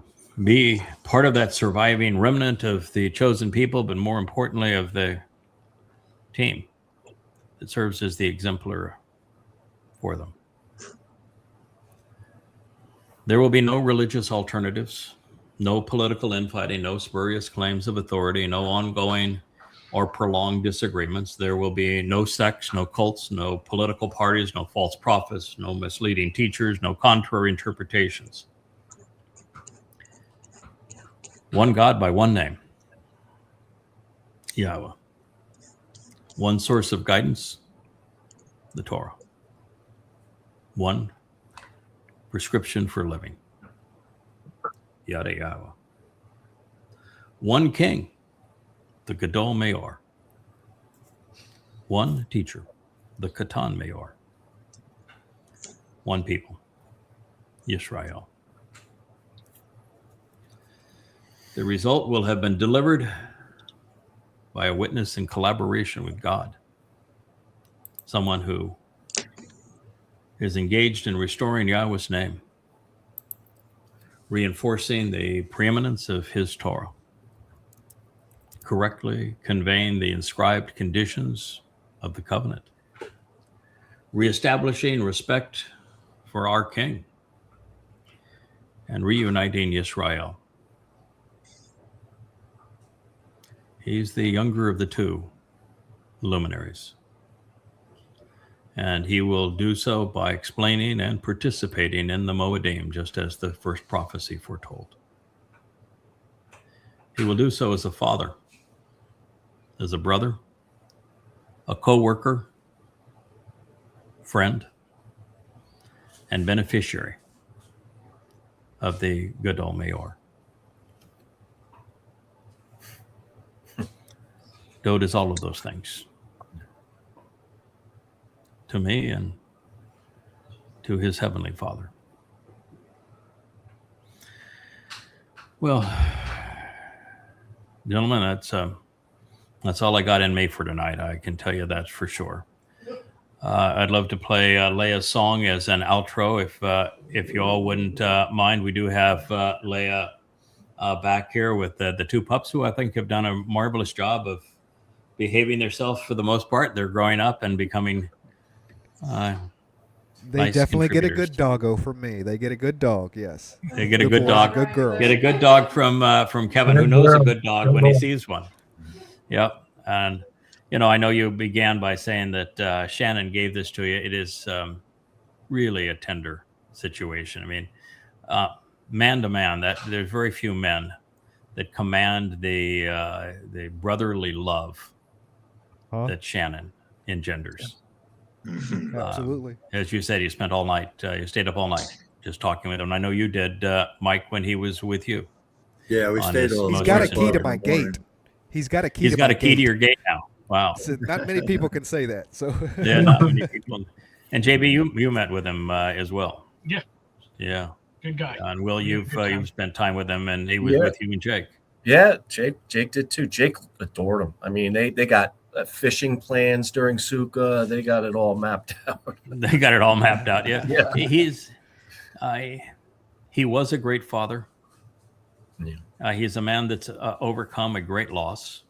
be part of that surviving remnant of the chosen people, but more importantly of the team that serves as the exemplar for them. There will be no religious alternatives, no political infighting, no spurious claims of authority, no ongoing or prolonged disagreements. There will be no sects, no cults, no political parties, no false prophets, no misleading teachers, no contrary interpretations. One God by one name, Yahowah. One source of guidance, the Torah. One prescription for living, Yahowah. One king, the Gadowl Mayor. One teacher, the Qatan Mayor. One people, Yisra'el. The result will have been delivered by a witness in collaboration with God. Someone who is engaged in restoring Yahweh's name, reinforcing the preeminence of his Torah, correctly conveying the inscribed conditions of the covenant, reestablishing respect for our King, and reuniting Yisra'el. He's the younger of the two luminaries. And he will do so by explaining and participating in the Moedim, just as the first prophecy foretold. He will do so as a father, as a brother, a co-worker, friend, and beneficiary of the Gadowl Mayor. Dode is all of those things to me and to his heavenly Father. Well, gentlemen, that's all I got in me for tonight. I can tell you that for sure. I'd love to play Leah's song as an outro, if you all wouldn't mind. We do have Leah back here with the two pups, who I think have done a marvelous job of behaving themselves for the most part. They're growing up and becoming they nice definitely get a contributors. good doggo from me. They get a good dog, yes. They get a good boys, dog. good girls. Get a good dog from Kevin, who knows a good dog when he sees one. Yep. And, I know you began by saying that Shannon gave this to you. It is really a tender situation. I mean, man to man, that there's very few men that command the brotherly love that Shannon engenders. Absolutely. As you said, you spent all night, you stayed up all night just talking with him. I know you did, Mike, when he was with you. Yeah, we stayed all. He's got a key to my gate. He's got a key to your gate now. Wow. So not many people can say that. So yeah, not many people. And JB, you met with him as well. Yeah. Yeah. Good guy. And Will, you've spent time with him, and he was with you and Jake. Yeah, Jake did too. Jake adored him. I mean, they got fishing plans during Sukkah. They got it all mapped out. They got it all mapped out. Yeah. Yeah. He was a great father. Yeah. He's a man that's overcome a great loss.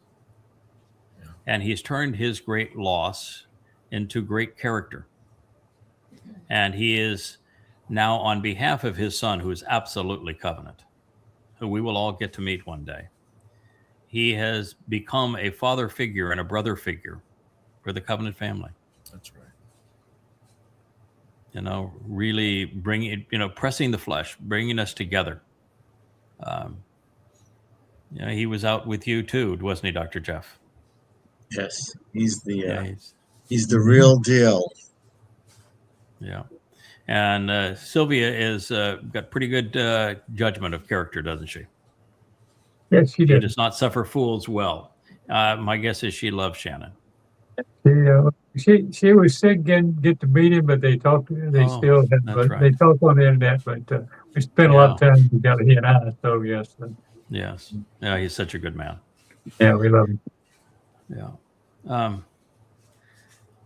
Yeah. And he's turned his great loss into great character. And he is now, on behalf of his son, who is absolutely covenant, who we will all get to meet one day, he has become a father figure and a brother figure for the covenant family. That's right. Really bringing, pressing the flesh, bringing us together. He was out with you too, wasn't he, Dr. Jeff? Yes, he's the real deal. Yeah. And Sylvia is got pretty good judgment of character, doesn't she? Yes, she She did. does not suffer fools well. My guess is she loves Shannon. She was sick, get to meet him, but they talked. They still have. That's right. They talk on the internet, but we spent a lot of time together, he and I. So yes. Yes. Yeah, he's such a good man. Yeah, we love him. Yeah.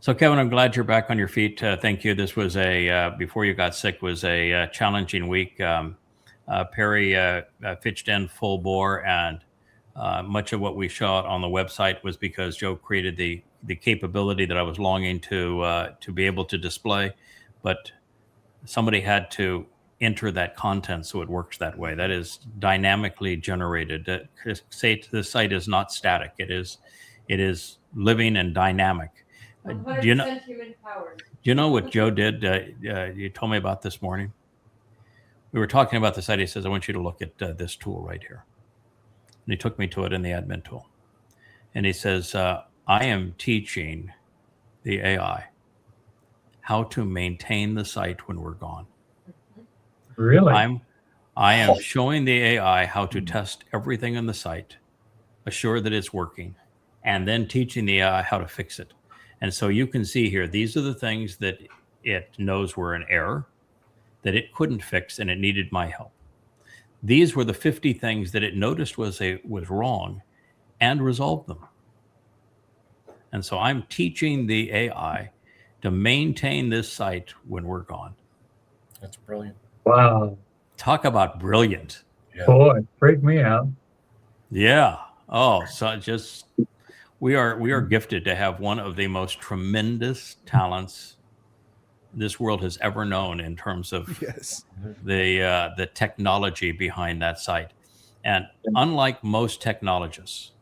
So Kevin, I'm glad you're back on your feet. Thank you. This was before you got sick, was a challenging week. Perry pitched in full bore, and much of what we shot on the website was because Joe created the capability that I was longing to be able to display, but somebody had to enter that content so it works that way. That is dynamically generated. The site is not static. It is living and dynamic. Do you know what Joe did? You told me about this morning. We were talking about the site. He says, I want you to look at this tool right here. And he took me to it in the admin tool. And he says, I am teaching the AI how to maintain the site when we're gone. Really? I am showing the AI how to test everything on the site, assure that it's working, and then teaching the AI how to fix it. And so you can see here, these are the things that it knows were an error, that it couldn't fix, and it needed my help. These were the 50 things that it noticed was wrong and resolved them. And so I'm teaching the AI to maintain this site when we're gone. That's brilliant. Wow. Talk about brilliant. Yeah. Boy, freak me out. Yeah. Oh, so just we are gifted to have one of the most tremendous talents this world has ever known in terms of Yes. the technology behind that site. And unlike most technologists,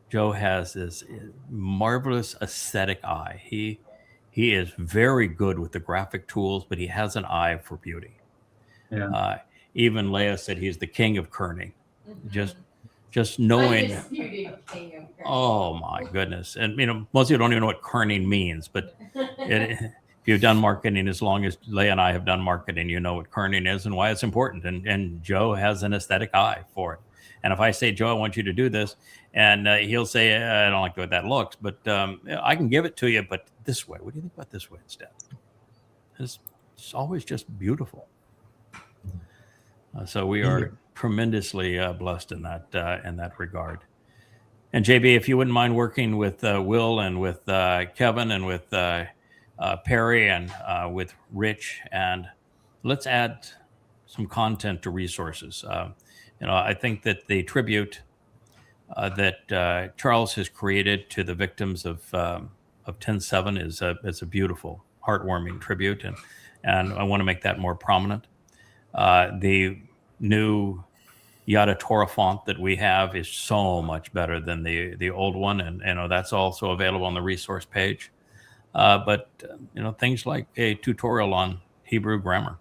Joe has this marvelous aesthetic eye. He is very good with the graphic tools, but he has an eye for beauty. Yeah. Even Leah said he's the king of kerning. Just knowing. Oh my goodness! And most people don't even know what kerning means, but if you've done marketing as long as Leah and I have done marketing, you know what kerning is and why it's important. And Joe has an aesthetic eye for it. And if I say, Joe, I want you to do this, and he'll say, I don't like the way that looks, but I can give it to you, but this way. What do you think about this way instead? It's always just beautiful. So we are tremendously blessed in that regard. And JB, if you wouldn't mind working with Will and with Kevin and with Perry and with Rich, and let's add some content to resources. I think that the tribute that Charles has created to the victims of 10/7 is a beautiful, heartwarming tribute, and I want to make that more prominent. The new Towrah font that we have is so much better than the old one, and that's also available on the resource page. But things like a tutorial on Hebrew grammar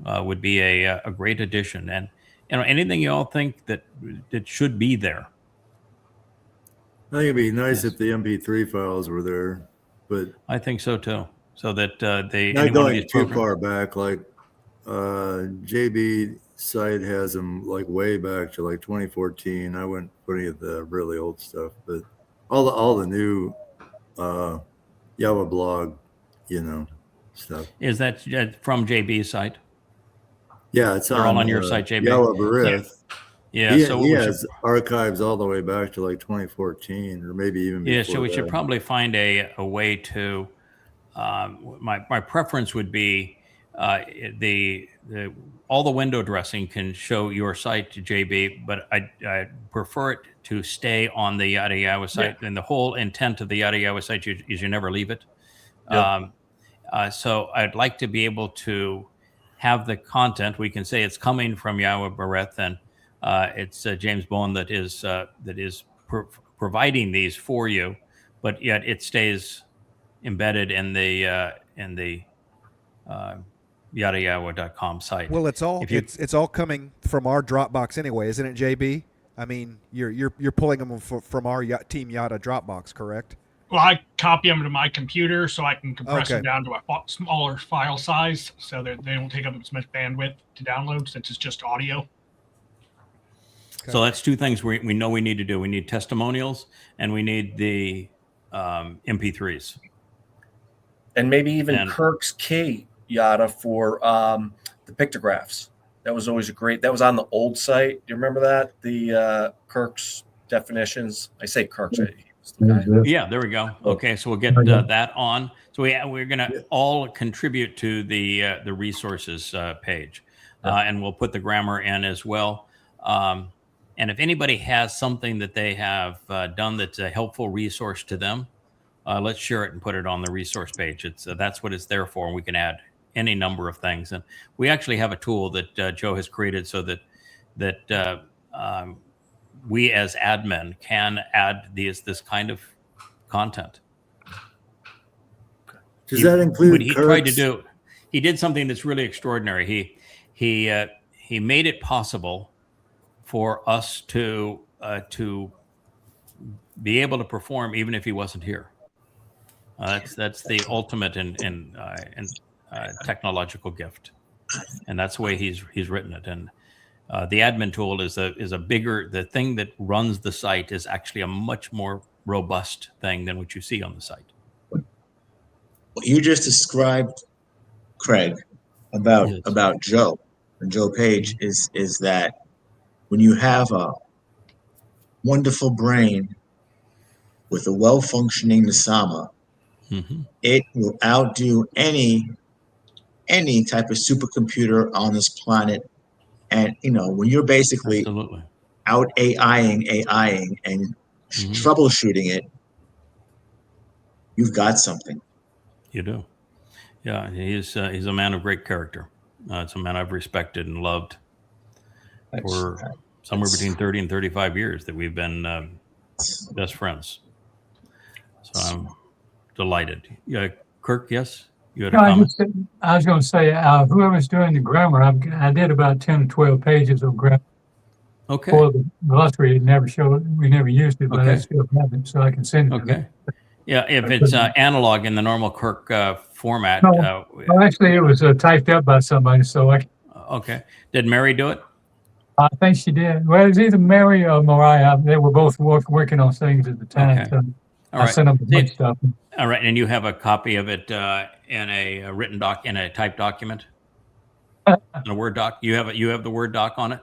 would be a great addition. And anything you all think that should be there. I think it'd be nice if the MP3 files were there, but I think so too. So that not going too far back, like JB site has them like way back to like 2014. I wouldn't put any of the really old stuff, but all the new Yahowah blog, stuff. Is that from JB's site? Yeah, it's all on your site, JB. Yahowah Barith. Yeah, so he has archives all the way back to like 2014, or maybe even before. Yeah, so we that. should probably find a way to. My preference would be all the window dressing can show your site to JB, but I prefer it to stay on the Yahowah site. Yeah. And the whole intent of the Yahowah site is you never leave it. Yep. So I'd like to be able to have the content. We can say it's coming from Yahowah Barith, and it's James Bowen that is providing these for you, but yet it stays embedded in the Yahowah.com site. Well, it's all coming from our Dropbox anyway, isn't it, JB? I mean, you're pulling them from our Team Yada Dropbox, correct? Well, I copy them to my computer so I can compress them down to a smaller file size so that they don't take up as much bandwidth to download since it's just audio. Okay. So that's two things we know we need to do. We need testimonials and we need the MP3s. And maybe even Kirk's Key Yada for the pictographs. That was always that was on the old site. Do you remember that? The Kirk's definitions. I say Kirk's. Yeah, there we go. Okay, so we'll get that on. So we're going to all contribute to the resources page, and we'll put the grammar in as well. And if anybody has something that they have done that's a helpful resource to them, let's share it and put it on the resource page. That's what it's there for. And we can add any number of things. And we actually have a tool that Joe has created so that we as admin can add this kind of content. Does that include? He tried to do. He did something that's really extraordinary. He made it possible for us to be able to perform even if he wasn't here. That's the ultimate in technological gift, and that's the way he's written it. And the admin tool is a bigger. The thing that runs the site is actually a much more robust thing than what you see on the site. What you just described, Craig, about Joe and Joe Page is that when you have a wonderful brain with a well-functioning Nisama, it will outdo any type of supercomputer on this planet. And when you're basically Absolutely. out AIing and troubleshooting it, you've got something. You do. Yeah, he's a man of great character. It's a man I've respected and loved for somewhere between 30 and 35 years that we've been best friends. So I'm delighted. Yeah, Kirk, yes? You had a comment? I was going to say, whoever's doing the grammar, I did about 10 or 12 pages of grammar. Okay. For the glossary, we never used it, but I still have it, so I can send it. Okay. Yeah, if it's analog in the normal Kirk format. Well, actually, it was typed up by somebody, so I. Okay. Did Mary do it? I think she did. Well, it was either Mary or Mariah. They were both working on things at the time. Okay. So All I right. sent them a bunch of stuff. All right, and you have a copy of it in a written in a typed document, in a Word doc. You have the Word doc on it.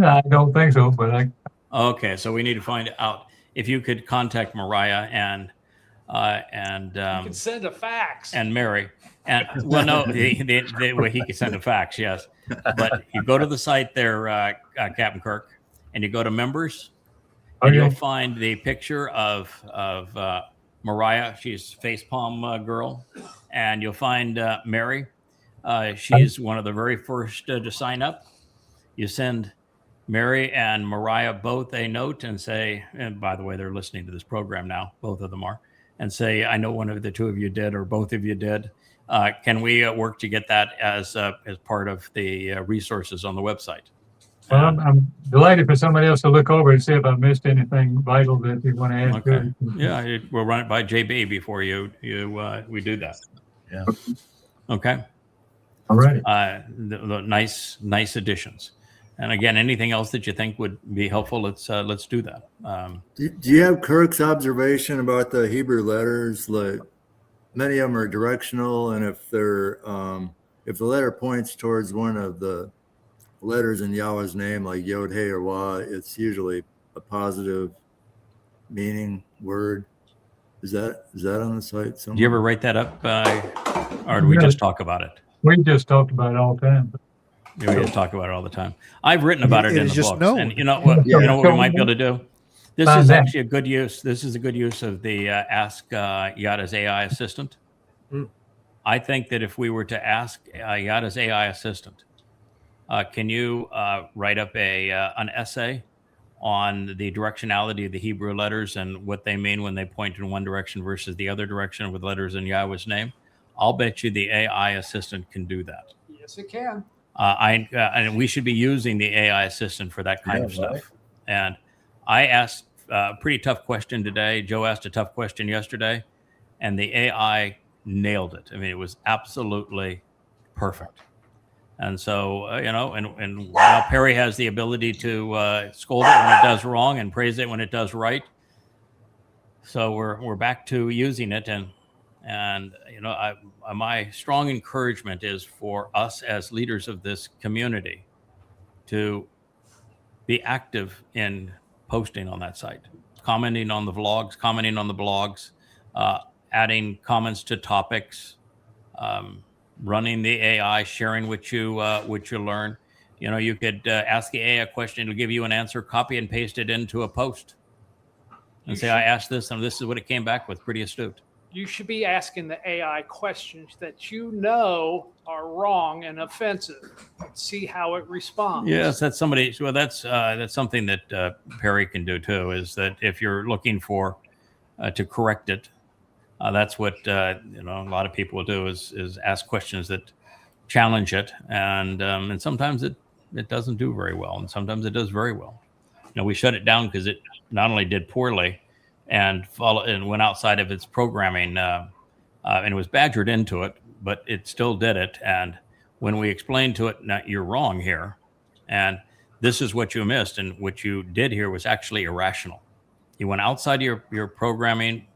I don't think so, but I. Okay, so we need to find out if you could contact Mariah and You can send a fax. and Mary. And well, no, he can send a fax, yes. But you go to the site there, Captain Kirk, and you go to members, and you'll find the picture of Mariah. She's facepalm girl, and you'll find Mary. She's one of the very first to sign up. You send Mary and Mariah both a note and say, and by the way, they're listening to this program now, both of them are, and say, I know one of the two of you did, or both of you did. Can we work to get that as part of the resources on the website? Well, I'm delighted for somebody else to look over and see if I missed anything vital that you want to add. Okay. Yeah, we'll run it by JB before we do that. Yeah. All Okay. right. The nice additions. And again, anything else that you think would be helpful, let's do that. Do you have Kirk's observation about the Hebrew letters? Like many of them are directional, and if they're if the letter points towards one of the letters in Yahweh's name, like Yod, Hey, or Wah, it's usually a positive meaning word. Is that on the site somewhere? Do you ever write that up, or do we just talk about it? We just talked about it all the time. Yeah, we just talk about it all the time. I've written about it in the books. known. And you know what? You know what we might be able to do. This is actually a good use. This is a good use of the Ask Yada's AI assistant. I think that if we were to ask Yada's AI assistant, can you write up an essay on the directionality of the Hebrew letters and what they mean when they point in one direction versus the other direction with letters in Yahweh's name? I'll bet you the AI assistant can do that. Yes, it can. And we should be using the AI assistant for that kind of stuff. Right. And I asked a pretty tough question today. Joe asked a tough question yesterday, and the AI nailed it. I mean, it was absolutely perfect. And so, and while Perry has the ability to scold it when it does wrong and praise it when it does right. So we're back to using it. And my strong encouragement is for us as leaders of this community to be active in posting on that site, commenting on the vlogs, commenting on the blogs, adding comments to topics, running the AI, sharing what you learn. You could ask the AI a question; it'll give you an answer, copy and paste it into a post, and say, "I asked this, and this is what it came back with." Pretty astute. You should be asking the AI questions that you know are wrong and offensive. See how it responds. Yes, that's somebody. Well, that's something that Perry can do too. Is that if you're looking for to correct it, that's what a lot of people will do is ask questions that challenge it, and sometimes it doesn't do very well, and sometimes it does very well. We shut it down because it not only did poorly and went outside of its programming, and was badgered into it, but it still did it. And when we explained to it, "Now you're wrong here, and this is what you missed, and what you did here was actually irrational. You went outside your programming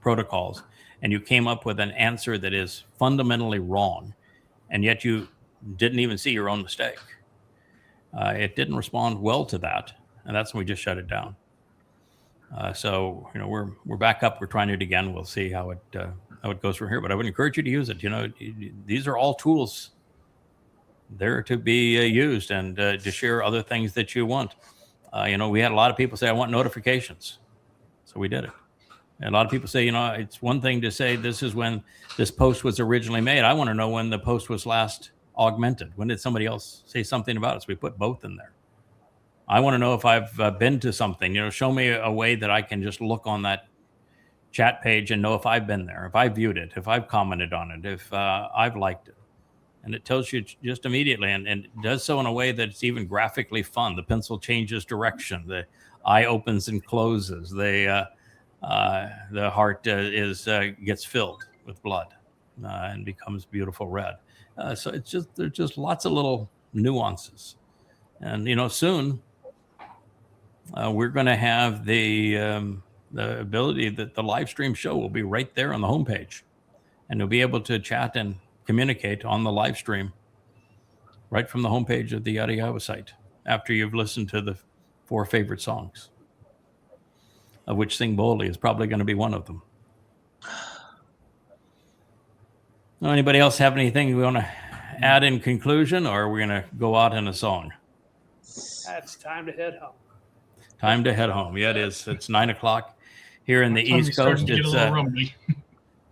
protocols, and you came up with an answer that is fundamentally wrong, and yet you didn't even see your own mistake." It didn't respond well to that, and that's when we just shut it down. So we're back up. We're trying it again. We'll see how it goes from here. But I would encourage you to use it. These are all tools there to be used and to share other things that you want. We had a lot of people say, I want notifications. So we did it. And a lot of people say, it's one thing to say this is when this post was originally made. I want to know when the post was last augmented. When did somebody else say something about it? So we put both in there. I want to know if I've been to something. Show me a way that I can just look on that chat page and know if I've been there, if I viewed it, if I've commented on it, if I've liked it. And it tells you just immediately, and it does so in a way that it's even graphically fun. The pencil changes direction. The eye opens and closes. The heart gets filled with blood and becomes beautiful red. So there's just lots of little nuances. And soon we're going to have the ability that the live stream show will be right there on the homepage, and you'll be able to chat and communicate on the live stream right from the homepage of the Yahowah site after you've listened to the 4 favorite songs, of which Sing Boldly is probably going to be one of them. Anybody else have anything we want to add in conclusion, or are we going to go out in a song? It's time to head home. Time to head home. Yeah, it is. It's 9:00 here in the East Coast. It's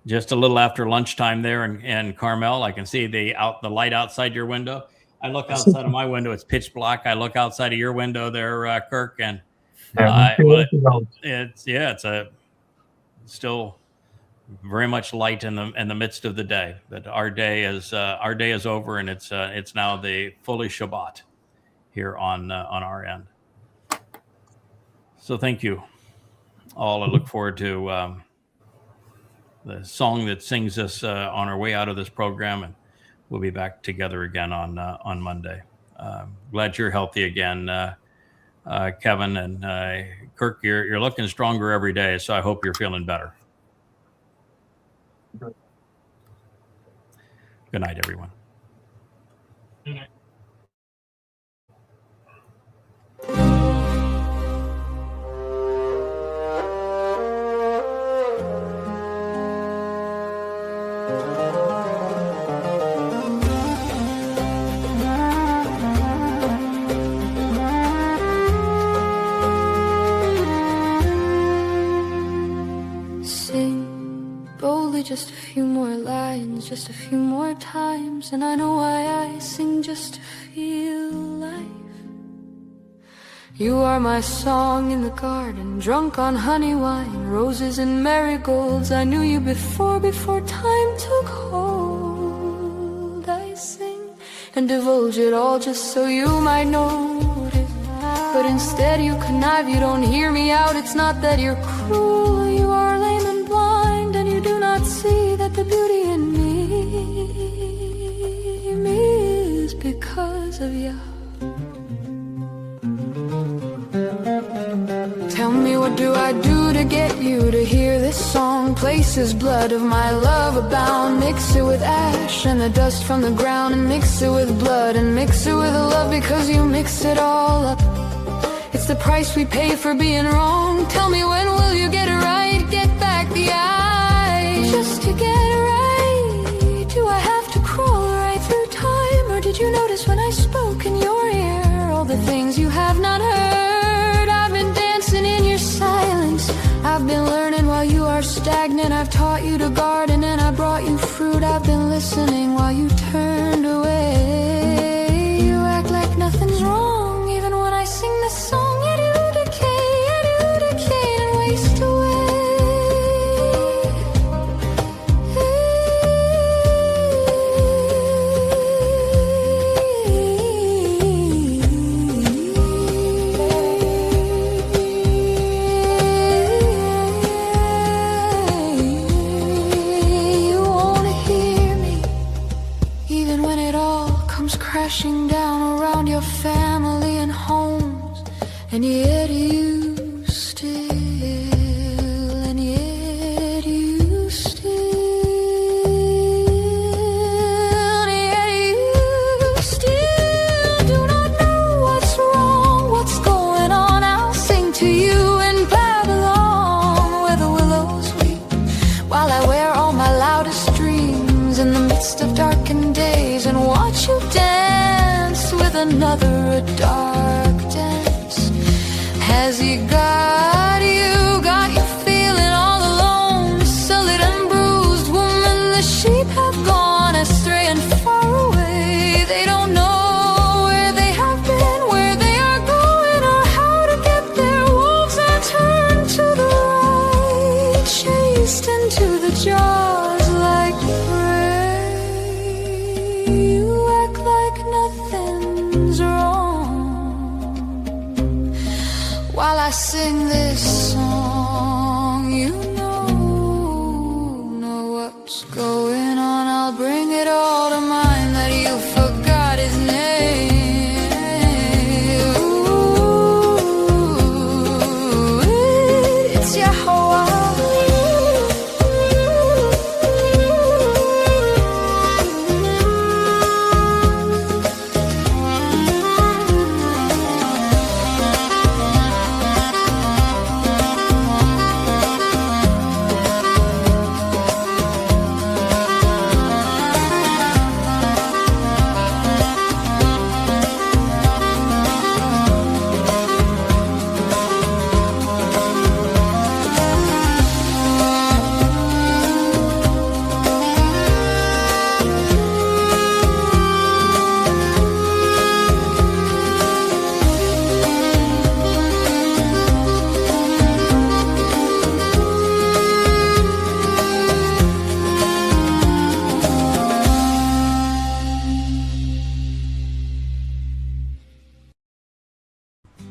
just a little after lunchtime there in Carmel. I can see the light outside your window. I look outside of my window. It's pitch black. I look outside of your window there, Kirk, and it's still very much light in the midst of the day. But our day is over, and it's now the fully Shabbat here on our end. So thank you all. I look forward to the song that sings us on our way out of this program, and we'll be back together again on Monday. Glad you're healthy again, Kevin, and Kirk. You're looking stronger every day, so I hope you're feeling better. Good night, everyone. Good night. Just a few more lines, just a few more times, and I know why I sing, just to feel life. You are my song in the garden, drunk on honey wine, roses and marigolds. I knew you before time took hold. I sing and divulge it all just so you might notice, but instead you connive, you don't hear me out. It's not that you're cruel, you are lame and blind, and you do not see that the beauty in me is because of Yah. Tell me, what do I do to get you to hear this song? Places blood of my love abound. Mix it with ash and the dust from the ground, and mix it with blood and mix it with love, because you mix it all up. It's the price we pay for being wrong. Tell me, when will you get it right? Get back the eye just to get it right. Do I have to crawl right through time, or did you notice when I spoke in your ear all the things you have not heard? I've been dancing in your silence, I've been learning while you are stagnant. I've taught you to garden and I brought you fruit. I've been listening while you turned away. You act like nothing's wrong, even when I sing this song. Yet you decay and waste away. You won't hear me, even when it all comes crashing down around your family and homes, and yet you still, and yet you still do not know what's wrong, what's going on. I'll sing to you in Babylon. another a dark dance. Has he got you? Got you feeling all alone? Sullied and bruised woman, the sheep have gone astray and far away. They don't know where they have been, where they are going, or how to get there. Wolves are turned to the right, chased into the jaws like prey. You act like nothing's wrong while I sing this song. You know what's going on. I'll bring it all to mind that you forgot his name. Ooh, it's Yahowah.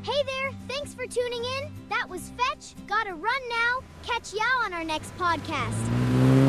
Hey there, thanks for tuning in. That was Fetch. Gotta run now. Catch y'all on our next podcast.